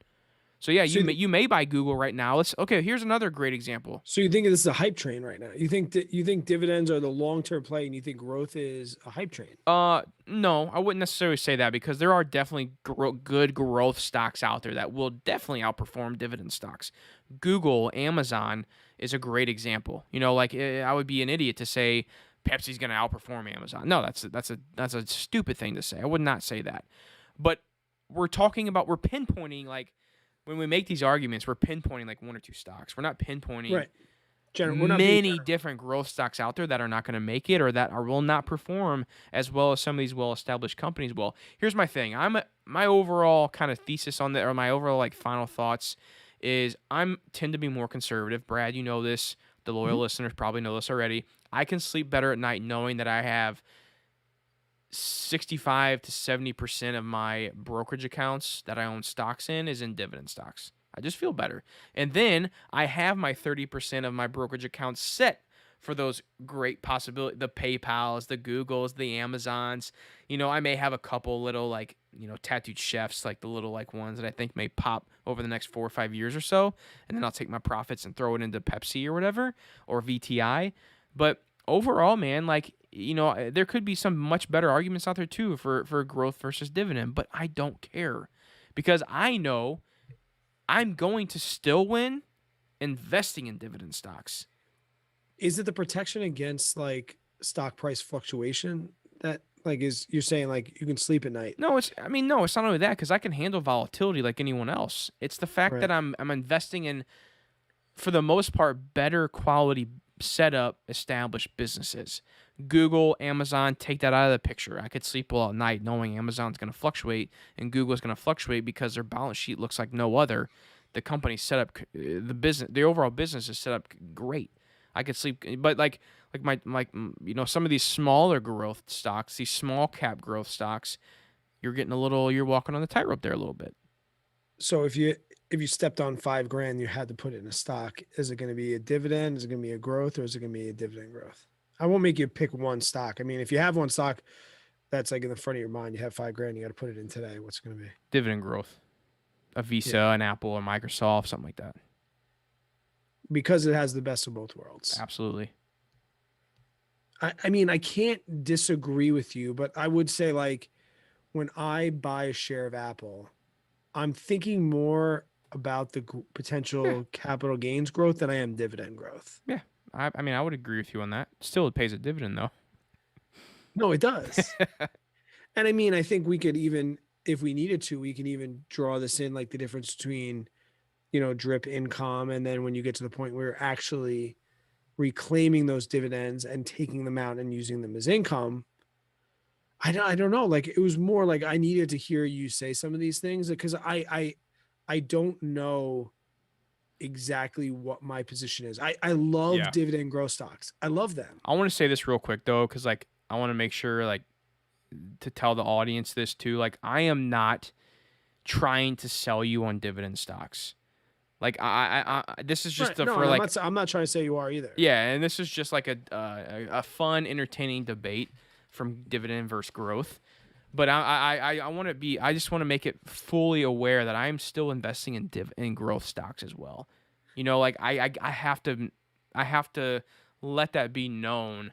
So yeah, So you may buy Google right now. Here's another great example. So you think this is a hype train right now? You think dividends are the long-term play and you think growth is a hype train? No, I wouldn't necessarily say that because there are definitely good growth stocks out there that will definitely outperform dividend stocks. Google, Amazon is a great example. Like I would be an idiot to say Pepsi's going to outperform Amazon. No, that's a stupid thing to say. I would not say that. But we're pinpointing like when we make these arguments, we're pinpointing like one or two stocks. We're not pinpointing Right. We're not being many general. different growth stocks out there that are not going to make it or that will not perform as well as some of these well-established companies will. Here's my thing. My overall kind of thesis on that, or my overall like final thoughts is tend to be more conservative. Brad, you know this. The loyal listeners probably know this already. I can sleep better at night knowing that I have 65 to 70% of my brokerage accounts that I own stocks in is in dividend stocks. I just feel better. And then I have my 30% of my brokerage accounts set for those great possibilities, the PayPals, the Googles, the Amazons. I may have a couple little like, tattooed chefs, like the little like ones that I think may pop over the next 4 or 5 years or so. And then I'll take my profits and throw it into Pepsi or whatever, or VTI. But overall, man, like, there could be some much better arguments out there too for growth versus dividend, but I don't care because I know I'm going to still win investing in dividend stocks. Is it the protection against like stock price fluctuation that like you're saying like you can sleep at night? No, it's not only that because I can handle volatility like anyone else. It's the fact that I'm investing in, for the most part, better quality setup established businesses. Google, Amazon, take that out of the picture. I could sleep well at night knowing Amazon's going to fluctuate and Google's going to fluctuate because their balance sheet looks like no other. The company's set up, the overall business is set up great. I could sleep, but like some of these smaller growth stocks, these small cap growth stocks, you're walking on the tightrope there a little bit. So if you stepped on $5,000, you had to put it in a stock. Is it going to be a dividend? Is it going to be a growth, or is it going to be a dividend growth? I won't make you pick one stock. I mean, if you have one stock that's like in the front of your mind, you have $5,000, you got to put it in today. What's it going to be? Dividend growth, a Visa, an Apple, or Microsoft, something like that. Because it has the best of both worlds. Absolutely. I mean, I can't disagree with you, but I would say like when I buy a share of Apple, I'm thinking more about the potential capital gains growth than I am dividend growth. Yeah. I mean, I would agree with you on that. Still, it pays a dividend, though. No, it does. And I mean, I think we could even, if we needed to, we can even draw this in, like the difference between, drip income. And then when you get to the point where you're actually reclaiming those dividends and taking them out and using them as income, I don't know. Like, it was more like I needed to hear you say some of these things because I I don't know exactly what my position is. I love Yeah. dividend growth stocks. I love them. I want to say this real quick though, because like I want to make sure like to tell the audience this too. Like I am not trying to sell you on dividend stocks. Like this is just Right. No, for and like I'm not trying to say you are either. yeah, and this is just like a fun, entertaining debate from dividend versus growth. But I want to be I just want to make it fully aware that I'm still investing in growth stocks as well. You know, like I have to let that be known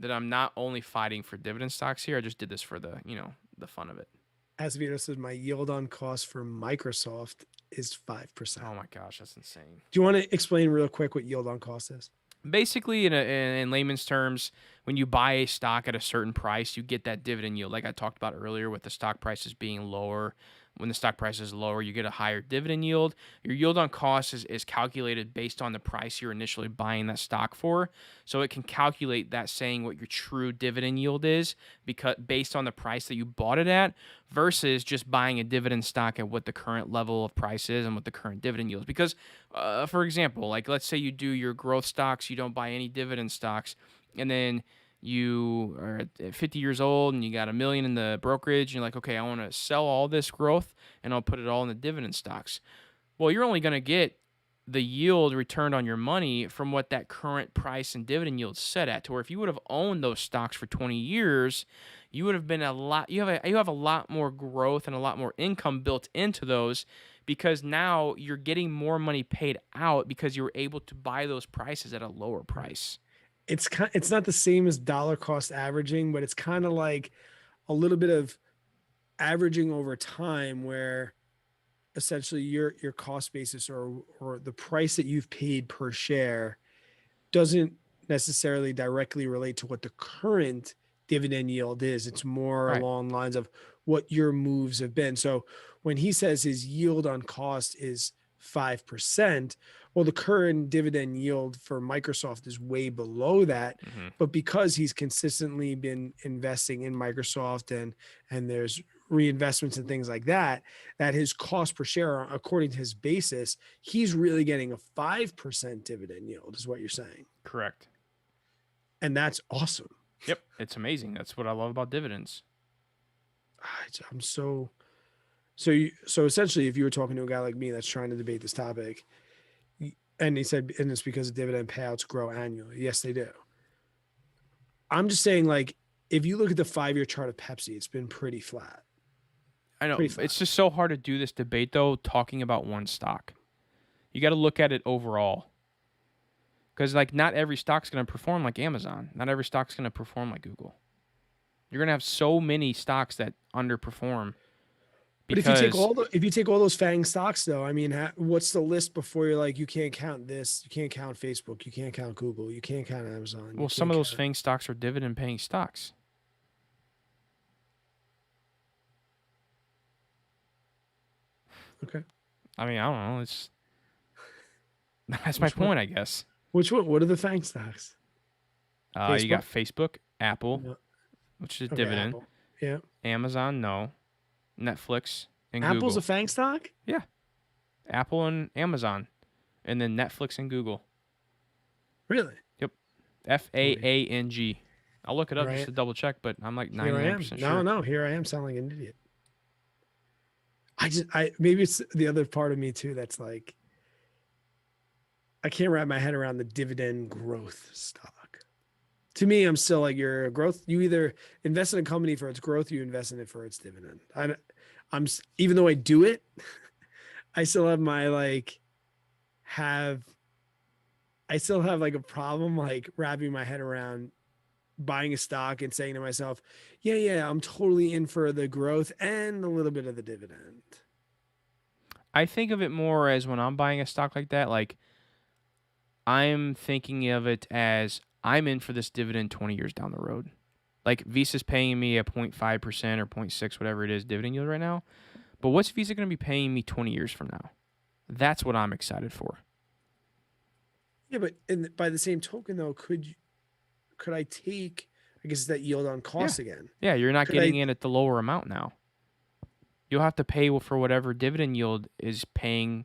that I'm not only fighting for dividend stocks here. I just did this for the the fun of it. As Vito says, my yield on cost for Microsoft is 5%. Oh my gosh, that's insane. Do you want to explain real quick what yield on cost is? Basically, in layman's terms, when you buy a stock at a certain price, you get that dividend yield. Like I talked about earlier, with the stock prices being lower. When the stock price is lower, you get a higher dividend yield. Your yield on cost is calculated based on the price you're initially buying that stock for. So it can calculate that, saying what your true dividend yield is because based on the price that you bought it at versus just buying a dividend stock at what the current level of price is and what the current dividend yield is. Because, for example, like let's say you do your growth stocks, you don't buy any dividend stocks, and then you are at 50 years old and you got $1 million in the brokerage and you're like, okay, I want to sell all this growth and I'll put it all in the dividend stocks. Well, you're only going to get the yield returned on your money from what that current price and dividend yield set at. To where if you would have owned those stocks for 20 years, you would have been you have a lot more growth and a lot more income built into those, because now you're getting more money paid out because you were able to buy those prices at a lower price. It's not the same as dollar cost averaging, but it's kind of like a little bit of averaging over time, where essentially your cost basis or the price that you've paid per share doesn't necessarily directly relate to what the current dividend yield is. It's more Right. along lines of what your moves have been. So when he says his yield on cost is 5%, well, the current dividend yield for Microsoft is way below that. Mm-hmm. But because he's consistently been investing in Microsoft and there's reinvestments and things like that, that his cost per share, according to his basis, he's really getting a 5% dividend yield, is what you're saying. Correct. And that's awesome. Yep, it's amazing. That's what I love about dividends. I'm so essentially, if you were talking to a guy like me that's trying to debate this topic, and he said, and it's because dividend payouts grow annually. Yes, they do. I'm just saying, like, if you look at the 5-year chart of Pepsi, it's been pretty flat. I know. It's just so hard to do this debate, though, talking about one stock. You got to look at it overall. Because, like, not every stock's going to perform like Amazon. Not every stock's going to perform like Google. You're going to have so many stocks that underperform. But if you take all those FANG stocks, though, I mean, what's the list before you're like, you can't count this, you can't count Facebook, you can't count Google, you can't count Amazon. Well, some of those FANG stocks are dividend-paying stocks. Okay. I mean, I don't know. That's my point, I guess. Which one? What are the FANG stocks? You got Facebook, Apple, No. which is dividend. Apple. Yeah. Amazon, no. Netflix and Apple's Google. a FANG stock? Yeah. Apple and Amazon. And then Netflix and Google. Really? Yep. FAANG. I'll look it up just to double check, but I'm like 99% sure. No, here I am sounding like an idiot. Maybe it's the other part of me too that's like, I can't wrap my head around the dividend growth stock. To me, I'm still like, you're a growth. You either invest in a company for its growth, you invest in it for its dividend. I'm even though I do it, I still have like a problem like wrapping my head around buying a stock and saying to myself, yeah, I'm totally in for the growth and a little bit of the dividend. I think of it more as when I'm buying a stock like that, like I'm thinking of it as I'm in for this dividend 20 years down the road. Like Visa's paying me a 0.5% or 0.6, whatever it is, dividend yield right now. But what's Visa going to be paying me 20 years from now? That's what I'm excited for. Yeah, but by the same token, though, could I take, I guess, that yield on cost again? Yeah, you're not getting in at the lower amount now. You'll have to pay for whatever dividend yield is paying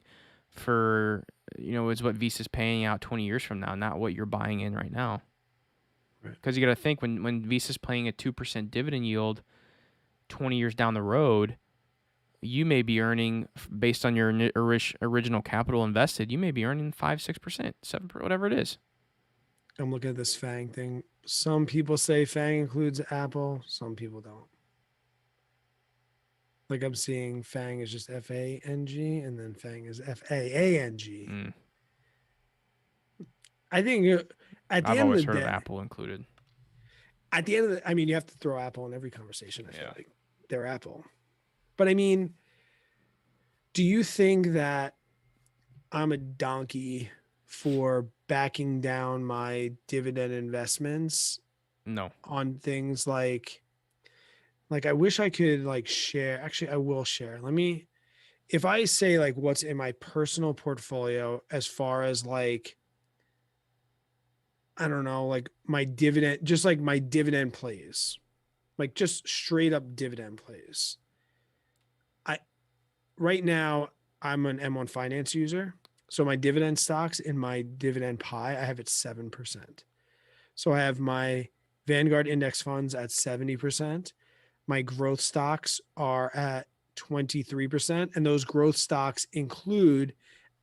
for, is what Visa's paying out 20 years from now, not what you're buying in right now. Right. Because you got to think when Visa's paying a 2% dividend yield 20 years down the road, you may be earning, based on your original capital invested, you may be earning 5%, 6%, 7%, whatever it is. I'm looking at this FANG thing. Some people say FANG includes Apple. Some people don't. Like I'm seeing FANG is just FANG and then FANG is FAANG. Mm. I think at the I've end of always the heard of day, Apple included. at the end of the, I mean, you have to throw Apple in every conversation. I feel Yeah. like they're Apple. But I mean, do you think that I'm a donkey for backing down my dividend investments No. on things like I wish I could like share. Actually, I will share. If I say like what's in my personal portfolio as far as like, I don't know, like my dividend, just like my dividend plays, like just straight up dividend plays. Right now I'm an M1 Finance user. So my dividend stocks in my dividend pie, I have it 7%. So I have my Vanguard index funds at 70%. My growth stocks are at 23%. And those growth stocks include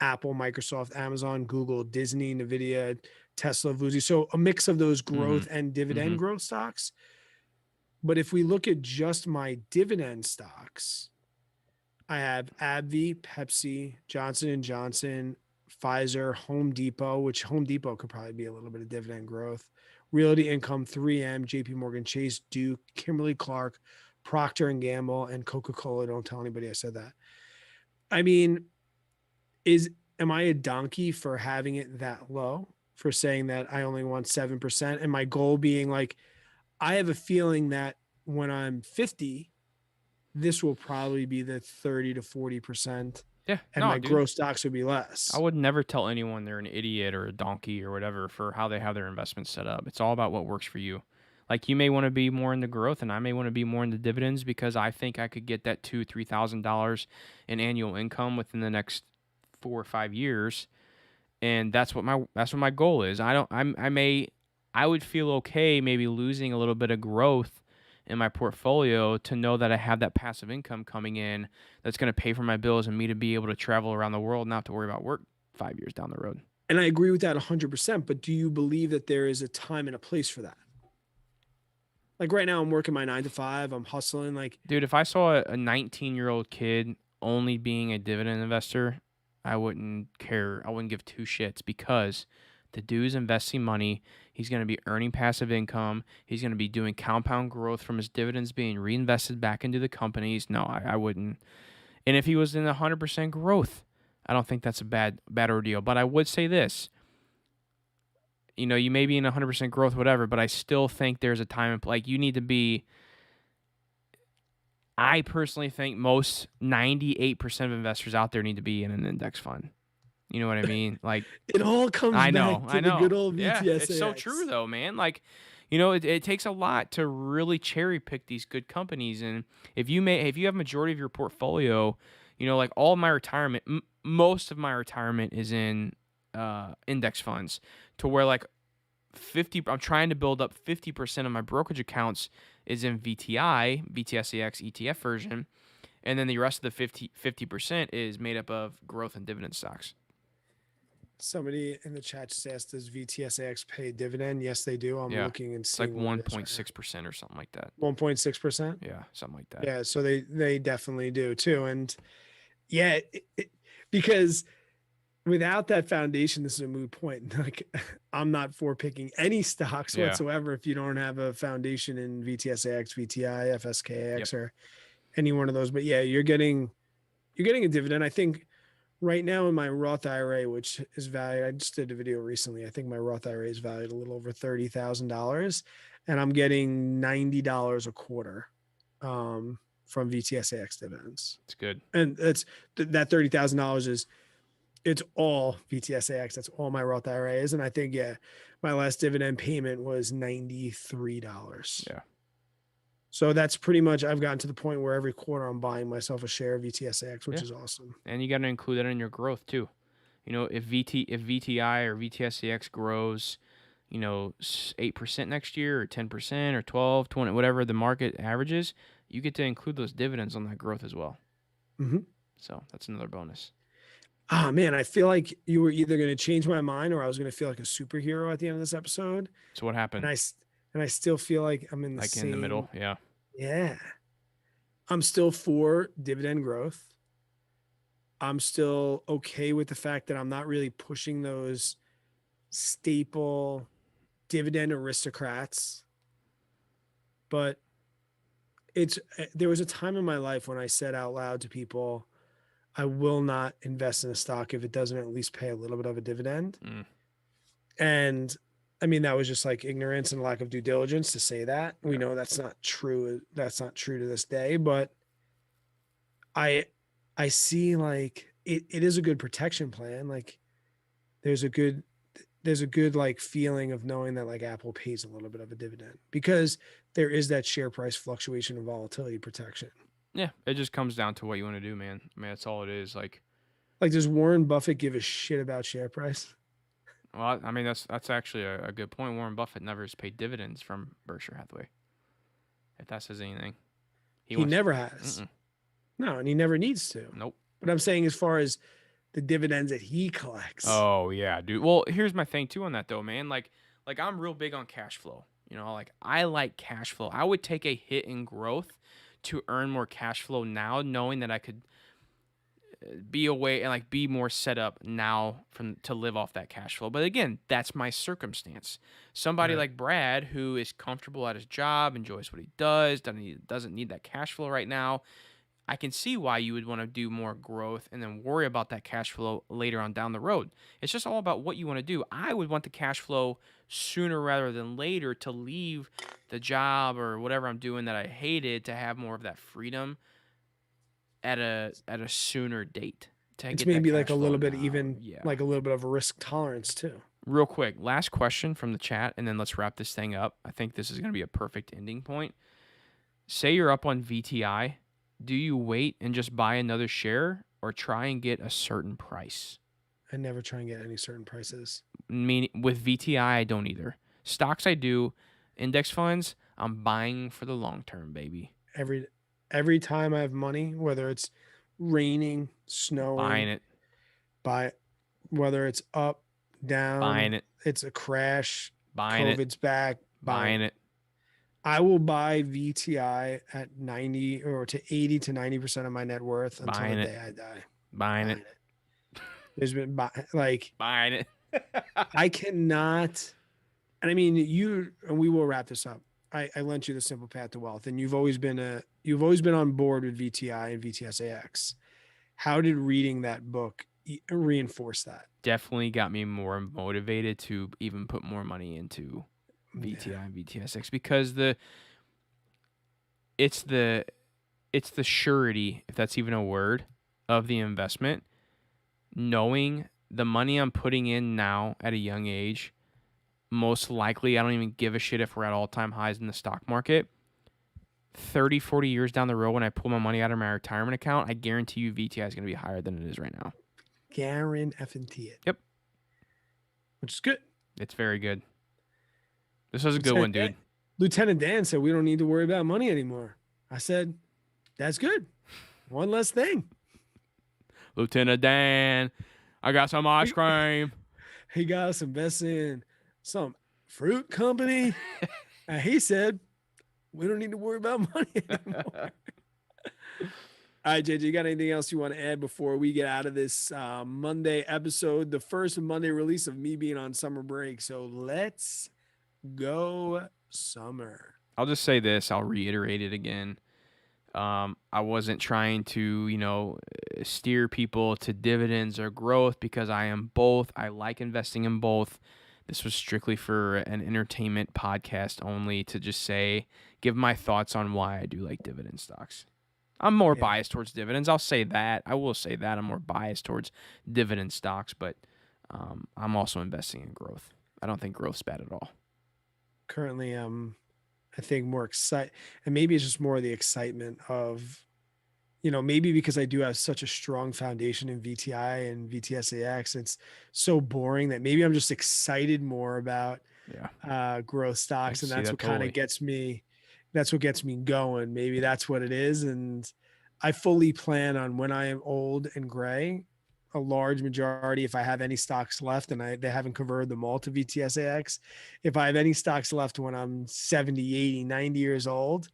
Apple, Microsoft, Amazon, Google, Disney, Nvidia, Tesla, Vuzi. So a mix of those growth and dividend growth stocks. But if we look at just my dividend stocks, I have AbbVie, Pepsi, Johnson & Johnson, Pfizer, Home Depot, which Home Depot could probably be a little bit of dividend growth. Realty Income, 3M, JP Morgan Chase, Duke, Kimberly-Clark, Procter & Gamble, and Coca-Cola. Don't tell anybody I said that. I mean, am I a donkey for having it that low, for saying that I only want 7%? And my goal being like, I have a feeling that when I'm 50, this will probably be the 30 to 40%. Yeah. And my growth stocks would be less. I would never tell anyone they're an idiot or a donkey or whatever for how they have their investments set up. It's all about what works for you. Like you may want to be more in the growth and I may want to be more in the dividends because I think I could get that $2,000-$3,000 in annual income within the next 4 or 5 years. And that's what my goal is. I would feel okay maybe losing a little bit of growth in my portfolio to know that I have that passive income coming in that's going to pay for my bills and me to be able to travel around the world, not to worry about work 5 years down the road. And I agree with that 100%. But do you believe that there is a time and a place for that? Like right now, I'm working my 9 to 5. I'm hustling. Like, dude, if I saw a 19-year-old kid only being a dividend investor, I wouldn't care. I wouldn't give two shits because the dude's investing money. He's going to be earning passive income. He's going to be doing compound growth from his dividends being reinvested back into the companies. No, I wouldn't. And if he was in 100% growth, I don't think that's a bad ordeal. But I would say this. You may be in 100% growth, whatever, but I still think there's a time, like you need to be, I personally think most 98% of investors out there need to be in an index fund. You know what I mean? Like it all comes back to the good old VTSAX. Yeah, it's so true though, man. Like, it takes a lot to really cherry pick these good companies. And if you have a majority of your portfolio, like all of my retirement, most of my retirement is in index funds, to where like 50, I'm trying to build up 50% of my brokerage accounts is in VTSAX ETF version. And then the rest of the 50% is made up of growth and dividend stocks. Somebody in the chat just asked, does VTSAX pay dividend? Yes, they do. I'm looking and seeing. It's like 1.6% or something like that. 1.6%? Yeah, something like that. Yeah, so they definitely do too. And yeah, because without that foundation, this is a moot point. Like I'm not for picking any stocks whatsoever if you don't have a foundation in VTSAX, VTI, FSKX, or any one of those. But yeah, you're getting a dividend. I think right now in my Roth IRA, which is valued, I just did a video recently. I think my Roth IRA is valued a little over $30,000, and I'm getting $90 a quarter from VTSAX dividends. It's good. And that $30,000 it's all VTSAX. That's all my Roth IRA is. And I think, my last dividend payment was $93. Yeah. So that's pretty much, I've gotten to the point where every quarter I'm buying myself a share of VTSAX, which Yeah. is awesome. And you got to include that in your growth too. You know, if VTI or VTSCX grows, 8% next year or 10% or 12, 20, whatever the market averages, you get to include those dividends on that growth as well. Mhm. So that's another bonus. Ah, man, I feel like you were either going to change my mind or I was going to feel like a superhero at the end of this episode. So what happened? And I still feel like I'm in the Like same. in the middle, yeah. Yeah. I'm still for dividend growth. I'm still okay with the fact that I'm not really pushing those staple dividend aristocrats. But there was a time in my life when I said out loud to people, I will not invest in a stock if it doesn't at least pay a little bit of a dividend. Mm. And I mean, that was just like ignorance and lack of due diligence to say that. We know that's not true. That's not true to this day, but I see like it is a good protection plan. Like there's a good like feeling of knowing that like Apple pays a little bit of a dividend because there is that share price fluctuation and volatility protection. Yeah, it just comes down to what you want to do, man. I mean, that's all it is. Like does Warren Buffett give a shit about share price? Well, I mean, that's actually a good point. Warren Buffett never has paid dividends from Berkshire Hathaway. If that says anything, He never has. Mm-mm. No, and he never needs to. Nope. But I'm saying as far as the dividends that he collects. Oh yeah, dude. Well, here's my thing too on that though, man. Like I'm real big on cash flow. Like I like cash flow. I would take a hit in growth to earn more cash flow now, knowing that I could be away and like be more set up now to live off that cash flow. But again, that's my circumstance. Somebody like Brad, who is comfortable at his job, enjoys what he does, doesn't need that cash flow right now. I can see why you would want to do more growth and then worry about that cash flow later on down the road. It's just all about what you want to do. I would want the cash flow sooner rather than later to leave the job or whatever I'm doing that I hated to have more of that freedom at a sooner date. It's maybe like a little bit like a little bit of a risk tolerance too. Real quick, last question from the chat, and then let's wrap this thing up. I think this is going to be a perfect ending point. Say you're up on VTI. Do you wait and just buy another share or try and get a certain price? I never try and get any certain prices. With VTI, I don't either. Stocks, I do. Index funds, I'm buying for the long term, baby. Every time I have money, whether it's raining, snowing, buying it. Whether it's up, down, buying it. It's a crash, buying COVID's back, buying it. I will buy VTI at 90 or to 80 to 90% of my net worth until the day I die. Buying it. There's been buying it. I cannot. And I mean, and we will wrap this up. I lent you The Simple Path to Wealth, and you've always been on board with VTI and VTSAX. How did reading that book reinforce that? Definitely got me more motivated to even put more money into VTI and VTSX because it's the surety, if that's even a word, of the investment. Knowing the money I'm putting in now at a young age, most likely I don't even give a shit if we're at all-time highs in the stock market. 30, 40 years down the road when I pull my money out of my retirement account, I guarantee you VTI is going to be higher than it is right now. Guarantee it. Yep. Which is good. It's very good. This was a good one, dude. Lieutenant Dan said we don't need to worry about money anymore. I said, that's good. One less thing. Lieutenant Dan, I got some ice cream. He got us invested in some fruit company. And he said, we don't need to worry about money anymore. All right, JJ, you got anything else you want to add before we get out of this Monday episode, the first Monday release of me being on summer break? So let's go summer. I'll just say this. I'll reiterate it again. I wasn't trying to, steer people to dividends or growth because I am both. I like investing in both. This was strictly for an entertainment podcast only to just give my thoughts on why I do like dividend stocks. I'm more biased towards dividends. I'll say that. I will say that I'm more biased towards dividend stocks, but I'm also investing in growth. I don't think growth's bad at all. Currently, I think more excite, and maybe it's just more the excitement of, maybe because I do have such a strong foundation in VTI and VTSAX, it's so boring that maybe I'm just excited more about Yeah. growth I stocks, can and see that's that what kind totally. of gets me. That's what gets me going. Maybe that's what it is, and I fully plan on when I am old and gray, a large majority, if I have any stocks left, and they haven't converted them all to VTSAX, if I have any stocks left when I'm 70, 80, 90 years old,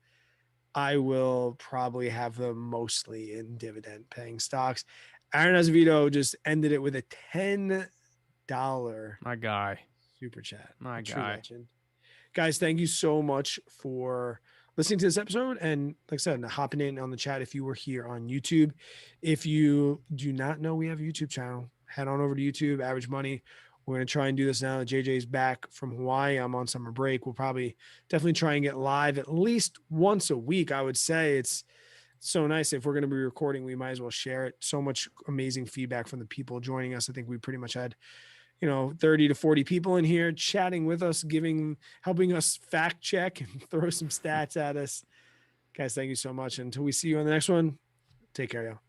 I will probably have them mostly in dividend paying stocks. Aaron Azevedo just ended it with a $10 My guy. super chat. My A true guy. legend. Guys, thank you so much for listening to this episode. And like I said, hopping in on the chat if you were here on YouTube. If you do not know we have a YouTube channel, head on over to YouTube, Average Money. We're going to try and do this now that JJ's back from Hawaii. I'm on summer break. We'll probably definitely try and get live at least once a week. I would say it's so nice. If we're going to be recording, we might as well share it. So much amazing feedback from the people joining us. I think we pretty much had 30 to 40 people in here chatting with us, helping us fact check and throw some stats at us. Guys, thank you so much. Until we see you on the next one, take care, y'all.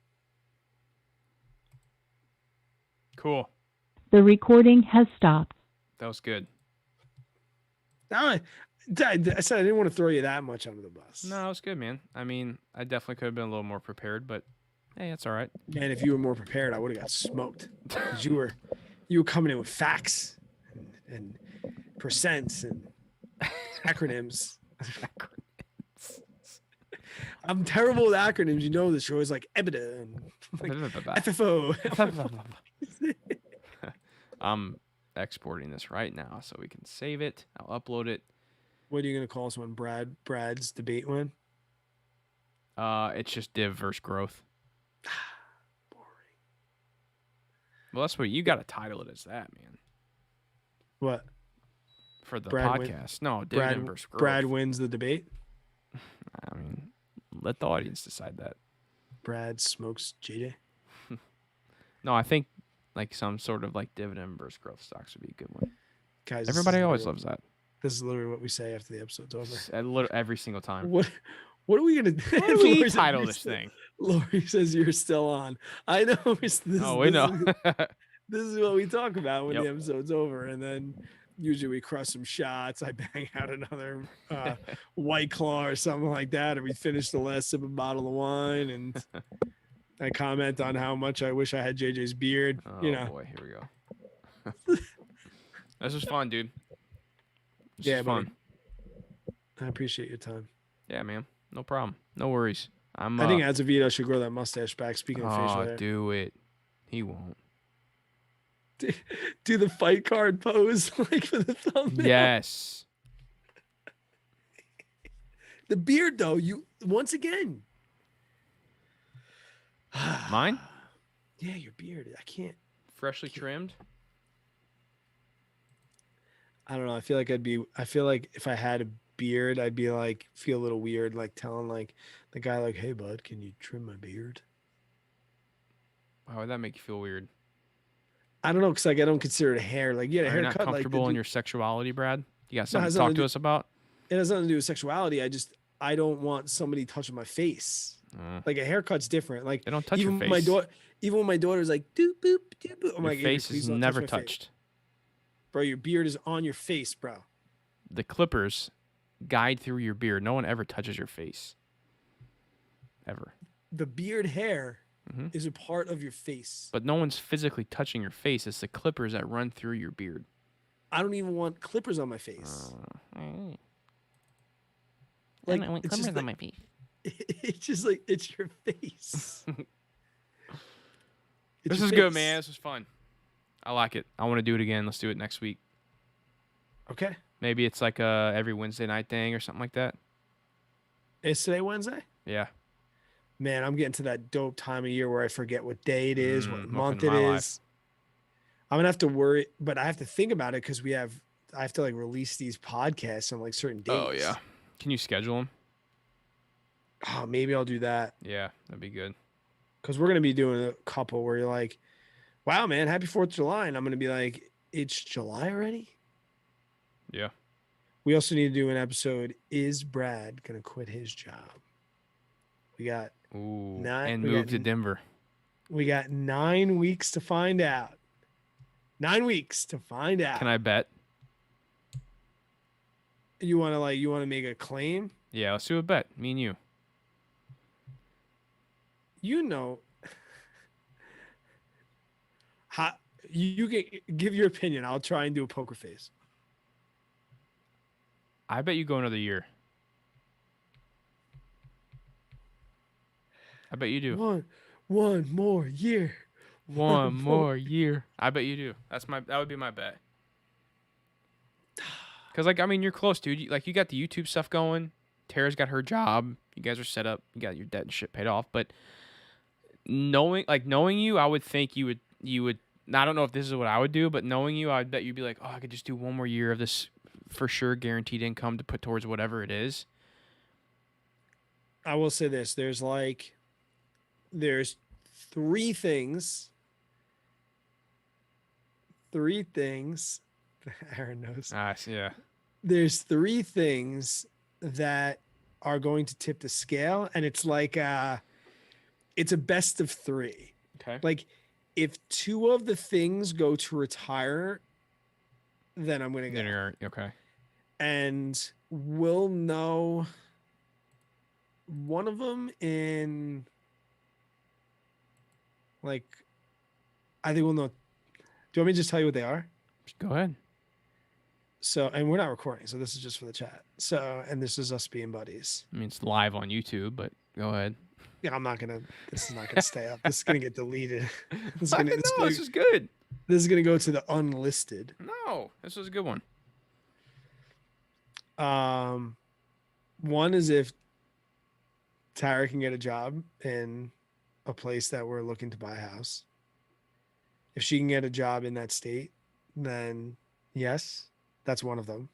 Cool. The recording has stopped. That was good. I said I didn't want to throw you that much under the bus. No, it was good, man. I mean, I definitely could have been a little more prepared, but hey, that's all right. Man, if you were more prepared, I would have got smoked. Because you were coming in with facts and percents and acronyms. I'm terrible with acronyms. You know this. You're always like EBITDA and like FFO. I'm exporting this right now so we can save it. I'll upload it. What are you gonna call this one? Brad's debate win? It's just div versus growth. Boring. Well, that's what you got to title it as that, man. What? For the Brad podcast. No, dividend versus growth. Brad wins the debate. I mean, let the audience decide that. Brad smokes JJ. No, I think like some sort of like dividend versus growth stocks would be a good one. Guys, Everybody always loves that. This is literally what we say after the episode's over. Every single time. What are we gonna do? What do we title this thing? Lori says you're still on. I know. We know. This is what we talk about when the episode's over, and then usually we crush some shots. I bang out another White Claw or something like that, or we finish the last sip of a bottle of wine, and I comment on how much I wish I had JJ's beard. Oh boy, here we go. This was fun, dude. This was fun. I appreciate your time. Yeah, man. No problem. No worries. I think Azevedo should grow that mustache back. Speaking of facial hair. Do it. He won't. Do the fight card pose like for the thumbnail. Yes. The beard, though, once again. Mine? Yeah, your beard. I can't. Freshly trimmed. I don't know. I feel like if I had a beard, I'd be like, feel a little weird, like telling like the guy like, hey bud, can you trim my beard? Why would that make you feel weird? I don't know, because like I don't consider it hair. Like, yeah, You're haircut. not comfortable like, in your sexuality, Brad? You got something to talk to us about? It has nothing to do with sexuality. I don't want somebody touching my face. Like a haircut's different. Like they don't touch even your face. My daughter, even when my daughter's like, doop boop, doop boop. I'm your like, face is never touched. Bro, your beard is on your face, bro. The clippers guide through your beard. No one ever touches your face. Ever. The beard hair is a part of your face. But no one's physically touching your face. It's the clippers that run through your beard. I don't even want clippers on my face. Like, I want clippers on my face. It's just like, it's your face. This is good, man. This was fun. I like it. I want to do it again. Let's do it next week. Okay. Maybe it's like a every Wednesday night thing or something like that. Is today Wednesday? Yeah. Man, I'm getting to that dope time of year where I forget what day it is, what month it is. I'm gonna have to worry, but I have to think about it because I have to like release these podcasts on like certain days. Oh yeah. Can you schedule them? Oh, maybe I'll do that. Yeah, that'd be good. Because we're gonna be doing a couple where you're like, "Wow, man, happy 4th of July," and I'm gonna be like, "It's July already." Yeah. We also need to do an episode. Is Brad gonna quit his job? We got Ooh, nine. and We move got, to Denver. we got 9 weeks to find out. 9 weeks to find out. Can I bet? You want to make a claim? Yeah, let's do a bet. Me and you. You know, how you can give your opinion. I'll try and do a poker face. I bet you go another year. I bet you do. One more year. One more year. I bet you do. That would be my bet. Cause like I mean you're close, dude. You got the YouTube stuff going. Tara's got her job. You guys are set up. You got your debt and shit paid off. But knowing you, I would think you would. I don't know if this is what I would do, but knowing you, I would bet you'd be like, oh, I could just do one more year of this for sure, guaranteed income to put towards whatever it is. I will say this: there's three things. Aaron knows. Yeah. There's three things that are going to tip the scale, and it's like it's a best of three. Okay. Like if two of the things go to retire, then I'm gonna go. Okay. And we'll know one of them in like I think we'll know. Do you want me to just tell you what they are? Go ahead. So, and we're not recording, so this is just for the chat. So, and this is us being buddies. I mean, it's live on YouTube, but go ahead. Yeah, this is not gonna stay up. This is gonna get deleted. This is good. This is gonna go to the unlisted. No, this was a good one. One is if Tara can get a job in a place that we're looking to buy a house. If she can get a job in that state, then yes, that's one of them.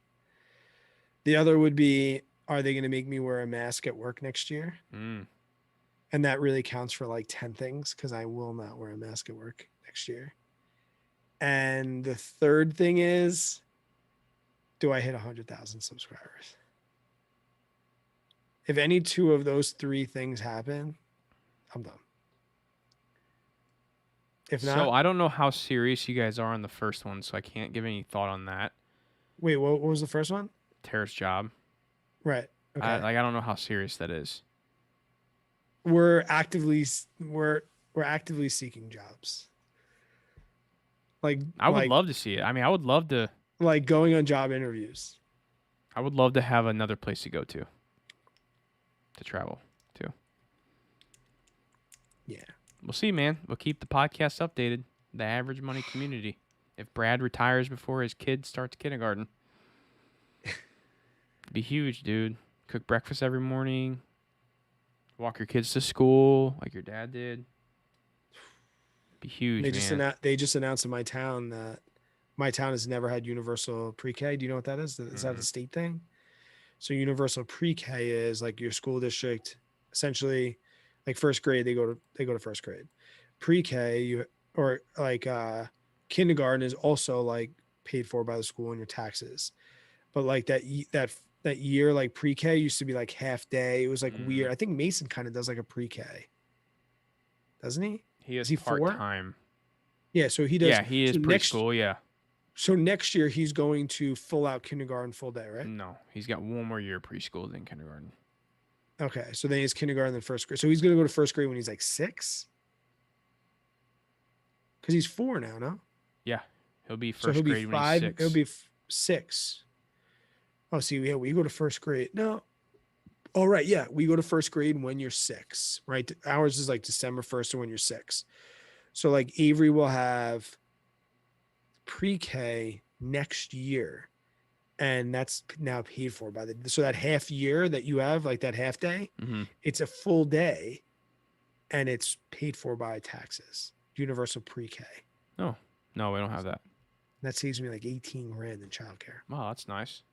The other would be, are they going to make me wear a mask at work next year? Mm. And that really counts for like 10 things because I will not wear a mask at work next year. And the third thing is, do I hit 100,000 subscribers? If any two of those three things happen, I'm done. If not, So I don't know how serious you guys are on the first one, so I can't give any thought on that. wait, what was the first one? Tara's job. Right. Okay. I don't know how serious that is. We're actively seeking jobs. Like I would love to see it. I mean, I would love to. Like going on job interviews. I would love to have another place to go to travel to. Yeah. We'll see, man. We'll keep the podcast updated. The Average Money Community. If Brad retires before his kid starts kindergarten, it'd be huge, dude. Cook breakfast every morning. Walk your kids to school like your dad did. It'd be huge, They just announced in my town that my town has never had universal pre-K. Do you know what that is? Is that a state thing? So universal pre-K is like your school district, essentially, like first grade they go to first grade. Pre-K kindergarten is also like paid for by the school and your taxes. But like that year like pre-K used to be like half day. It was like weird. I think Mason kind of does like a pre-K. Doesn't he? Is he part-time? Yeah, so he does. Yeah, he is preschool, yeah. So next year he's going to full out kindergarten full day, right? No, he's got one more year preschool than kindergarten. Okay, so then he's kindergarten then first grade. So he's going to go to first grade when he's like 6? Because he's 4 now, no? Yeah, he'll be first so he'll grade be when he's 6. He'll be 6. Oh, see, yeah, we go to first grade. No. Oh, right, yeah, we go to first grade when you're 6, right? Ours is like December 1st or when you're 6. So like Avery will have pre-K next year, and that's now paid for by so that half year that you have, like that half day, it's a full day, and it's paid for by taxes. Universal pre-K. Oh, no, we don't have that. That saves me like 18 grand in childcare. Wow, that's nice.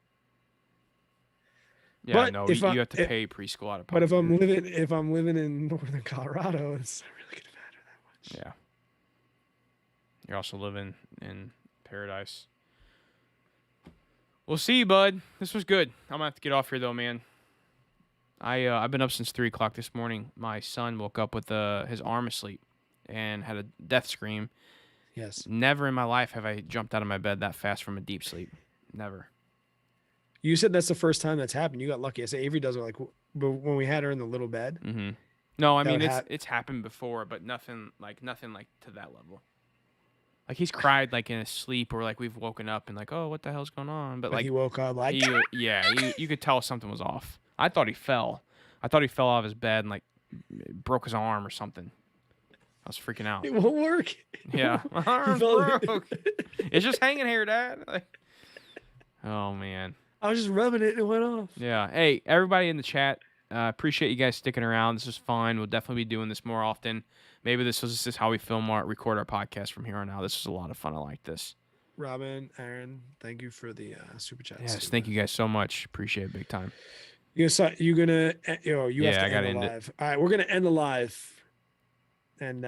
Yeah, but no, you have to pay preschool out of pocket. But if I'm living in northern Colorado, it's not really gonna matter that much. Yeah. You're also living in paradise. We'll see you, bud. This was good. I'm gonna have to get off here though, man. I've been up since 3 o'clock this morning. My son woke up with his arm asleep and had a death scream. Yes. Never in my life have I jumped out of my bed that fast from a deep sleep. Never. You said that's the first time that's happened. You got lucky. I say Avery does it like when we had her in the little bed. Mm-hmm. No, I That mean would it's happened before, but nothing like to that level. Like he's cried like in his sleep, or like we've woken up and like, oh, what the hell's going on? But like he woke up like, you could tell something was off. I thought he fell. I thought he fell off his bed and like broke his arm or something. I was freaking out. it won't work. Yeah, my arm's broke. It's just hanging here, Dad. Like, oh man. I was just rubbing it and it went off. Yeah. Hey, everybody in the chat. Appreciate you guys sticking around. This is fun. We'll definitely be doing this more often. Maybe this is how we record our podcast from here on out. This was a lot of fun. I like this. Robin, Aaron, thank you for the super chat. Yes, thank you guys so much. Appreciate it big time. You have to end the live. All right, we're gonna end the live, and